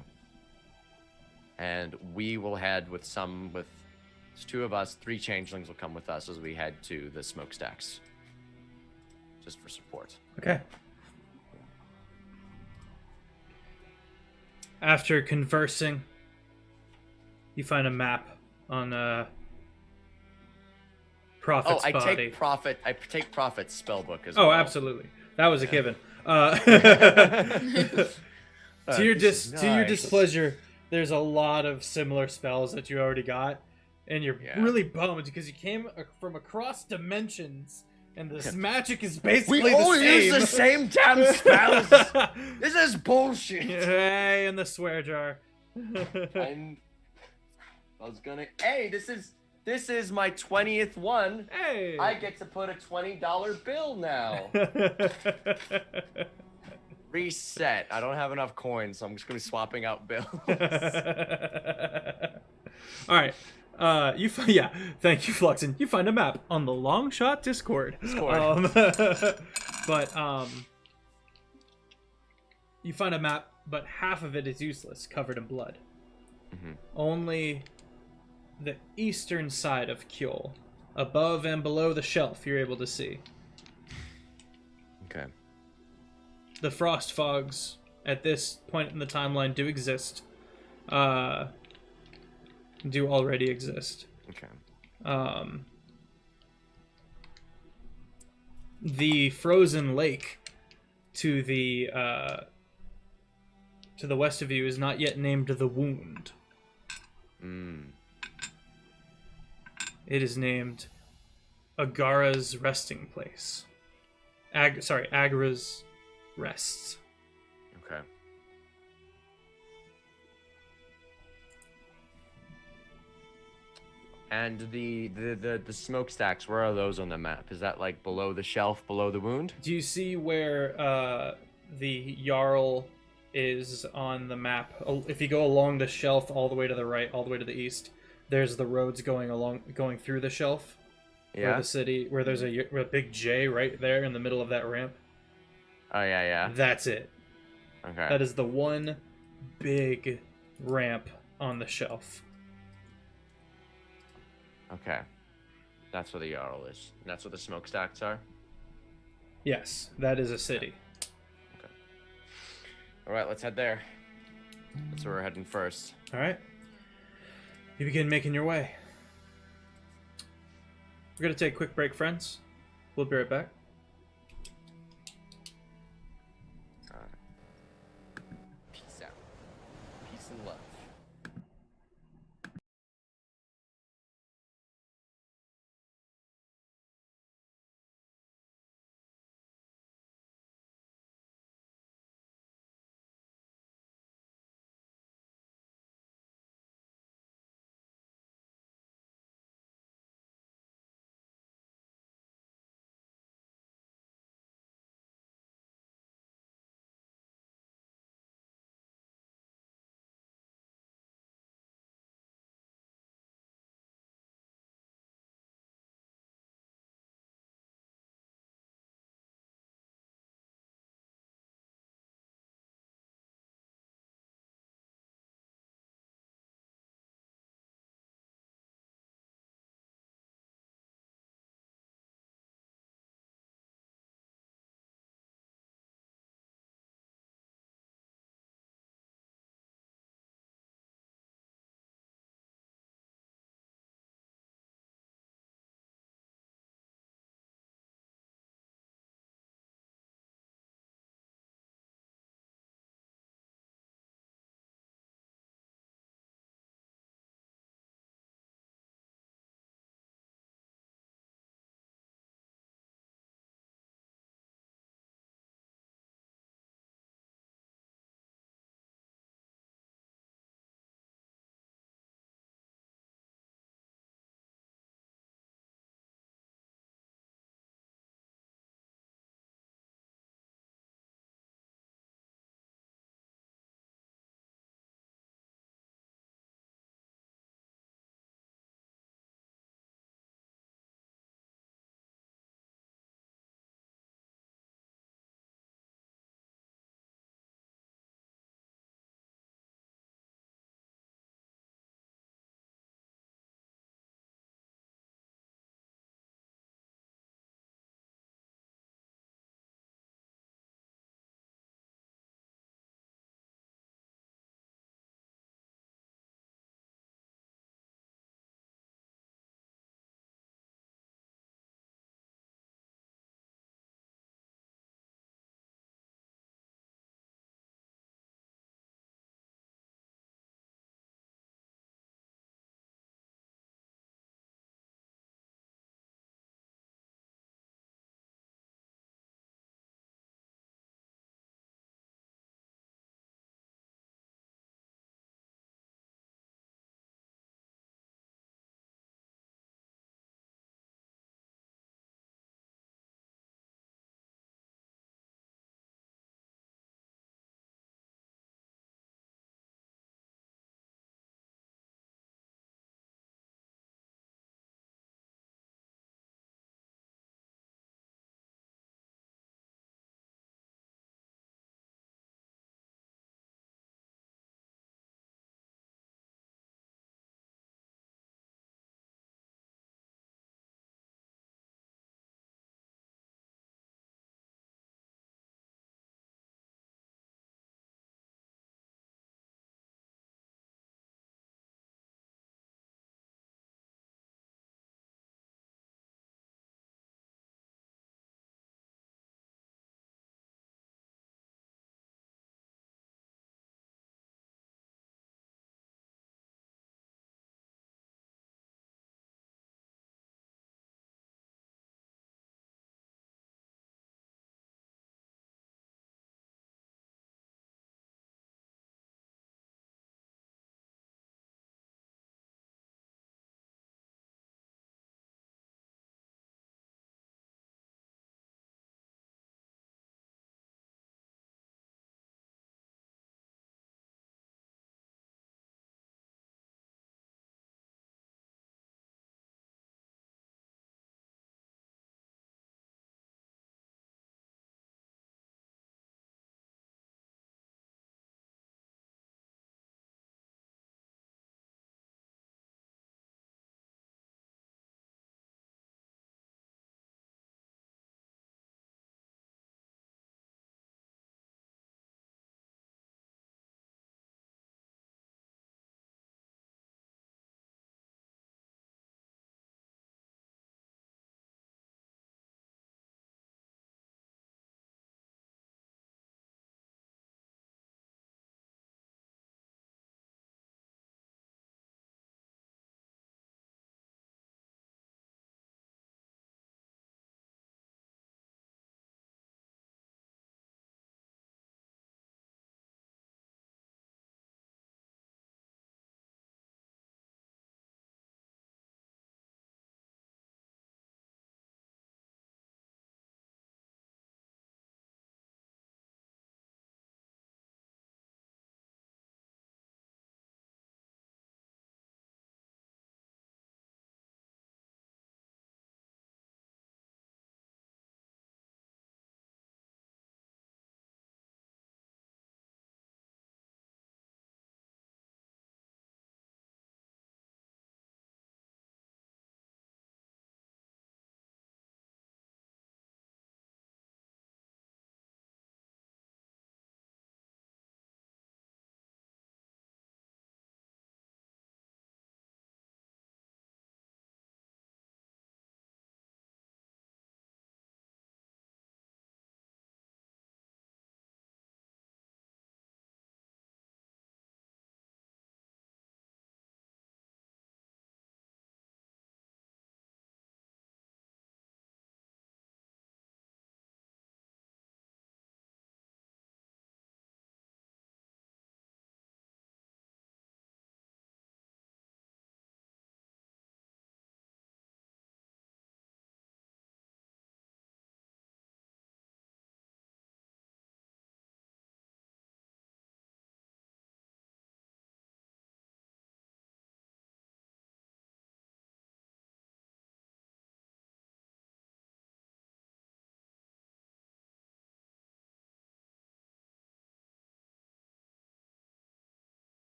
And we will head with 2 of us, 3 changelings will come with us as we head to the smokestacks. Just for support. Okay. After conversing, you find a map on Prophet's body. I take Prophet's spellbook as well. Oh, absolutely. That was a given. To your displeasure, there's a lot of similar spells that you already got, and you're really bummed because you came from across dimensions, and this magic is basically We all the same. use the same damn spells. This is bullshit. Hey, in the swear jar. Hey, this is my 20th one. Hey. I get to put a $20 bill now. Reset. I don't have enough coins, so I'm just gonna be swapping out bills. All right. Thank you, Fluxen. You find a map on the Long Shot Discord. But you find a map, but half of it is useless, covered in blood. Only the eastern side of Kjol, above and below the shelf, you're able to see. Okay. The frost fogs at this point in the timeline do exist. Do already exist. Okay. the frozen lake to the west of you is not yet named the Wound. It is named Agara's Resting Place. Agra's Rests. Okay. And the smokestacks, where are those on the map? Is that like below the shelf, below the wound? Do you see where the Jarl is on the map? If you go along the shelf all the way to the right, all the way to the east, there's the roads going through the shelf. Where Yeah. the city, where there's a big J right there in the middle of that ramp. Oh yeah. That's it. Okay. That is the one big ramp on the shelf. Okay. That's where the Jarl is. And that's where the smokestacks are? Yes, that is a city. Alright, let's head there. That's where we're heading first. All right. You begin making your way. We're going to take a quick break, friends. We'll be right back. Peace out. Peace and love.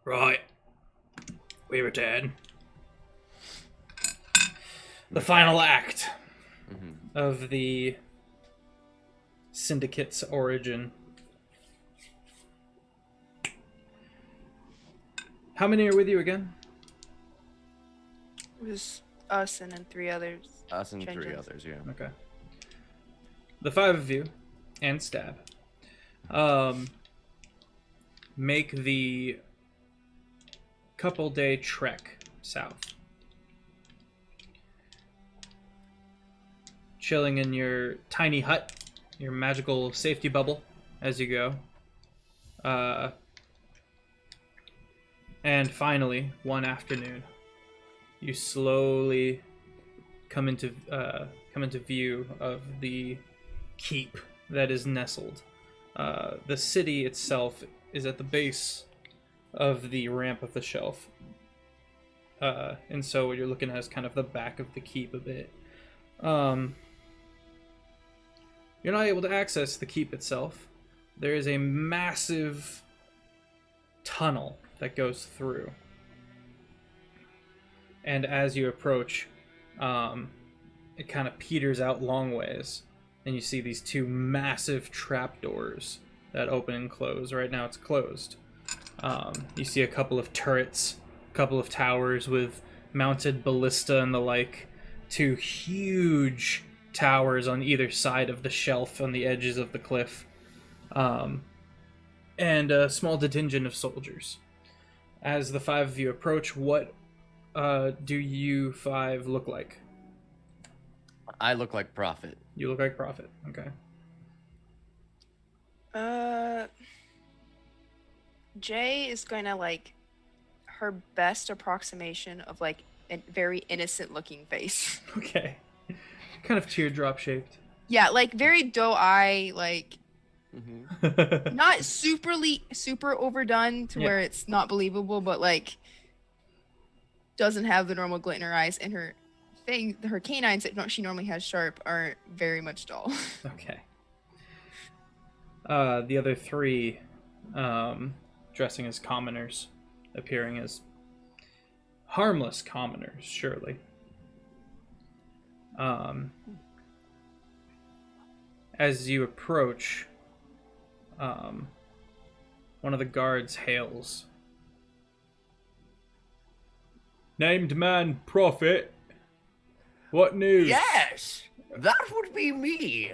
Right. We return. The final act of the Syndicate's origin. How many are with you again? It was us and then 3 others. Us and 3 Changelings. others, yeah. Okay. The 5 of you and Stab make the couple-day trek south. Chilling in your tiny hut, your magical safety bubble as you go. And finally, one afternoon, you slowly come into view of the keep that is nestled. The city itself is at the base of the ramp of the shelf. And so what you're looking at is kind of the back of the keep a bit. You're not able to access the keep itself. There is a massive tunnel that goes through. And as you approach, it kind of peters out long ways. And you see these 2 massive trapdoors that open and close. Right now it's closed. You see a couple of turrets, a couple of towers with mounted ballista and the like. 2 huge towers on either side of the shelf on the edges of the cliff. And a small contingent of soldiers. As the 5 of you approach, what do you 5 look like? I look like Prophet. You look like Prophet. Okay. Jay is gonna like her best approximation of like a very innocent looking face. Okay. Kind of teardrop shaped. Yeah, like very doe eye, like Mm-hmm. not super overdone to where it's not believable, but like doesn't have the normal glint in her eyes, and her canines that she normally has sharp are very much dull. Okay. The other 3 dressing as commoners, appearing as harmless commoners, surely. As you approach, one of the guards hails. Named man, Prophet. What news? Yes, that would be me.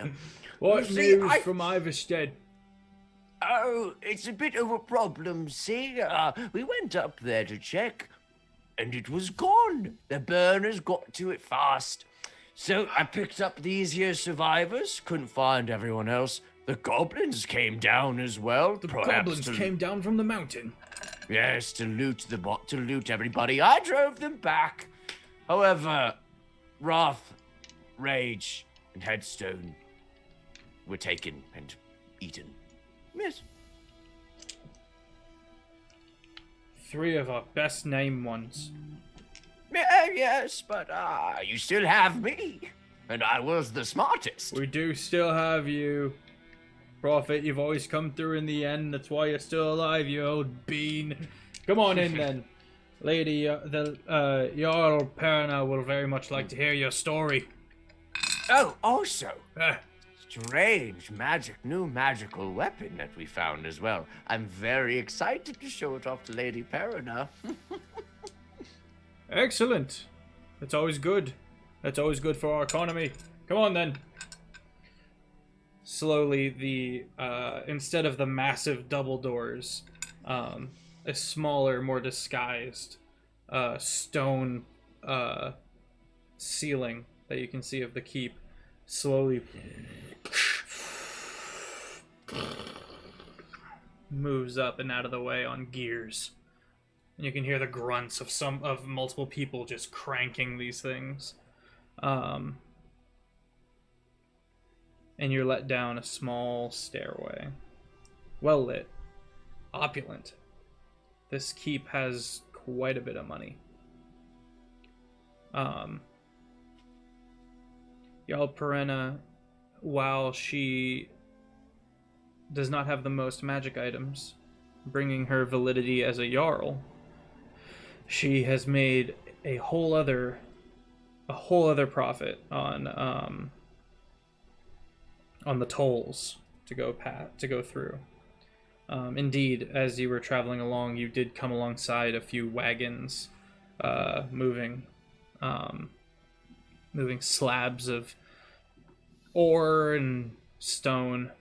What You see, news I- from Iverstead? Oh, it's a bit of a problem, see? We went up there to check, and it was gone. The burners got to it fast. So I picked up these here survivors, couldn't find everyone else. The goblins came down as well. The perhaps goblins to- came down from the mountain. Yes, to loot everybody. I drove them back. However, Wrath, Rage, and Headstone were taken and eaten. Yes. 3 of our best named ones. Yes, but you still have me, and I was the smartest. We do still have you. Prophet, you've always come through in the end. That's why you're still alive, you old bean. Come on in then. Lady, Jarl Perna will very much like to hear your story. Oh, also, Ah, strange new magical weapon that we found as well. I'm very excited to show it off to Lady Perina. excellent. That's always good. That's always good for our economy. Come on then. Slowly, the instead of the massive double doors, a smaller, more disguised stone ceiling that you can see of the keep slowly moves up and out of the way on gears. And you can hear the grunts of multiple people just cranking these things. And you're let down a small stairway. Well lit. Opulent. This keep has quite a bit of money. Jarl Perena, while she does not have the most magic items, bringing her validity as a Jarl. She has made a whole other profit on the tolls to go through. Indeed, as you were traveling along, you did come alongside a few wagons moving slabs of ore and stone,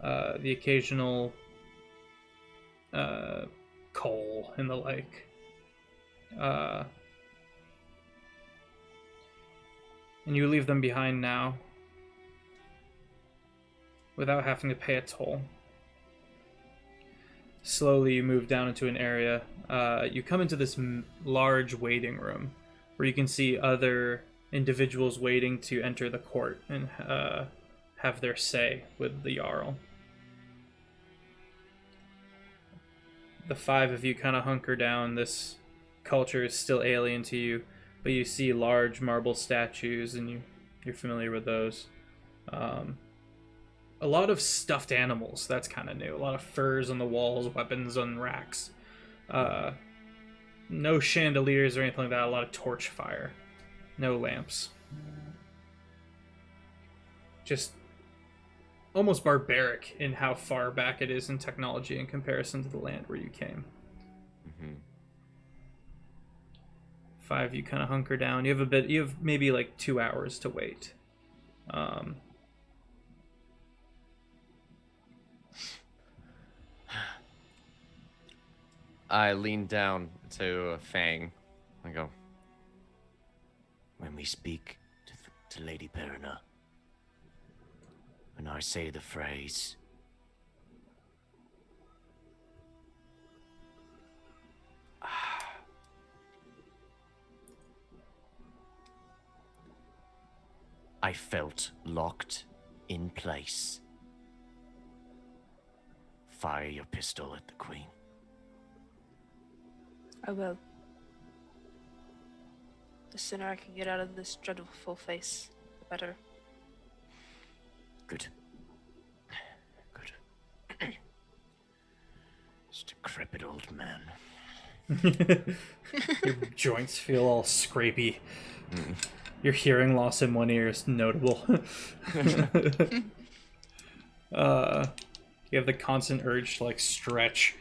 the occasional coal and the like. And you leave them behind now without having to pay a toll. Slowly you move down into an area. You come into this large waiting room where you can see other individuals waiting to enter the court and have their say with the Jarl. The five of you kind of hunker down. This culture is still alien to you, but you see large marble statues and you're familiar with those. A lot of stuffed animals, that's kind of new. A lot of furs on the walls, weapons on racks. No chandeliers or anything like that. A lot of torch fire. No lamps. Just almost barbaric in how far back it is in technology in comparison to the land where you came. Mm-hmm. Five, you kind of hunker down. You have maybe like 2 hours to wait. I lean down to Fang and go, When we speak to Lady Perina, when I say the phrase, I felt locked in place. Fire your pistol at the Queen. I will. The sooner I can get out of this dreadful face, the better. Good. Good. This decrepit old man. Your joints feel all scrapey. Your hearing loss in one ear is notable. You have the constant urge to like stretch.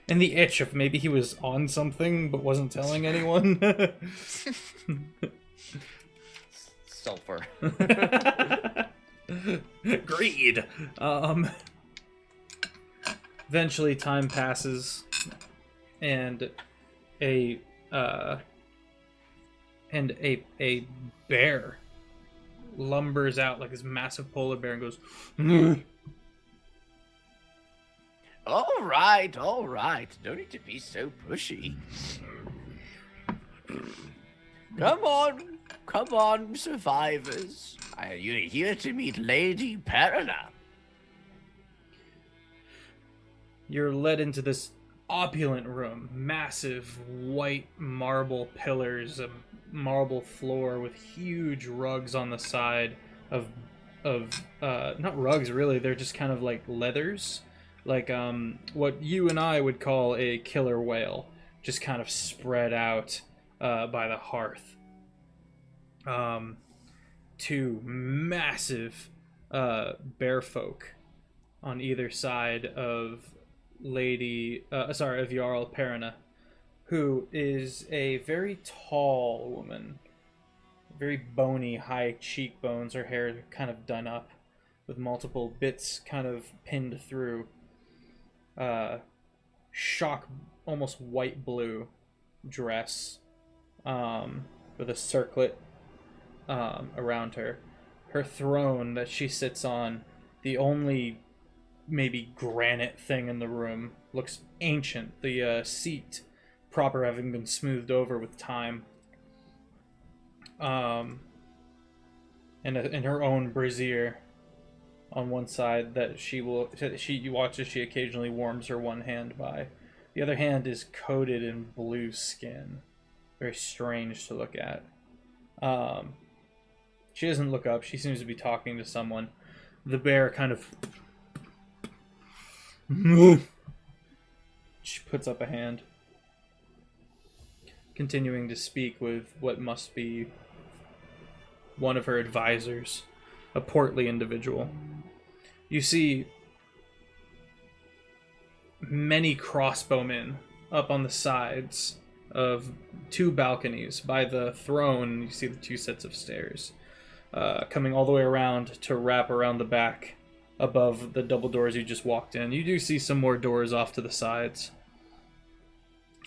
And the itch of maybe he was on something but wasn't telling anyone. sulfur. Greed. Eventually time passes and a bear lumbers out like this massive polar bear and goes All right. No need to be so pushy. Come on, survivors. You're here to meet Lady Perina. You're led into this opulent room, massive white marble pillars, a marble floor with huge rugs on the side of not rugs really, they're just kind of like leathers, like what you and I would call a killer whale, just kind of spread out by the hearth. Two massive bear folk on either side of of Jarl Perina, who is a very tall woman, very bony, high cheekbones, her hair kind of done up with multiple bits kind of pinned through, shock, almost white blue dress, with a circlet around her. Her throne that she sits on, the only maybe granite thing in the room, looks ancient, the seat proper having been smoothed over with time. And her own brazier on one side that you watch as she occasionally warms her one hand by. The other hand is coated in blue skin. Very strange to look at. She doesn't look up. She seems to be talking to someone. The bear kind of She puts up a hand, continuing to speak with what must be one of her advisors, a portly individual. You see many crossbowmen up on the sides of 2 balconies. By the throne, you see the 2 sets of stairs coming all the way around to wrap around the back above the double doors you just walked in. You do see some more doors off to the sides.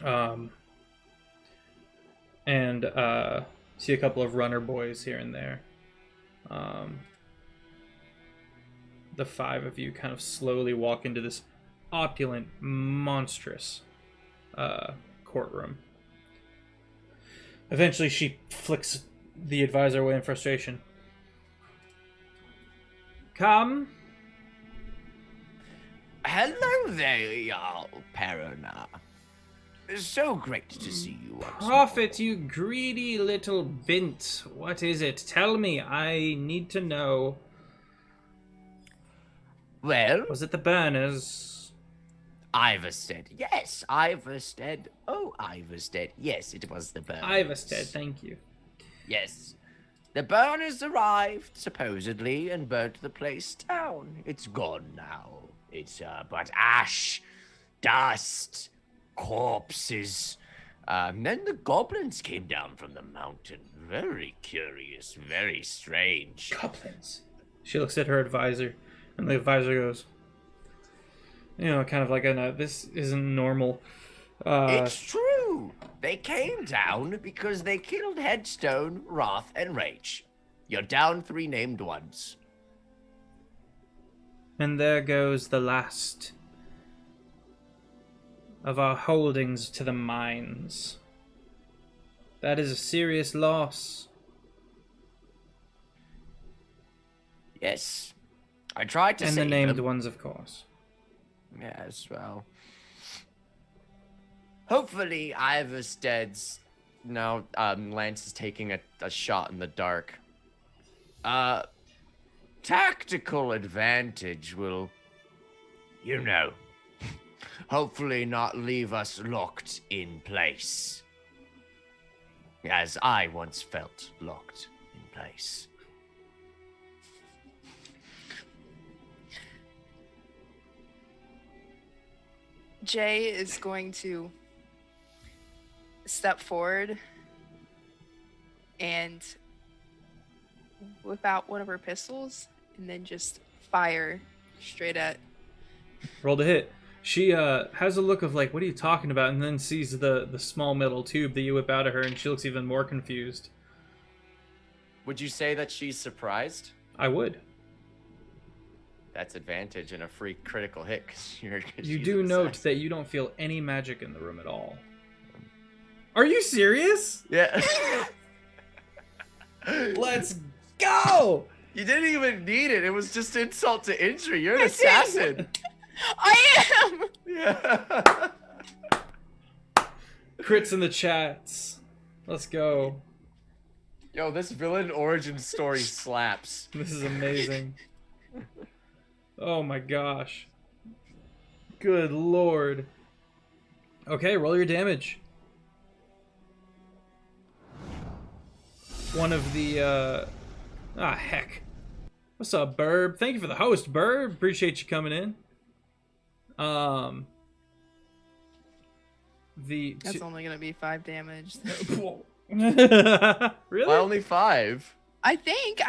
And see a couple of runner boys here and there. The 5 of you kind of slowly walk into this opulent, monstrous courtroom. Eventually, she flicks the advisor away in frustration. Come. Hello there, y'all, Parana. So great to see you once more. Prophet, you greedy little bint. What is it? Tell me. I need to know. Well, Was it the burners? Iverstead. Yes, Iverstead. Oh, Iverstead. Yes, it was the burners. Iverstead, thank you. Yes. The burners arrived, supposedly, and burnt the place down. It's gone now. It's, but ash, dust, corpses. Then the goblins came down from the mountain. Very curious, very strange. Goblins. She looks at her advisor, and the advisor goes, you know, kind of like, this isn't normal. It's true. They came down because they killed Headstone, Wrath, and Rage. You're down 3 named ones. And there goes the last of our holdings to the mines. That is a serious loss. Yes. I tried to And the save named them. ones, of course. Yes, well. Hopefully, Iverstead's. No, Lance is taking a shot in the dark. Tactical advantage will, you know, hopefully not leave us locked in place. As I once felt locked in place. Jay is going to step forward and whip out one of her pistols and then just fire straight at. Roll to hit. She has a look of like, what are you talking about? And then sees the small metal tube that you whip out of her, and she looks even more confused. Would you say that she's surprised? I would. That's advantage and a free critical hit. 'Cause You she's do note obsessed. that you don't feel any magic in the room at all. Are you serious? Yeah. Let's go! You didn't even need it. It was just insult to injury. You're an assassin. I am! Yeah. Crits in the chats. Let's go. Yo, this villain origin story slaps. This is amazing. Oh my gosh. Good lord. Okay, roll your damage. One of the, heck. What's up, Burb? Thank you for the host, Burb. Appreciate you coming in. That's only gonna be 5 damage. Really? Why only 5? I think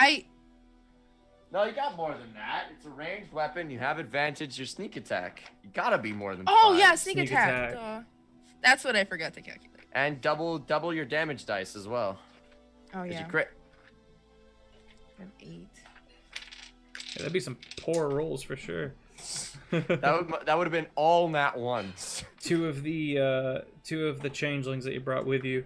No, you got more than that. It's a ranged weapon. You have advantage. Your sneak attack. You gotta be more than 5. Oh yeah, sneak Sneak attack. attack. Duh. That's what I forgot to calculate. And double your damage dice as well. Oh 'Cause yeah. you crit. I have 8. Yeah, that'd be some poor rolls for sure. That would have been all nat ones. Two of the changelings that you brought with you.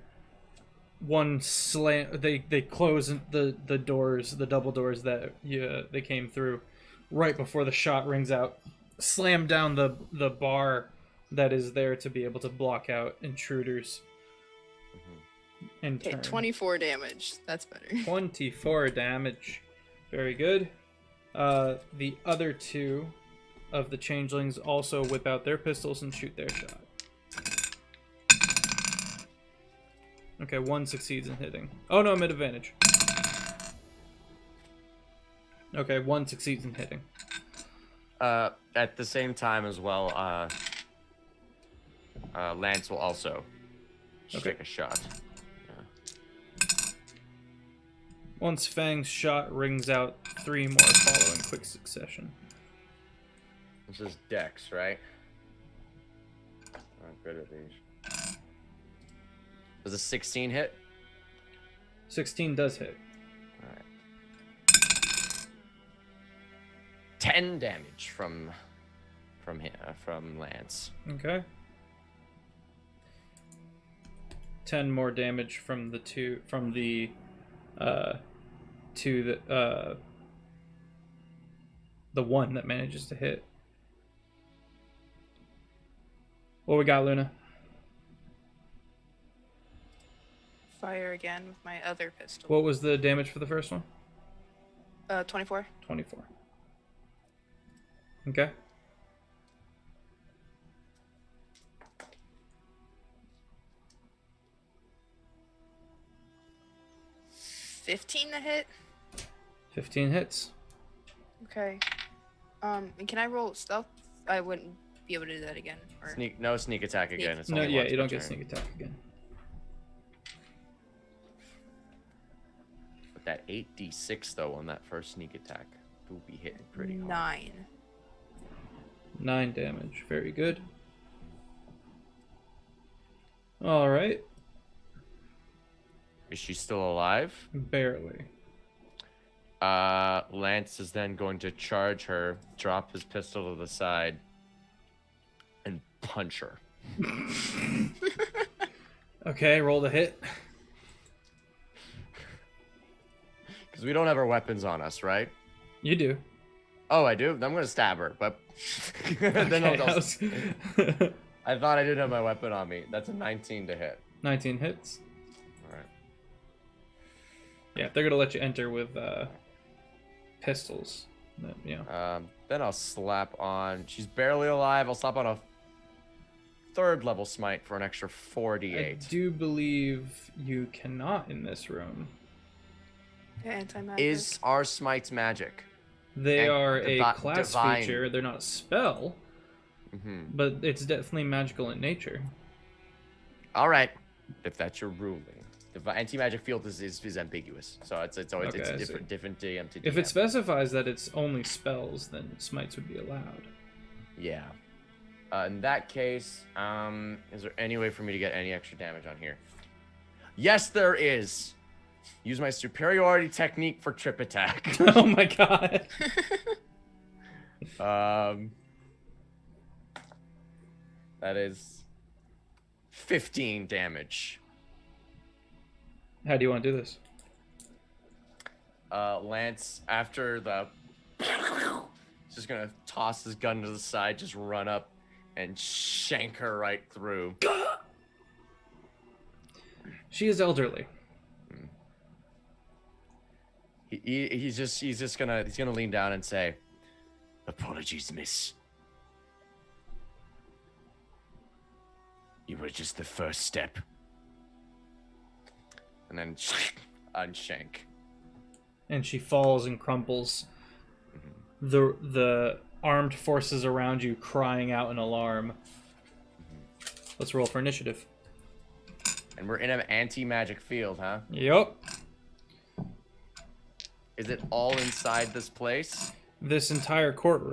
One slam. They close the doors, the double doors that they came through, right before the shot rings out. Slam down the bar that is there to be able to block out intruders. In Okay, turn. 24 damage. That's better. 24 damage. Very good. The other two of the changelings also whip out their pistols and shoot their shot. Okay, one succeeds in hitting. Oh no, I'm at advantage. Okay, one succeeds in hitting. At the same time as well, Lance will also take a shot. Once Fang's shot rings out, 3 more follow in quick succession. This is Dex, right? Not good at these. Does a 16 hit? 16 does hit. All right. 10 damage from Lance. Okay. 10 more damage from the two the one that manages to hit. What we got, Luna? Fire again with my other pistol. What was the damage for the first one? 24. 24. Okay. $15 to hit. 15 hits. Okay. And can I roll stealth? I wouldn't be able to do that again. Or... No sneak attack again. It's No, only yeah, once you per don't get turn. sneak attack again. But that 8d6 though on that first sneak attack will be hitting pretty hard. 9. 9 damage. Very good. All right. Is she still alive? Barely. Lance is then going to charge her, drop his pistol to the side, and punch her. Okay, roll the hit. Because we don't have our weapons on us, right? You do. Oh, I do? I'm going to stab her, but... then Okay, I'll I thought I didn't have my weapon on me. That's a 19 to hit. 19 hits. All right. Yeah, they're gonna let you enter with pistols. Yeah. Then I'll slap on... She's barely alive. I'll slap on a 3rd level smite for an extra 48. I do believe you cannot in this room. Anti-magic. Is our smites magic? They And are a class divine. feature. They're not a spell, but it's definitely magical in nature. All right, if that's your ruling. The anti-magic field is ambiguous, so it's always Okay, I it's see. different DM to DM. If it specifies that it's only spells, then smites would be allowed. Yeah. In that case, is there any way for me to get any extra damage on here? Yes, there is. Use my superiority technique for trip attack. Oh my god. That is 15 damage. How do you want to do this? Lance, after the... He's just gonna toss his gun to the side, just run up and shank her right through. She is elderly. He's just gonna lean down and say, Apologies, miss. You were just the first step. and then unshank. And she falls and crumples. The armed forces around you crying out in alarm. Let's roll for initiative. And we're in an anti-magic field, huh? Yup. Is it all inside this place? This entire courtroom.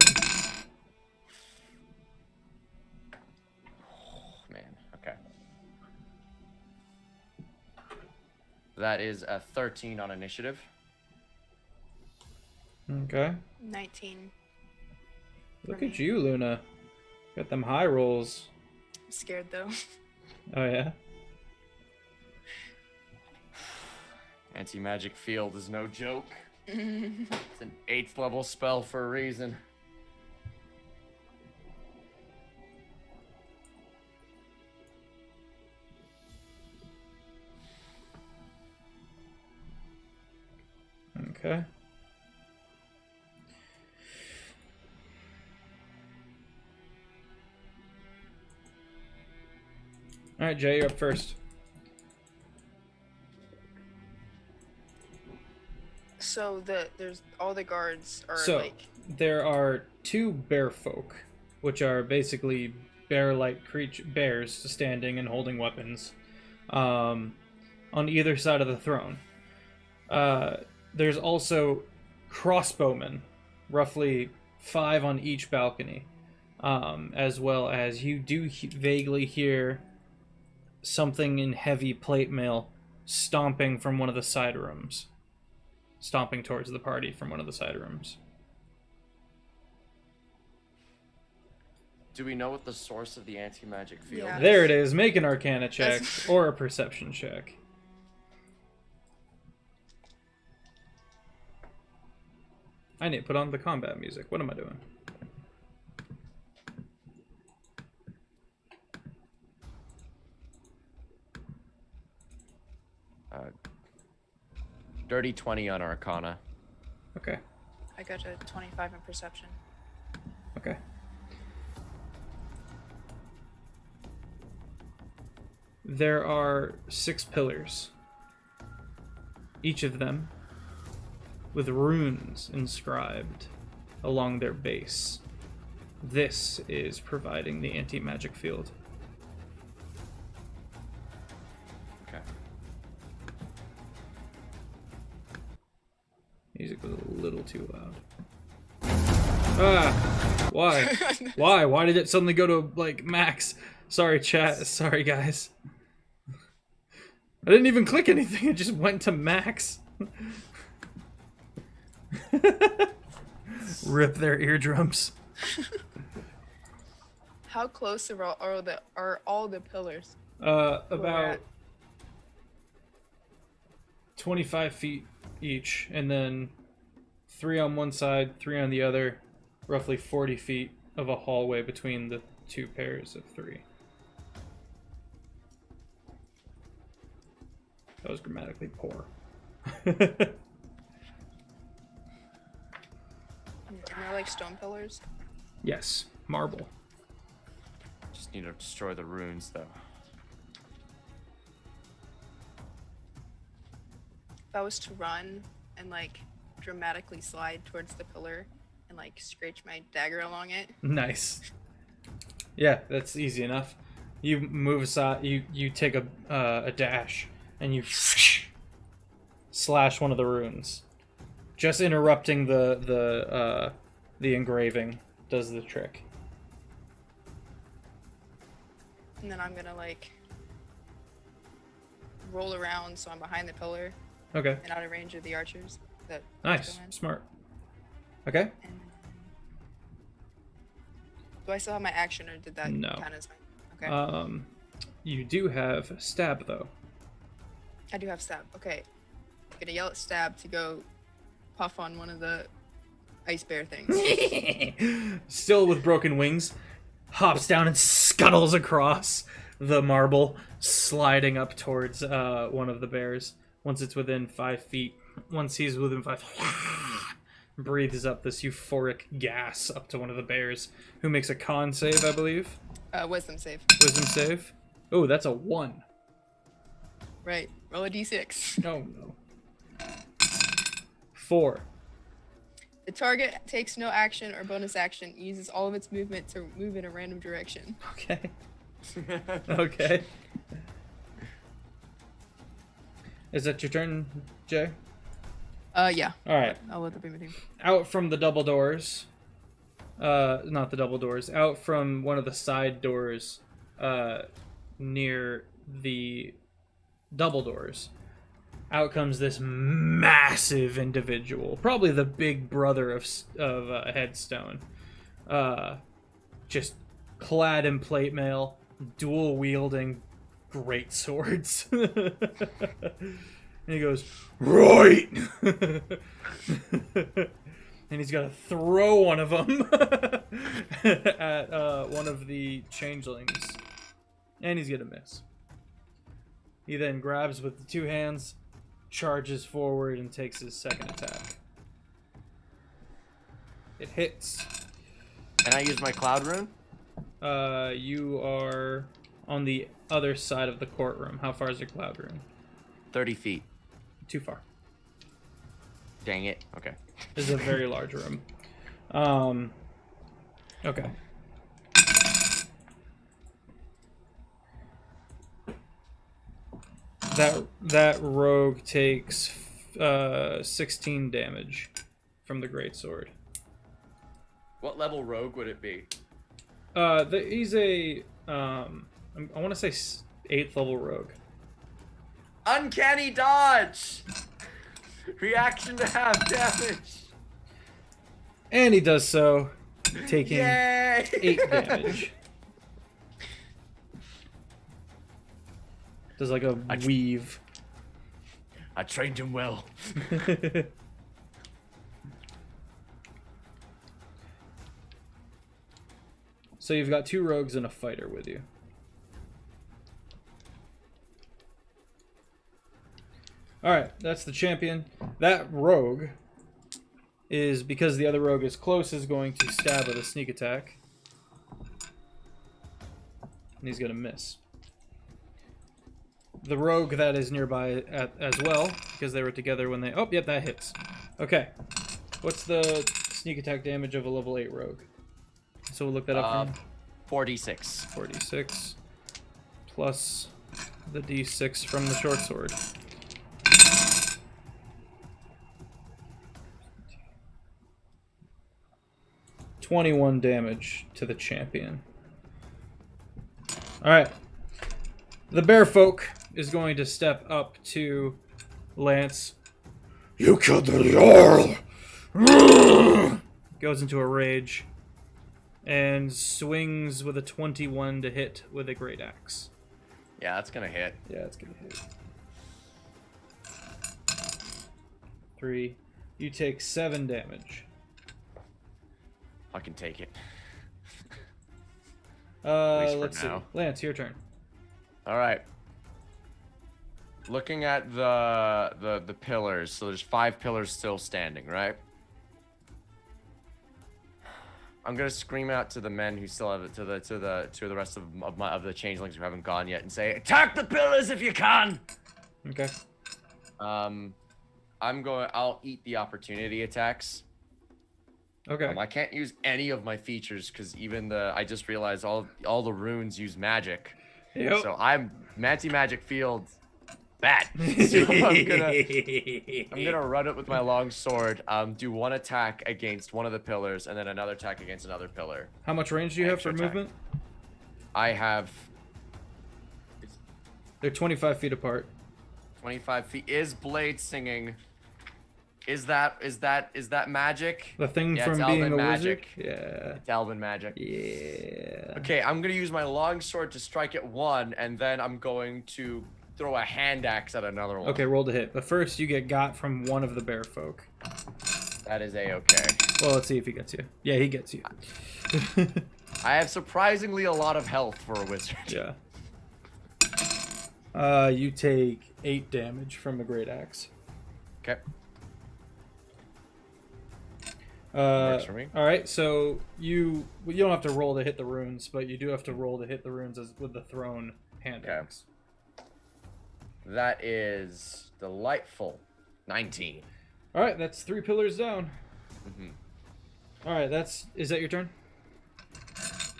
Oh, man, okay. That is a 13 on initiative. Okay. 19. Look at you, Luna. Got them high rolls. I'm scared though. Oh, yeah? Anti-magic field is no joke. It's an 8th level spell for a reason. Okay. All right, Jay, you're up first. So there's all the guards are So like. there are 2 bear folk, which are basically bear-like bears standing and holding weapons, on either side of the throne. There's also crossbowmen, roughly 5 on each balcony, as well as you do vaguely hear something in heavy plate mail stomping from one of the side rooms. Stomping towards the party from one of the side rooms. Do we know what the source of the anti-magic field Yeah. is? There it is. Make an Arcana check That's- or a Perception check. I need to put on the combat music. What am I doing? Dirty 20 on Arcana. Okay. I got a 25 in perception. Okay. There are 6 pillars. Each of them with runes inscribed along their base. This is providing the anti-magic field. Okay. Music was a little too loud. Ah! Why? Why? Why did it suddenly go to, like, max? Sorry, chat. Sorry, guys. I didn't even click anything. It just went to max. Rip their eardrums. How close are all the pillars? About at? 25 feet each, and then 3 on one side, 3 on the other, roughly 40 feet of a hallway between the 2 pairs of 3. That was grammatically poor. And they're like stone pillars. Yes, marble. Just need to destroy the runes, though. If I was to run and like dramatically slide towards the pillar and like scratch my dagger along it. Nice. Yeah, that's easy enough. You move aside. You take a dash and you slash one of the runes. Just interrupting the engraving does the trick. And then I'm gonna like roll around so I'm behind the pillar Okay. and out of range of the archers. That Nice. go in. Smart. Okay. And do I still have my action, or did that No. count as my? Okay. You do have stab though. I do have stab. Okay. I'm gonna yell at stab to go puff on one of the ice bear things. Still with broken wings, hops down and scuttles across the marble, sliding up towards one of the bears. Once it's within 5 feet, once he's within 5, breathes up this euphoric gas up to one of the bears, who makes a con save, I believe. Wisdom save. Wisdom save. Oh, that's a 1. Right. Roll a d6. Oh no. 4. The target takes no action or bonus action. It uses all of its movement to move in a random direction. Okay. Okay. Is that your turn, Jay? Yeah. All right. I'll let that be my team. Out from the double doors. Not the double doors. Out from one of the side doors, near the double doors. Out comes this massive individual, probably the big brother of Headstone. Just clad in plate mail, dual wielding great swords. And he goes, right! And he's gonna throw one of them at one of the changelings. And he's gonna miss. He then grabs with the 2 hands, charges forward, and takes his second attack. It hits. Can I use my cloud rune? You are on the other side of the courtroom. How far is your cloud rune? 30 feet. Too far. Dang it. Okay. This is a very large room. Okay. That rogue takes 16 damage from the greatsword. What level rogue would it be? He's a I want to say 8th level rogue. Uncanny dodge. Reaction to half damage. And he does so, taking Yay! 8 damage. Does like a weave. I trained him well. So you've got 2 rogues and a fighter with you. Alright, that's the champion. That rogue is, because the other rogue is close, is going to stab with a sneak attack. And he's going to miss. The rogue that is nearby as well, because they were together when they... Oh, yep, that hits. Okay. What's the sneak attack damage of a level 8 rogue? So we'll look that up for you. 4d6. 4d6 plus the d6 from the short sword. $21 damage to the champion. Alright. The bear folk is going to step up to Lance. You killed the Jarl! Goes into a rage. And swings with a 21 to hit with a great axe. Yeah, that's gonna hit. Yeah, it's gonna hit. 3. You take 7 damage. I can take it. least for Let's see. now. Lance, your turn. All right. Looking at the pillars, so there's 5 pillars still standing, right? I'm gonna scream out to the men who still have it, to the rest of the changelings who haven't gone yet, and say, "Attack the pillars if you can." Okay. I'll eat the opportunity attacks. Okay. I can't use any of my features because I just realized all the runes use magic. Yep. So I'm anti-magic field bad. So I'm gonna run it with my long sword. Do 1 attack against one of the pillars, and then another attack against another pillar. How much range do you have for Extra attack. movement? I have They're 25 feet apart. 25 feet. Is blade singing? Is that magic? The thing Yeah, from it's being elven a magic. wizard? Yeah. It's elven magic. Yeah. Okay, I'm gonna use my long sword to strike at one, and then I'm going to throw a hand axe at another one. Okay, roll to hit. But first, you get got from one of the bear folk. That is a-okay. Well, let's see if he gets you. Yeah, he gets you. I have surprisingly a lot of health for a wizard. Yeah. You take 8 damage from the great axe. Okay. Works for me. All right, so you don't have to roll to hit the runes, but you do have to roll to hit the runes with the thrown hand Okay. axe. That is delightful. 19. All right, that's 3 pillars down. Mm-hmm. All right, is that your turn?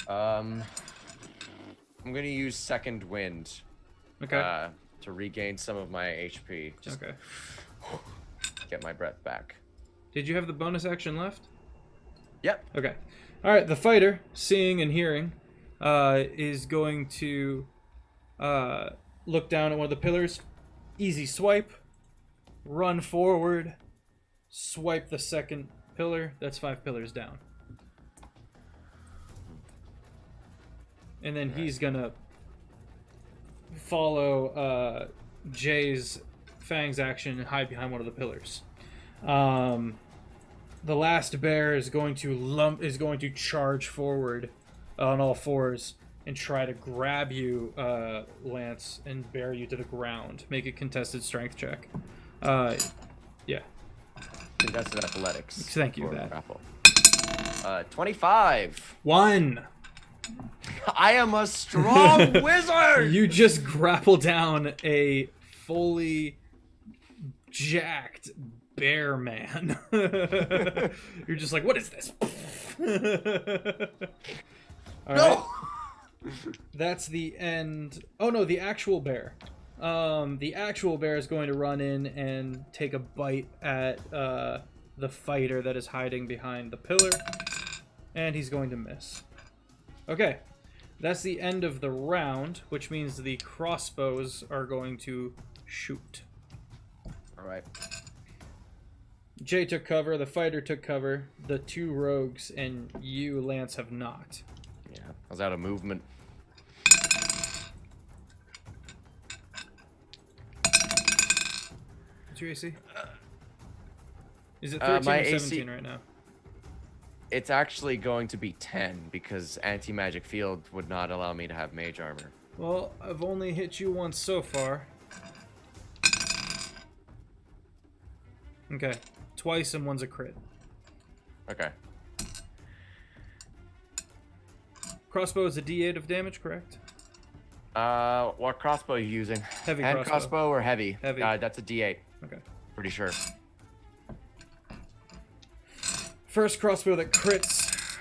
I'm gonna use second wind. Okay. To regain some of my HP. Just Okay. get my breath back. Did you have the bonus action left? Yep. Okay. All right, the fighter, seeing and hearing, is going to look down at one of the pillars. Easy swipe. Run forward. Swipe the second pillar. That's 5 pillars down. And then he's gonna follow Jay's Fang's action and hide behind one of the pillars. The last bear is going to charge forward on all fours and try to grab you, Lance, and bear you to the ground. Make a contested strength check. Yeah. Contested athletics. Thank you, for that. grapple. 25. 1. I am a strong wizard. You just grapple down a fully jacked bear man. You're just like, what is this? All right. That's the end. Oh no, the actual bear. The actual bear is going to run in and take a bite at the fighter that is hiding behind the pillar, and he's going to miss. Okay, that's the end of the round, which means the crossbows are going to shoot. All right. Jay took cover, the fighter took cover, the two rogues and you, Lance, have not. Yeah, I was out of movement. What's your AC? Is it 13 my or AC 17 right now? It's actually going to be 10 because anti-magic field would not allow me to have mage armor. Well, I've only hit you once so far. Okay, twice and one's a crit. Okay. Crossbow is a D8 of damage, correct? What crossbow are you using? Heavy Hand crossbow. crossbow or heavy? Heavy. That's a D8. Okay. Pretty sure. First crossbow that crits,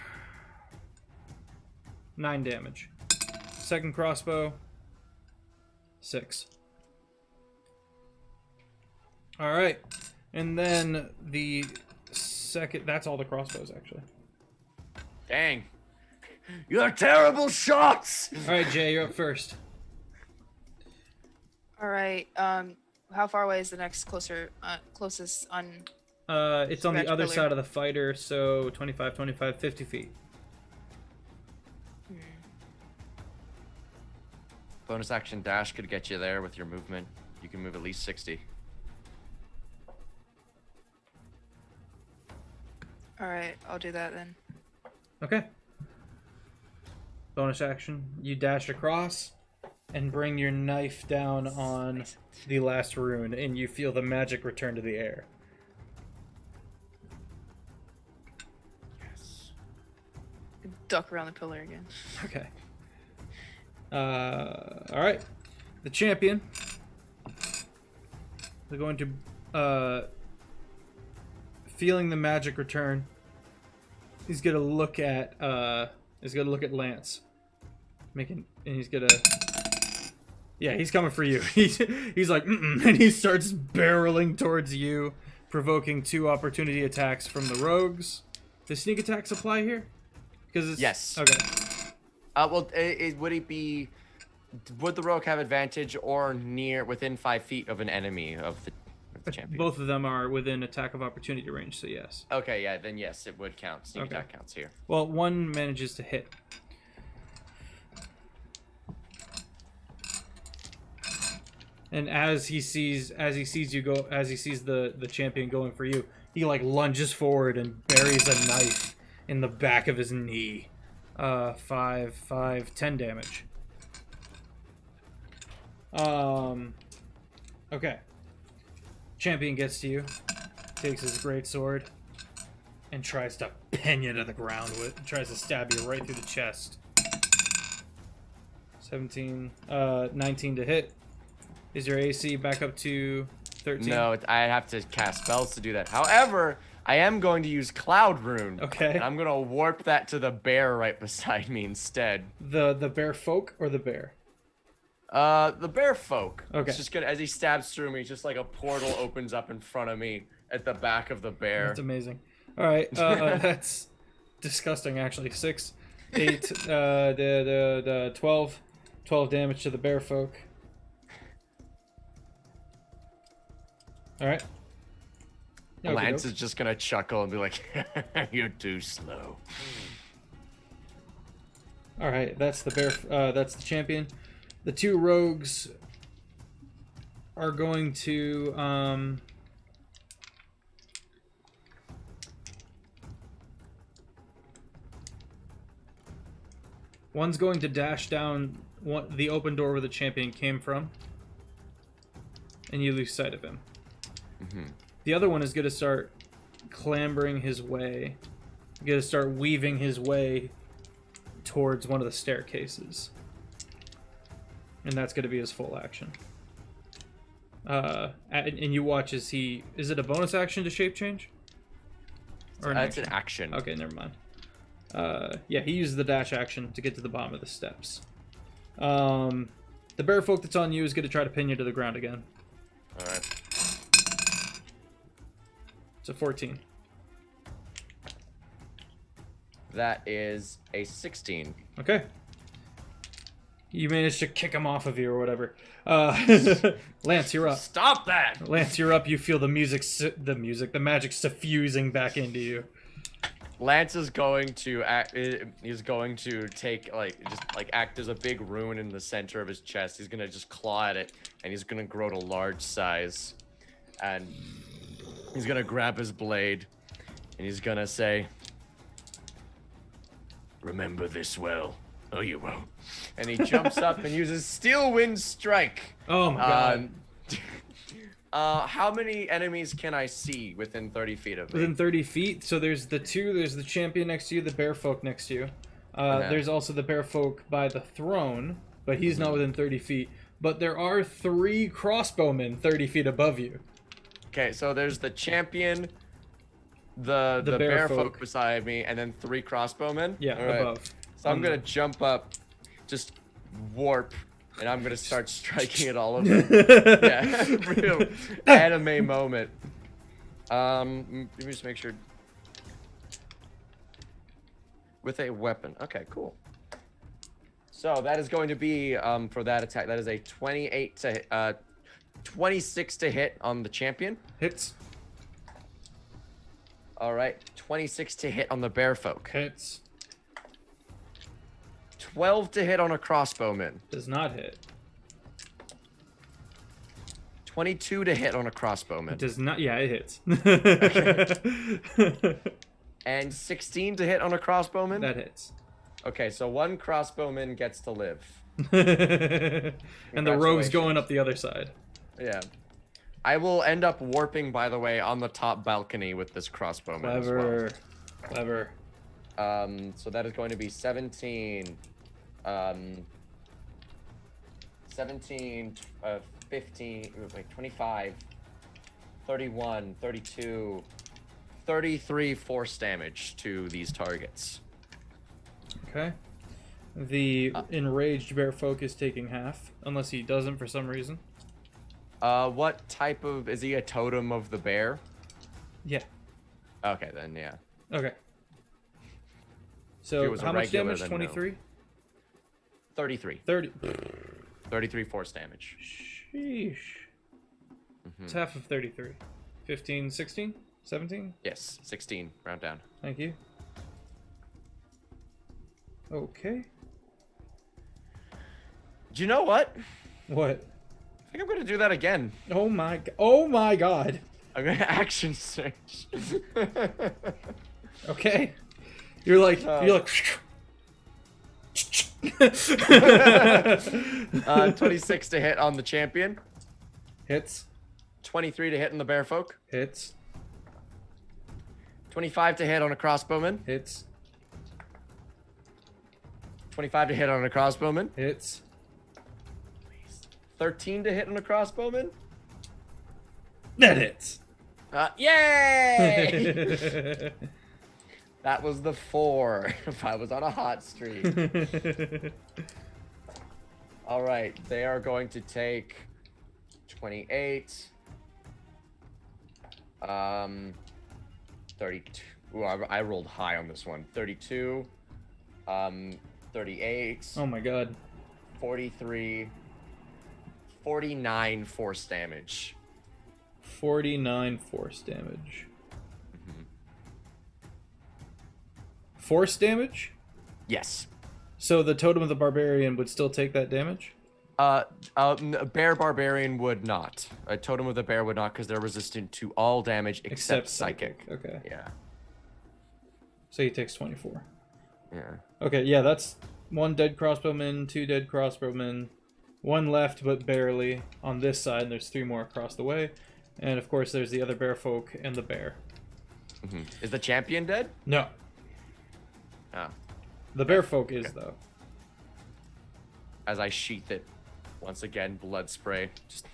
9 damage. Second crossbow, 6. Alright. And then the second... That's all the crossbows, actually. Dang. You're terrible shots! Alright, Jay, you're up first. All right. How far away is the next closest on? It's on the Scratch other pillar. side of the fighter, so 25, 25, 50 feet. Bonus action dash could get you there with your movement. You can move at least 60. All right, I'll do that then. Okay. Bonus action. You dash across and bring your knife down on the last rune, and you feel the magic return to the air. Duck around the pillar again. Okay. Alright. The champion. They're going to, feeling the magic return. He's gonna look at, Lance. And he's gonna... Yeah, he's coming for you. He's like, and he starts barreling towards you, provoking 2 opportunity attacks from the rogues. Does sneak attacks apply here? Because it's... Yes. Okay. Well, would the rogue have advantage or within 5 feet of an enemy of the champion? Both of them are within attack of opportunity range, so yes. Okay, yeah, then yes, it would count. Sneak Okay. attack counts here. Well, one manages to hit. And as he sees the champion going for you, he like lunges forward and buries a knife in the back of his knee. 10 damage. Okay. Champion gets to you, takes his greatsword, and tries to pin you to the ground tries to stab you right through the chest. 19 to hit. Is your AC back up to 13? No, I have to cast spells to do that. However, I am going to use Cloud Rune. Okay. And I'm going to warp that to the bear right beside me instead. The bear folk or the bear? The bear folk. Okay. It's just gonna, as he stabs through me, just like a portal opens up in front of me at the back of the bear. That's amazing. All right, that's disgusting. Actually, 6, 8, the 12 damage to the bear folk. All right. Lance is just gonna chuckle and be like, "You're too slow." All right, that's the bear. That's the champion. The 2 rogues are going to one's going to dash down the open door where the champion came from, and you lose sight of him. Mm-hmm. The other one is going to start clambering his way. Going to start weaving his way towards one of the staircases. And that's going to be his full action. And you watch as he... Is it a bonus action to shape change? Or That's an action. Okay, never mind. Yeah, he uses the dash action to get to the bottom of the steps. The bear folk that's on you is going to try to pin you to the ground again. All right. It's a 14. That is a 16. Okay. You managed to kick him off of you or whatever. Lance, you're up. Stop that! Lance, you're up. You feel the magic suffusing back into you. Lance is going to act. He's going to take act as a big rune in the center of his chest. He's gonna just claw at it, and he's gonna grow to large size, and he's gonna grab his blade, and he's gonna say, Remember this well. Oh, you won't. and he jumps up and uses Steel Wind Strike. Oh my god. How many enemies can I see within 30 feet of me? Within 30 feet, so there's the champion next to you, the bear folk next to you. There's also the bear folk by the throne, but he's not within 30 feet. But there are 3 crossbowmen 30 feet above you. Okay, so there's the champion, the bear folk beside me, and then 3 crossbowmen? Yeah, All right. above. So I'm gonna jump up, just warp, and I'm gonna start striking at all of them. Yeah, real anime moment. Let me just make sure. With a weapon. Okay, cool. So that is going to be for that attack. That is a 26 to hit on the champion. Hits. All right, 26 to hit on the bear folk. Hits. 12 to hit on a crossbowman. Does not hit. 22 to hit on a crossbowman. Does not. Yeah, it hits. And 16 to hit on a crossbowman. That hits. Okay, so 1 crossbowman gets to live. And the rogue's going up the other side. Yeah. I will end up warping, by the way, on the top balcony with this crossbowman as well. Clever. So that is going to be 17, 17, 15, wait, 25, 31, 32, 33 force damage to these targets. Okay. The enraged bear folk is taking half, unless he doesn't for some reason. What type of... Is he a totem of the bear? Yeah. Okay, then, yeah. Okay. If it So was a how much regular, damage? then 23? 33. 30. 33 force damage. Sheesh. It's half of 33. 15, 16? 17? Yes, 16. Round down. Thank you. Okay. Do you know what? What? I think I'm going to do that again. Oh my god. I'm going to action search. Okay. You're like 26 to hit on the champion. Hits. 23 to hit on the bear folk. Hits. 25 to hit on a crossbowman. Hits. 25 to hit on a crossbowman. Hits. 13 to hit on a crossbowman. That hits. Yay! That was the 4 if I was on a hot streak. All right, they are going to take 28, 32. Ooh, I rolled high on this one. 32, 38. Oh my god. 43, 49 force damage. 49 force damage. Force damage? Yes. So the Totem of the Barbarian would still take that damage? A bear barbarian would not. A totem of the bear would not, because they're resistant to all damage except psychic. Okay. Yeah. So he takes 24. Yeah. Okay, yeah, that's 1 dead crossbowman, 2 dead crossbowmen, 1 left but barely on this side, and there's 3 more across the way. And of course there's the other bear folk and the bear. Is the champion dead? No. Oh. The bear folk is, though. As I sheath it, once again, blood spray. Just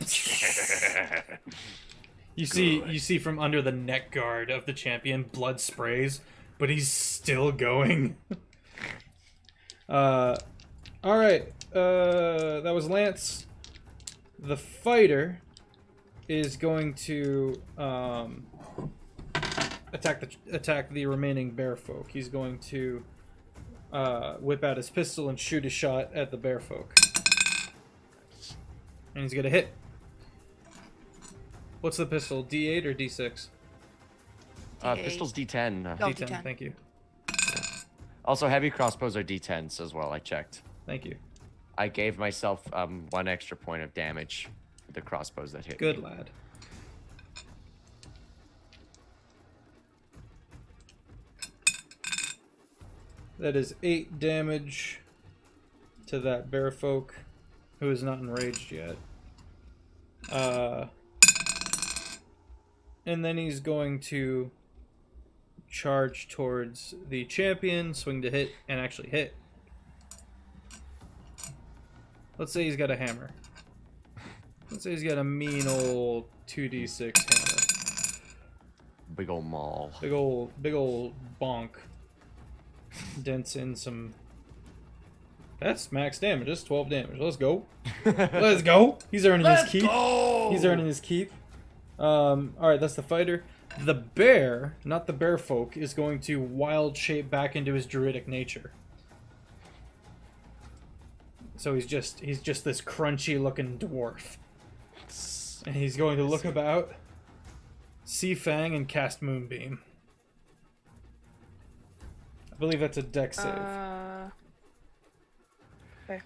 You see from under the neck guard of the champion, blood sprays, but he's still going. All right, that was Lance. The fighter is going to attack the remaining bear folk. He's going to whip out his pistol and shoot a shot at the bear folk, and he's gonna hit. What's the pistol? D8 or D6? Pistol's D10. Oh, D10. D10. Thank you. Also, heavy crossbows are D10s as well. I checked. Thank you. I gave myself 1 extra point of damage with the crossbows that hit. Good me. lad. That is 8 damage to that bear folk, who is not enraged yet. And then he's going to charge towards the champion, swing to hit, and actually hit. Let's say he's got a hammer. Let's say he's got a mean old 2d6 hammer. Big ol' maul. Big old bonk. Dents in some. That's max damage. That's 12 damage. Let's go. Let's go. He's earning his keep. He's earning his keep. Alright, that's the fighter. The bear, not the bear folk, is going to wild shape back into his druidic nature. So he's just this crunchy looking dwarf. And he's going to look about, see Fang, and cast Moonbeam. I believe that's a dex save. Okay.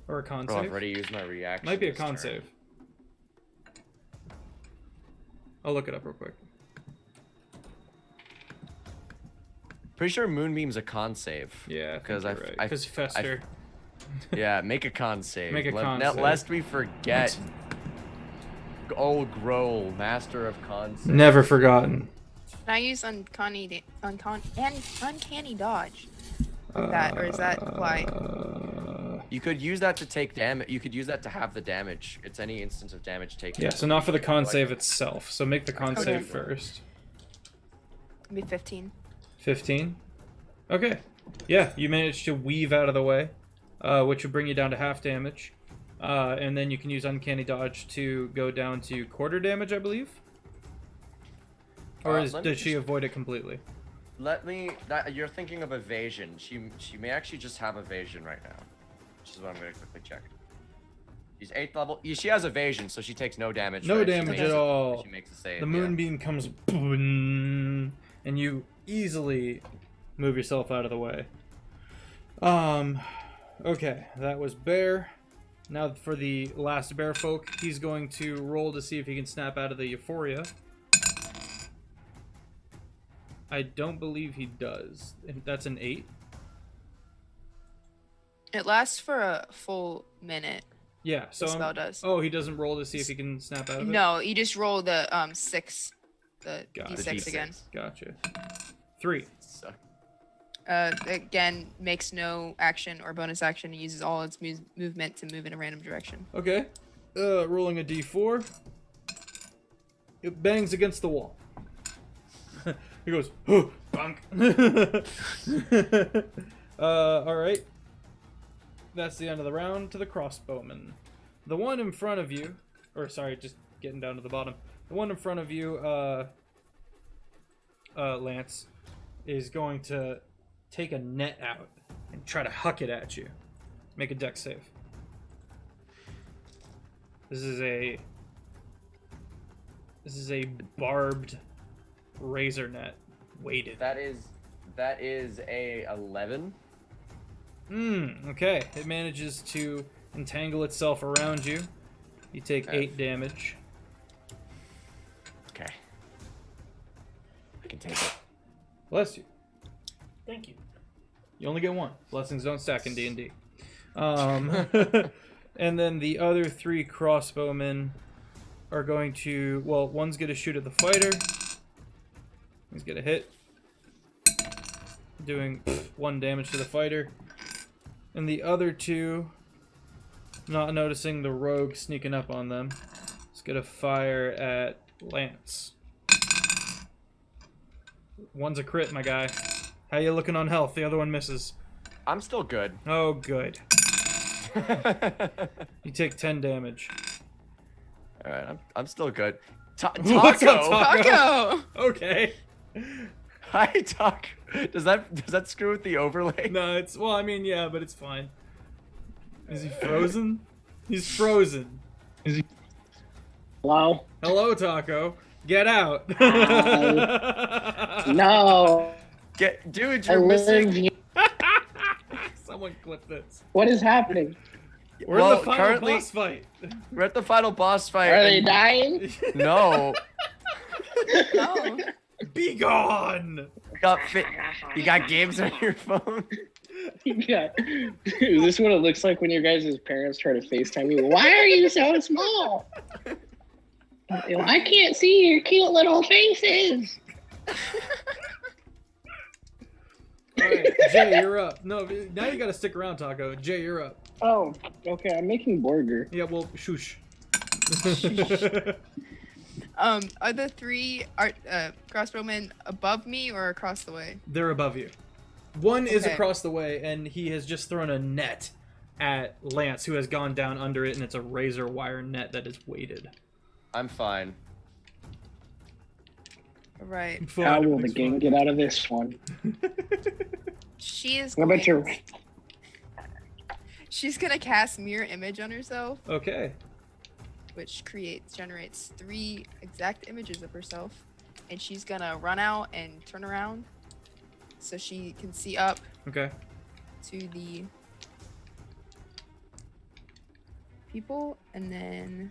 Or a con Bro, save. I've already used my reaction. Might be a this con turn. save. I'll look it up real quick. Pretty sure Moonbeam's a con save. Yeah, because right. Because Fester. Yeah, make a con save. Make a con save. Lest we forget. Old Grohl, master of con saves. Never forgotten. Can I use uncanny dodge? With that, or is that apply? You could use that to take damage. You could use that to have the damage. It's any instance of damage taken. Yeah, so not for the con save itself. So make the con Okay. save first. Maybe 15. 15? Okay. Yeah, you managed to weave out of the way, which would bring you down to half damage. And then you can use Uncanny Dodge to go down to quarter damage, I believe? Or does she avoid it completely? You're thinking of evasion. She may actually just have evasion right now. Which is what I'm going to quickly check. She's 8th level. She has evasion, so she takes no damage. No right? damage at all. She makes a save. The moonbeam comes, boom, and you easily move yourself out of the way. Okay, that was Bear. Now for the last bear folk, he's going to roll to see if he can snap out of the euphoria. I don't believe he does. That's an 8. It lasts for a full minute. Yeah, so The spell does. Oh, he doesn't roll to see if he can snap out of it? No, you just roll the 6, the Got it. d6 again. Gotcha. 3. So, Again, makes no action or bonus action. It uses all its movement to move in a random direction. Okay. Rolling a d4. It bangs against the wall. He goes, oh, bunk. Alright. That's the end of the round to the crossbowman. The one in front of you, or sorry, just getting down to the bottom. The one in front of you, Lance, is going to take a net out and try to huck it at you. Make a dex save. This is a barbed razor net, weighted. that is a 11. Okay. It manages to entangle itself around you. You take 8 damage. Okay. I can take it. Bless you. Thank you. You only get 1. Blessings don't stack in D&D. And then the other 3 crossbowmen are going to... Well, one's going to shoot at the fighter. He's going to hit. doing 1 damage to the fighter. And the other 2, not noticing the rogue sneaking up on them, is gonna fire at Lance. 1's a crit, my guy. How you looking on health? The other one misses. I'm still good. Oh, good. You take 10 damage. All right, I'm still good. What's up, Taco. Taco! Okay. Hi, Taco. Does that screw with the overlay? No, it's well. I mean, yeah, but it's fine. Is he frozen? He's frozen. Hello? Hello, Taco. Get out. No. Dude, I you're live missing. here. Someone clip this. What is happening? We're in the final boss fight. We're at the final boss fight. Are they and- dying? No. No. Be gone. You got games on your phone? Yeah. Is this what it looks like when your guys' parents try to FaceTime you? Why are you so small? I can't see your cute little faces. Alright, Jay, you're up. No, now you gotta stick around, Taco. Jay, you're up. Oh, okay. I'm making burger. Yeah, well, shush. Are the 3 crossbowmen above me or across the way? They're above you. One is Okay. across the way, and he has just thrown a net at Lance, who has gone down under it, and it's a razor wire net that is weighted. I'm fine. Right. How will the gang get out of this one? She is What about your... She's gonna cast mirror image on herself, Okay. which generates 3 exact images of herself, and she's gonna run out and turn around so she can see up Okay. to the people, and then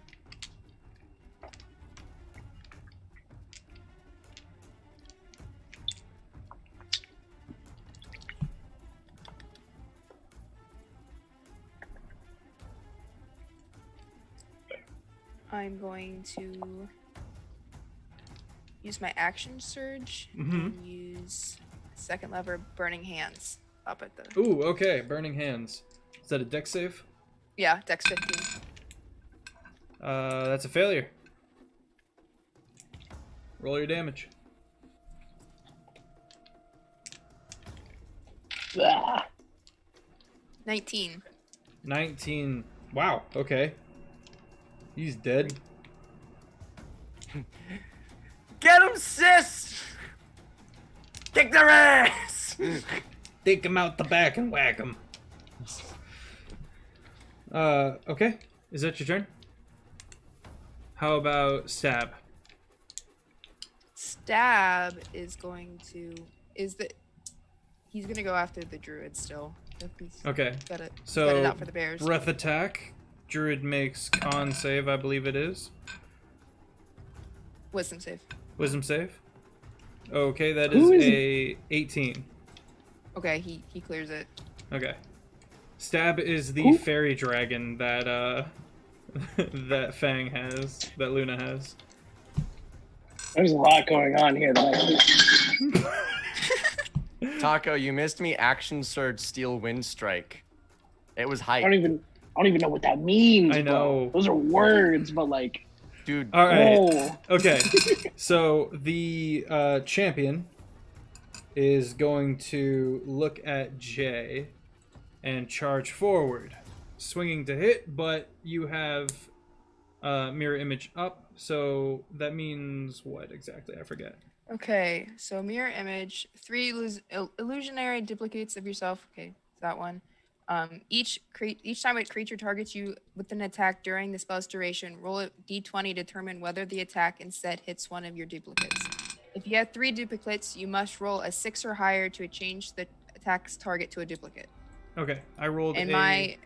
I'm going to use my action surge and use second lever burning hands up at the Ooh, okay. Burning hands. Is that a dex save? yeah, dex 15. That's a failure. Roll your damage. Ah, 19. 19. Wow, okay. He's dead. Get him, sis! Kick their ass! Take him out the back and whack him. Okay. Is that your turn? How about stab? Stab is going to he's gonna go after the druid still. If he's Okay. got it So, out for the bears. breath attack. Druid makes con save, I believe it is. Wisdom save. Wisdom save. Okay, that Who is is a 18. Okay, he clears it. Okay. Stab is the Who? fairy dragon that that Fang has, that Luna has. there's a lot going on here. Taco, you missed me. Action surge, steel wind strike. It was I hype. don't even know what that means. I know. Bro. Those are words, but like, Dude, All right. oh, Okay. So the champion is going to look at Jay and charge forward, swinging to hit, but you have mirror image up, so that means what exactly? I forget. Okay, so mirror image, 3 illusionary duplicates of yourself. Okay, that one. Each time a creature targets you with an attack during the spell's duration, roll a d20 to determine whether the attack instead hits one of your duplicates. If you have 3 duplicates, you must roll a 6 or higher to change the attack's target to a duplicate. Okay, I rolled And a my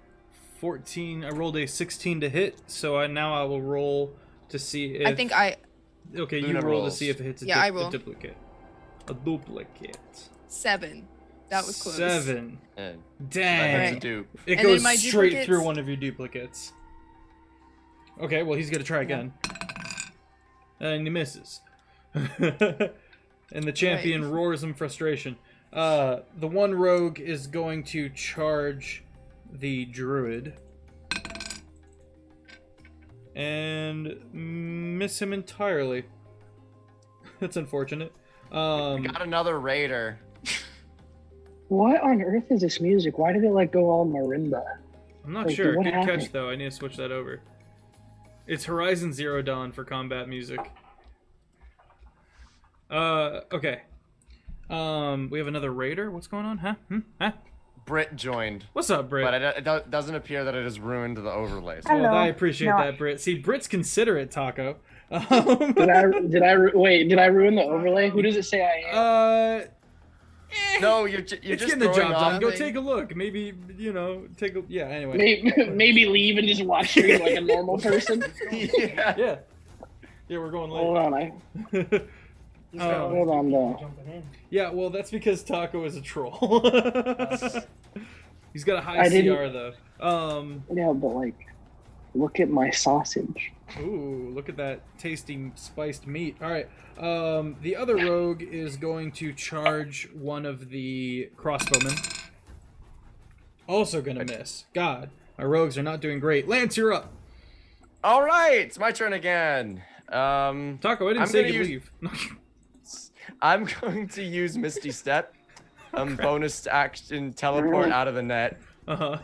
14. I rolled a 16 to hit, so now I will roll to see if. I think I Okay, you Luna roll to rolls. see if it hits a, Yeah, I a roll. duplicate. A duplicate. 7. That was close. 7. that Dang. hits a Right. dupe. It And then goes my straight duplicates- through one of your duplicates. Okay, well, he's going to try again. And he misses. And the champion roars in frustration. The one rogue is going to charge the druid and miss him entirely. That's unfortunate. We got another raider. What on earth is this music? Why did it like go all marimba? I'm not Like, sure. what Good happened? catch, though. I need to switch that over. It's Horizon Zero Dawn for combat music. Okay. We have another raider. What's going on? Huh? Huh? Brit joined. What's up, Brit? But it doesn't appear that it has ruined the overlays. Well, Hello. I appreciate No. that, Brit. See, Brit's considerate, Taco. Did I ruin the overlay? Who does it say I am? No, you're It's just getting the throwing job off. done. Go nothing. take a look. Maybe, take a... Yeah, anyway. Maybe leave and just watch stream like a normal person. Yeah. Yeah. Yeah, we're going Hold late. on, Um, hold on though. Jumping in. Yeah, well, that's because Taco is a troll. He's got a high I didn't- CR, though. Yeah, but like, look at my sausage. Ooh, look at that tasty spiced meat. All right. The other rogue is going to charge one of the crossbowmen. Also gonna miss. God, our rogues are not doing great. Lance, you're up. All right, it's my turn again. Taco, I didn't I'm say gonna you use- leave. I'm going to use Misty Step. Bonus action teleport out of the net. Uh-huh.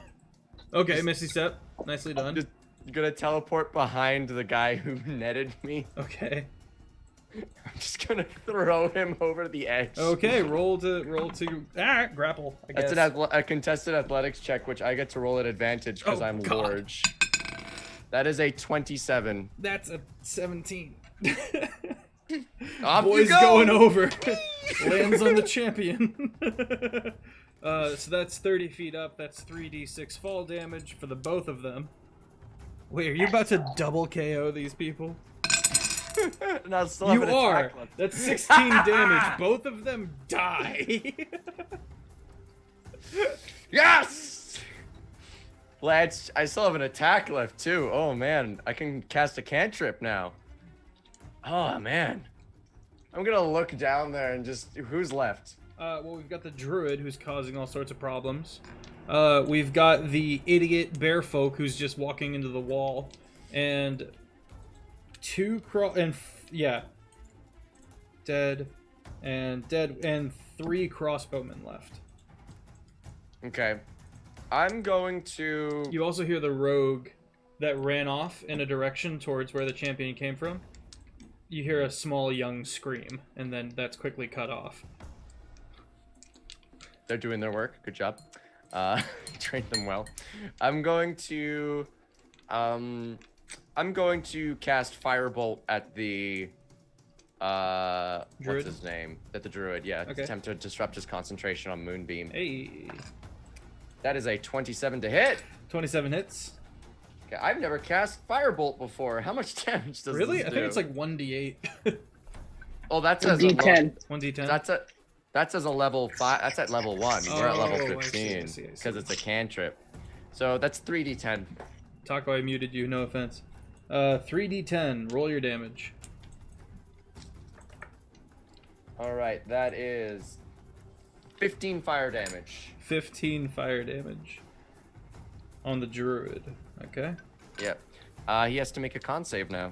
Okay, Misty Step. Nicely done. Just gonna teleport behind the guy who netted me. Okay. I'm just gonna throw him over the edge. Okay, roll to grapple, I guess. That's a contested athletics check, which I get to roll at advantage because Oh, I'm God. large. That is a 27. That's a 17. Off Boys you go! going over. Lands on the champion. So that's 30 feet up. That's 3d6 fall damage for the both of them. Wait, are you about to double KO these people? And I'll still have You an are. attack left. That's 16 damage. Both of them die. Yes! Lads, I still have an attack left too. Oh man, I can cast a cantrip now. Oh man. I'm gonna look down there and just, who's left? Well, we've got the druid who's causing all sorts of problems. We've got the idiot bear folk who's just walking into the wall, and dead, and 3 crossbowmen left. Okay. I'm going to... You also hear the rogue that ran off in a direction towards where the champion came from. You hear a small young scream, and then that's quickly cut off. They're doing their work. Good job. Trained them well. I'm going to cast Firebolt at the what's Druid? his name? At the druid, yeah. Okay. Attempt to disrupt his concentration on Moonbeam. Hey, That is a 27 to hit. 27 hits. Okay, I've never cast Firebolt before. How much damage does Really? this I think do? it's like 1d8. Oh, that A says D10. 1d10. That says a level 5. That's at level 1. We're at level Oh, I see, 15 I see. because it's a cantrip. So that's 3d10. Taco, I muted you. No offense. 3d10. Roll your damage. All right, that is 15 fire damage. 15 fire damage on the druid. Okay. Yep. He has to make a con save now,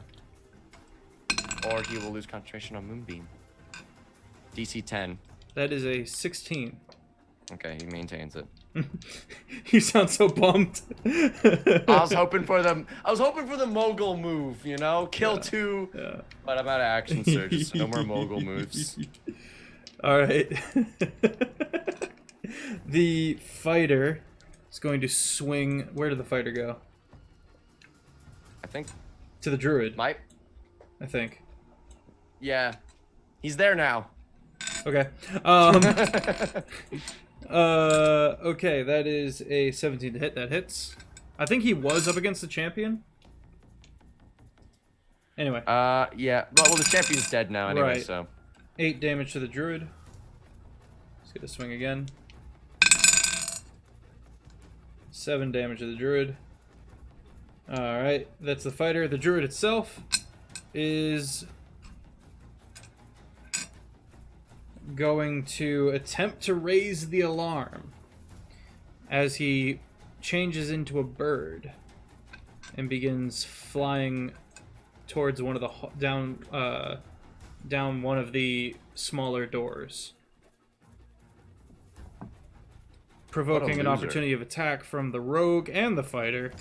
or he will lose concentration on Moonbeam. DC 10. That is a 16. Okay, he maintains it. You sound so bummed. I was hoping for the mogul move, you know, kill 2. Yeah. But I'm out of action surge, so no more mogul moves. All right. The fighter is going to swing. Where did the fighter go? I think To the druid, might. I think. Yeah, he's there now. Okay. Okay, that is a 17 to hit. That hits. I think he was up against the champion. Anyway, Yeah. Well, the champion's dead now anyway, Right. so. 8 damage to the druid. Let's get a swing again. 7 damage to the druid. Alright, that's the fighter. The druid itself is going to attempt to raise the alarm as he changes into a bird and begins flying towards one of the down one of the smaller doors, provoking an loser. opportunity of attack from the rogue and the fighter.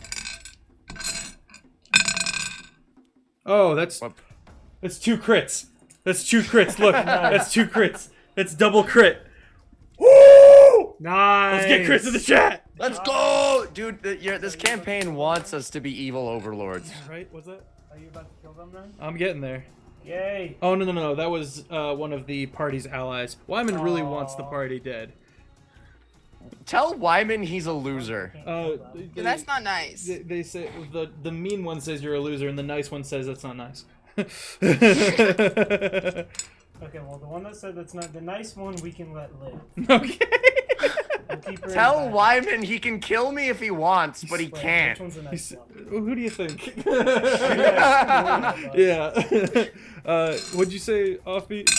Oh, that's 2 crits. That's 2 crits. Look, that's 2 crits. That's double crit. Woo! Nice. Let's get crits in the chat. Let's go, dude. This campaign wants us to be evil overlords. Right? What's that? Are you about to kill them then? I'm getting there. Yay. Oh no! That was one of the party's allies. Wyman really wants the party dead. Tell Wyman he's a loser. That's not nice. They say the mean one says you're a loser, and the nice one says that's not nice. Okay, well, the one that said that's not the nice one, we can let live. Okay. We'll keep her in Tell the back. Wyman he can kill me if he wants, but he Wait, can't. Which one's the nice one? Who do you think? Yeah. Yeah. What'd you say, Offbeat?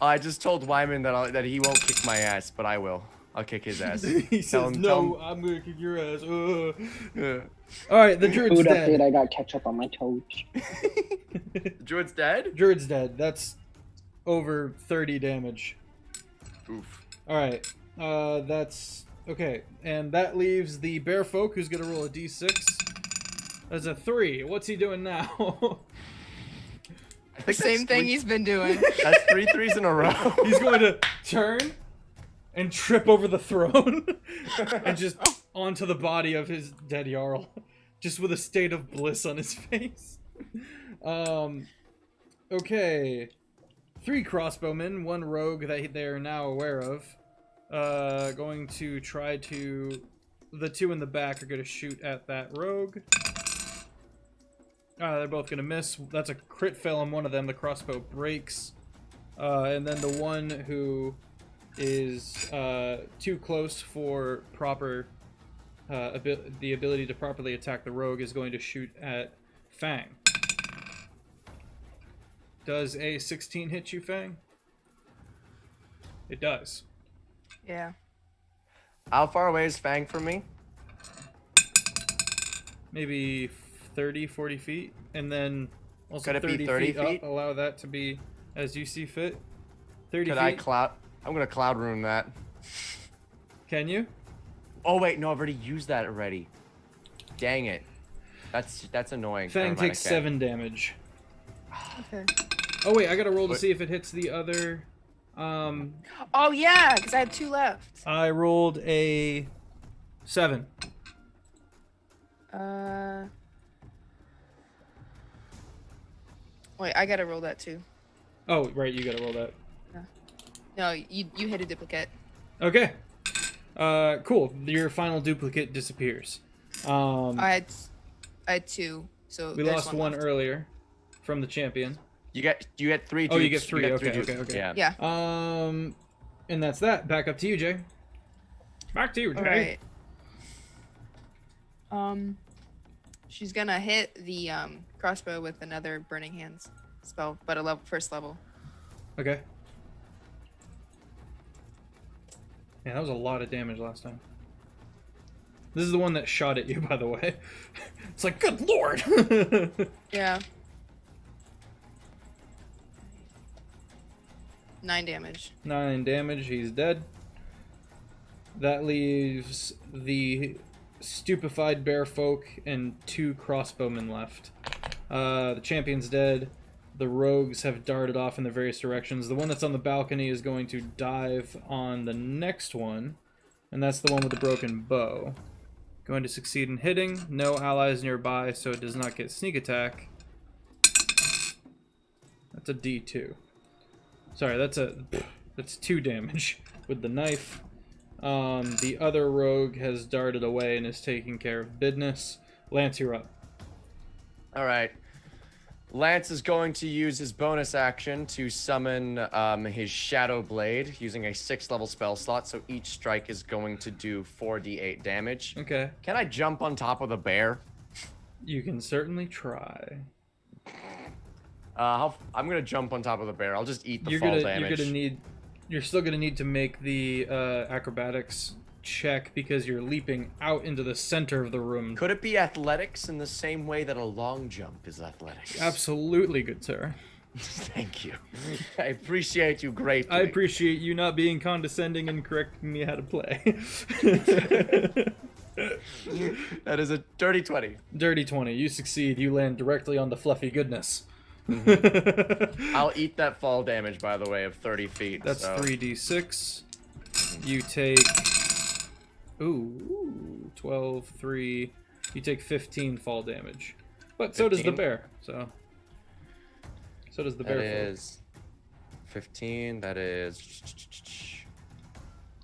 I just told Wyman that he won't kick my ass, but I will. I'll kick his ass. He says, tell no, him. I'm gonna kick your ass. Alright, the druid's Food dead. update, I got ketchup on my toes. Druid's dead? Druid's dead. That's over 30 damage. Oof. Alright, that's... Okay, and that leaves the bear folk, who's gonna roll a d6. That's a 3. What's he doing now? I think Same that's thing three- he's been doing. That's 3 threes in a row. He's going to turn and trip over the throne and just onto the body of his dead Jarl, just with a state of bliss on his face. Okay. 3 crossbowmen, 1 rogue that they are now aware of. Going to try to... The 2 in the back are going to shoot at that rogue. They're both going to miss. That's a crit fail on one of them. The crossbow breaks. And then the one who is too close for proper the ability to properly attack the rogue is going to shoot at Fang. Does a 16 hit you, Fang? It does. Yeah. How far away is Fang from me? Maybe 30, 40 feet. And then also Could it be 30, 30 feet, feet? up. Allow that to be as you see fit. 30 Could feet. I cloud? I'm gonna cloud rune that. Can you? Oh wait, no, I've already used that already. Dang it. That's annoying. Fang Never mind, takes I 7 damage. Okay. Oh wait, I gotta roll to What? see if it hits the other. Oh yeah, because I have 2 left. I rolled a 7. Wait, I gotta roll that too. Oh right, you gotta roll that. No, you hit a duplicate. Okay. Cool. Your final duplicate disappears. I had 2, so We there's lost one earlier from the champion. You get 3. Oh, you dupes. get 3. Okay, dupes. okay. Yeah. Yeah. And that's that. Back up to you, Jay. Back to you, Jay. Alright. She's gonna hit the crossbow with another Burning Hands spell, but a first level. Okay. Yeah, that was a lot of damage last time. This is the one that shot at you, by the way. It's like, good lord! Yeah. 9 damage. 9 damage, he's dead. That leaves the stupefied bear folk and 2 crossbowmen left. The champion's dead. The rogues have darted off in the various directions. The one that's on the balcony is going to dive on the next one, and that's the one with the broken bow. Going to succeed in hitting. No allies nearby, so it does not get sneak attack. That's a D2. Sorry, that's 2 damage with the knife. The other rogue has darted away and is taking care of business. Lance, you're up. All right. Lance is going to use his bonus action to summon his Shadow Blade using a 6th level spell slot, so each strike is going to do 4d8 damage. Okay. Can I jump on top of the bear? You can certainly try. I'm gonna jump on top of the bear. I'll just eat the You're fall gonna damage. you're still gonna need to make the acrobatics check because you're leaping out into the center of the room. Could it be athletics in the same way that a long jump is athletics? Absolutely, good sir. Thank you. I appreciate you greatly. I appreciate you not being condescending and correcting me how to play. That is a dirty 20. Dirty 20. You succeed. You land directly on the fluffy goodness. I'll eat that fall damage, by the way, of 30 feet. That's so. 3d6. You take... Ooh, 12, 3. You take 15 fall damage. But so does the 15? bear, so... So does the bear. That is 15. That is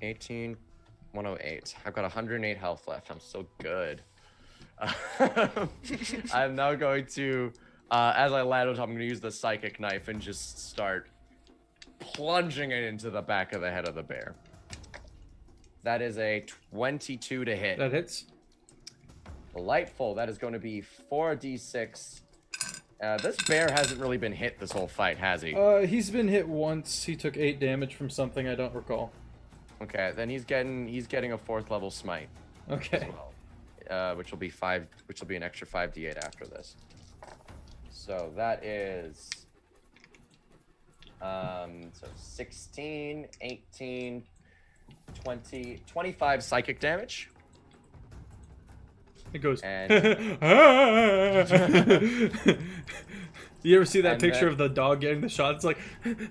18. 108. I've got 108 health left. I'm so good. I'm now going to, as I land on top, I'm going to use the psychic knife and just start plunging it into the back of the head of the bear. That is a 22 to hit. That hits. Delightful. That is going to be 4d6. This bear hasn't really been hit this whole fight, has he? He's been hit once. He took 8 damage from something I don't recall. Okay, then he's getting a 4th level smite. Okay. As well, which will be an extra 5d8 after this. So that is so 16, 18, 20, 25 psychic damage. It goes. And you ever see that And picture then- of the dog getting the shot? It's like,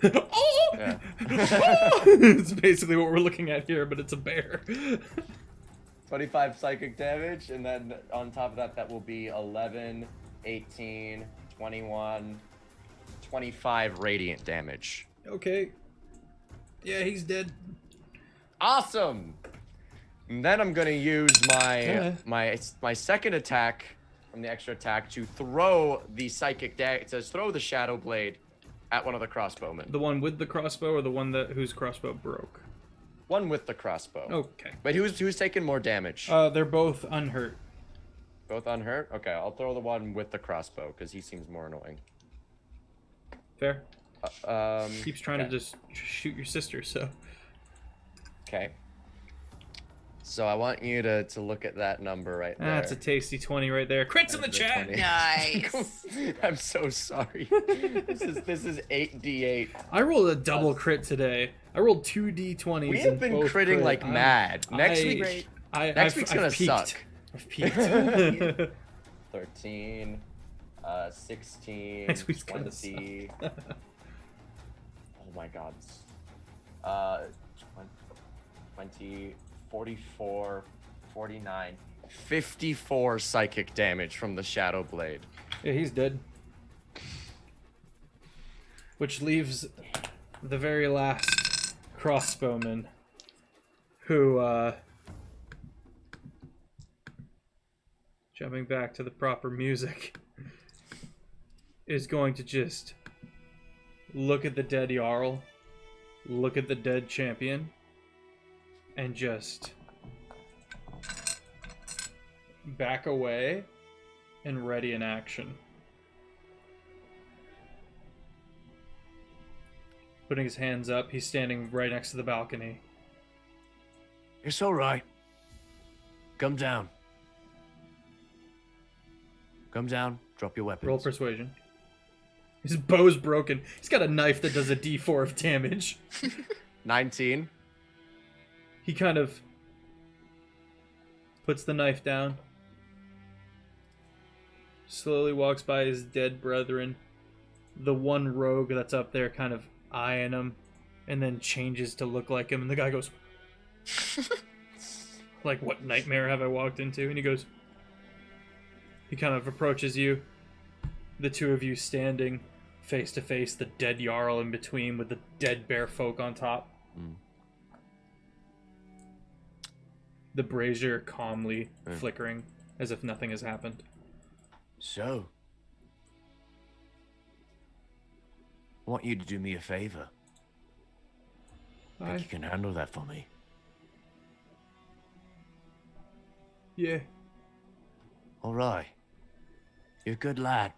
oh! Yeah. It's basically what we're looking at here, but it's a bear. 25 psychic damage, and then on top of that, that will be 11, 18, 21, 25 radiant damage. Okay. Yeah, he's dead. Awesome. And then I'm gonna use Yeah. my second attack from the extra attack to throw the psychic throw the shadow blade at one of the crossbowmen. The one with the crossbow or the one whose crossbow broke? One with the crossbow. Okay. But who's taking more damage? They're both unhurt. Both unhurt? Okay, I'll throw the one with the crossbow because he seems more annoying. Fair. Keeps trying to okay. just shoot your sister, so. Okay. So I want you to look at that number right there. That's a tasty 20 right there. Crits in the That's a chat! 20. Nice. I'm so sorry. This is 8d8. I rolled a double crit today. I rolled 2 d20s. We have and been both critting crit. like mad. Next week, Great. next week's gonna I've peaked. suck. I've peaked. 13, 16, Next week's gonna 20. Oh my god. 20, 44, 49, 54 psychic damage from the Shadow Blade. Yeah, he's dead. Which leaves the very last crossbowman, who, jumping back to the proper music, is going to just look at the dead Jarl, look at the dead champion, and just back away and ready in action. Putting his hands up, he's standing right next to the balcony. It's all right. Come down. Come down. Drop your weapons. Roll persuasion. His bow's broken. He's got a knife that does a d4 of damage. 19. He kind of puts the knife down. Slowly walks by his dead brethren. The one rogue that's up there kind of eyeing him, and then changes to look like him, and the guy goes, like, what nightmare have I walked into? And he goes, he kind of approaches you, the two of you standing face to face, the dead Jarl in between with the dead bear folk on top. The brazier calmly flickering as if nothing has happened. So, I want you to do me a favor. Think you can handle that for me? Yeah. All right. You're a good lad.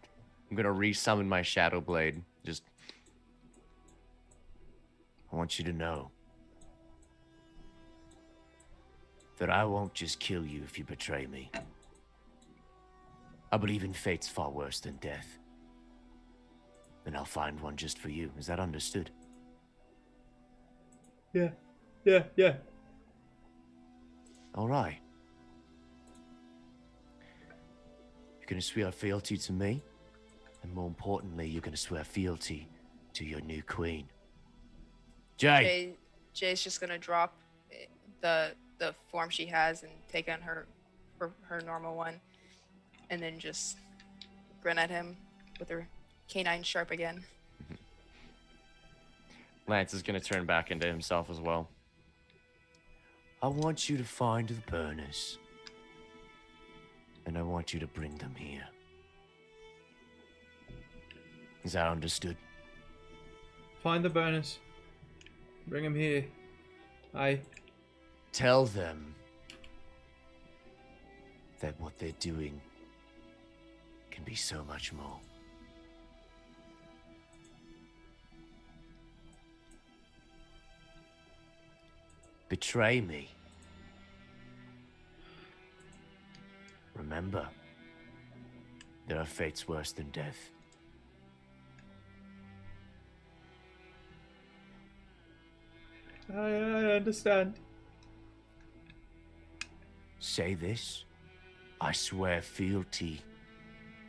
I'm gonna resummon my Shadow Blade. Just. I want you to know that I won't just kill you if you betray me. I believe in fates far worse than death. And I'll find one just for you. Is that understood? Yeah. All right. You're gonna swear fealty to me, and more importantly, you're gonna swear fealty to your new queen. Jay. Jay's just gonna drop the form she has and take on her normal one, and then just grin at him with her canine sharp again. Lance is gonna turn back into himself as well. I want you to find the burners, and I want you to bring them here. Is that understood? Find the burners. Bring him here. Aye. Tell them that what they're doing can be so much more. Betray me. Remember, there are fates worse than death. I understand. Say this. I swear fealty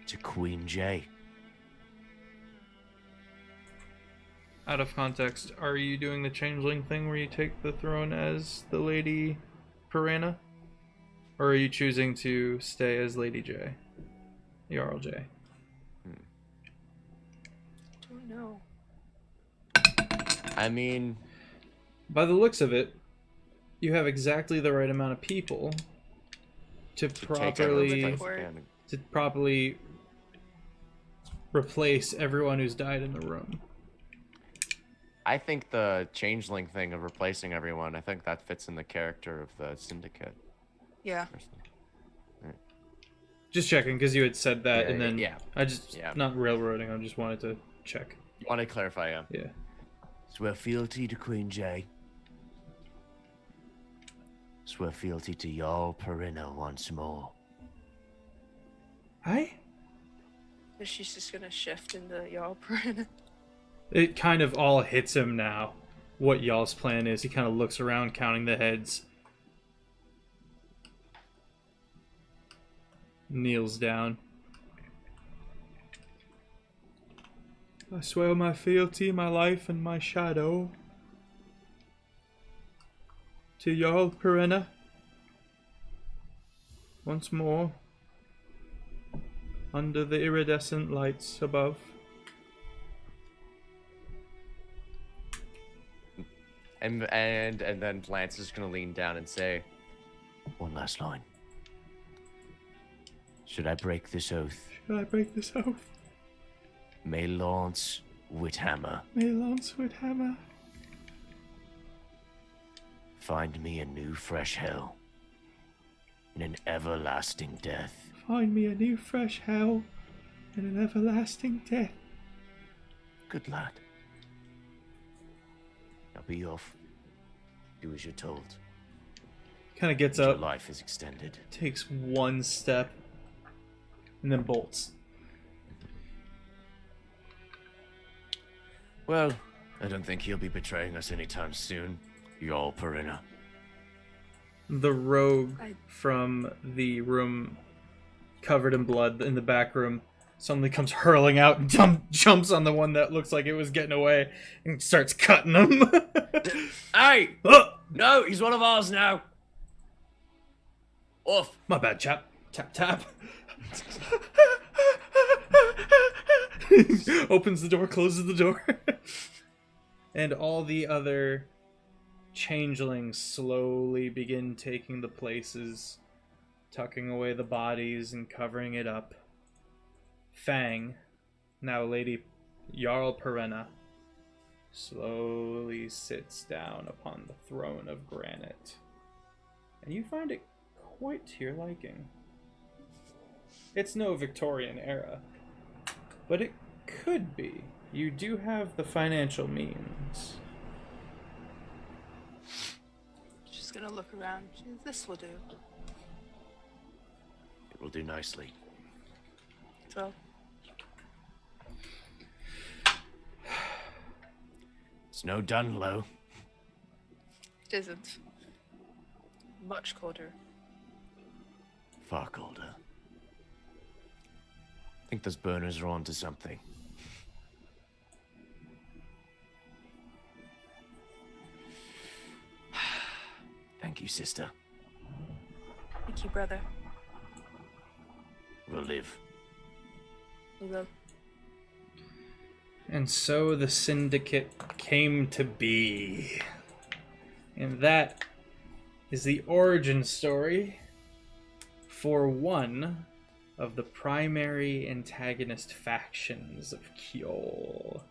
to Queen Jay. Out of context, are you doing the changeling thing where you take the throne as the Lady Piranha? Or are you choosing to stay as Lady J? Jarl J? Don't know. I mean, by the looks of it, you have exactly the right amount of people to properly replace everyone who's died in the room. I think the changeling thing of replacing everyone, I think that fits in the character of the Syndicate. Yeah. Just checking, because you had said that, and then I just not railroading. I just wanted to check. You want to clarify, yeah? Yeah. Swear fealty to Queen Jay. Swear fealty to Jarl Piranha once more. Aye? She's just gonna shift into Jarl Piranha. It kind of all hits him now, what y'all's plan is. He kind of looks around, counting the heads. Kneels down. I swear my fealty, my life, and my shadow to Jarl Piranha. Once more, under the iridescent lights above. And then Lance is gonna lean down and say, one last line. Should I break this oath? Should I break this oath? May Lance Whithammer. May Lance Whithammer find me a new fresh hell and an everlasting death. Find me a new fresh hell and an everlasting death. Good lad. Now be off. Do as you're told. Kind of gets Your up. life is extended. Takes one step. And then bolts. Well, I don't think he'll be betraying us anytime soon. Jarl Piranha. The rogue from the room covered in blood in the back room suddenly comes hurling out and jumps on the one that looks like it was getting away and starts cutting him. Hey! Oh! No, he's one of ours now. Off. My bad, chap. Tap, tap. Opens the door, closes the door. And all the other changelings slowly begin taking the places, tucking away the bodies and covering it up. Fang, now Lady Jarl Piranha, slowly sits down upon the throne of granite. And you find it quite to your liking. It's no Victorian era, but it could be. You do have the financial means. She's gonna look around. This will do. It will do nicely. So, It's no Dunlow. it isn't. Much colder. Far colder. I think those burners are onto something. Thank you, sister. Thank you, brother. We'll live. We will. And so the Syndicate came to be. And that is the origin story for one of the primary antagonist factions of Kjol.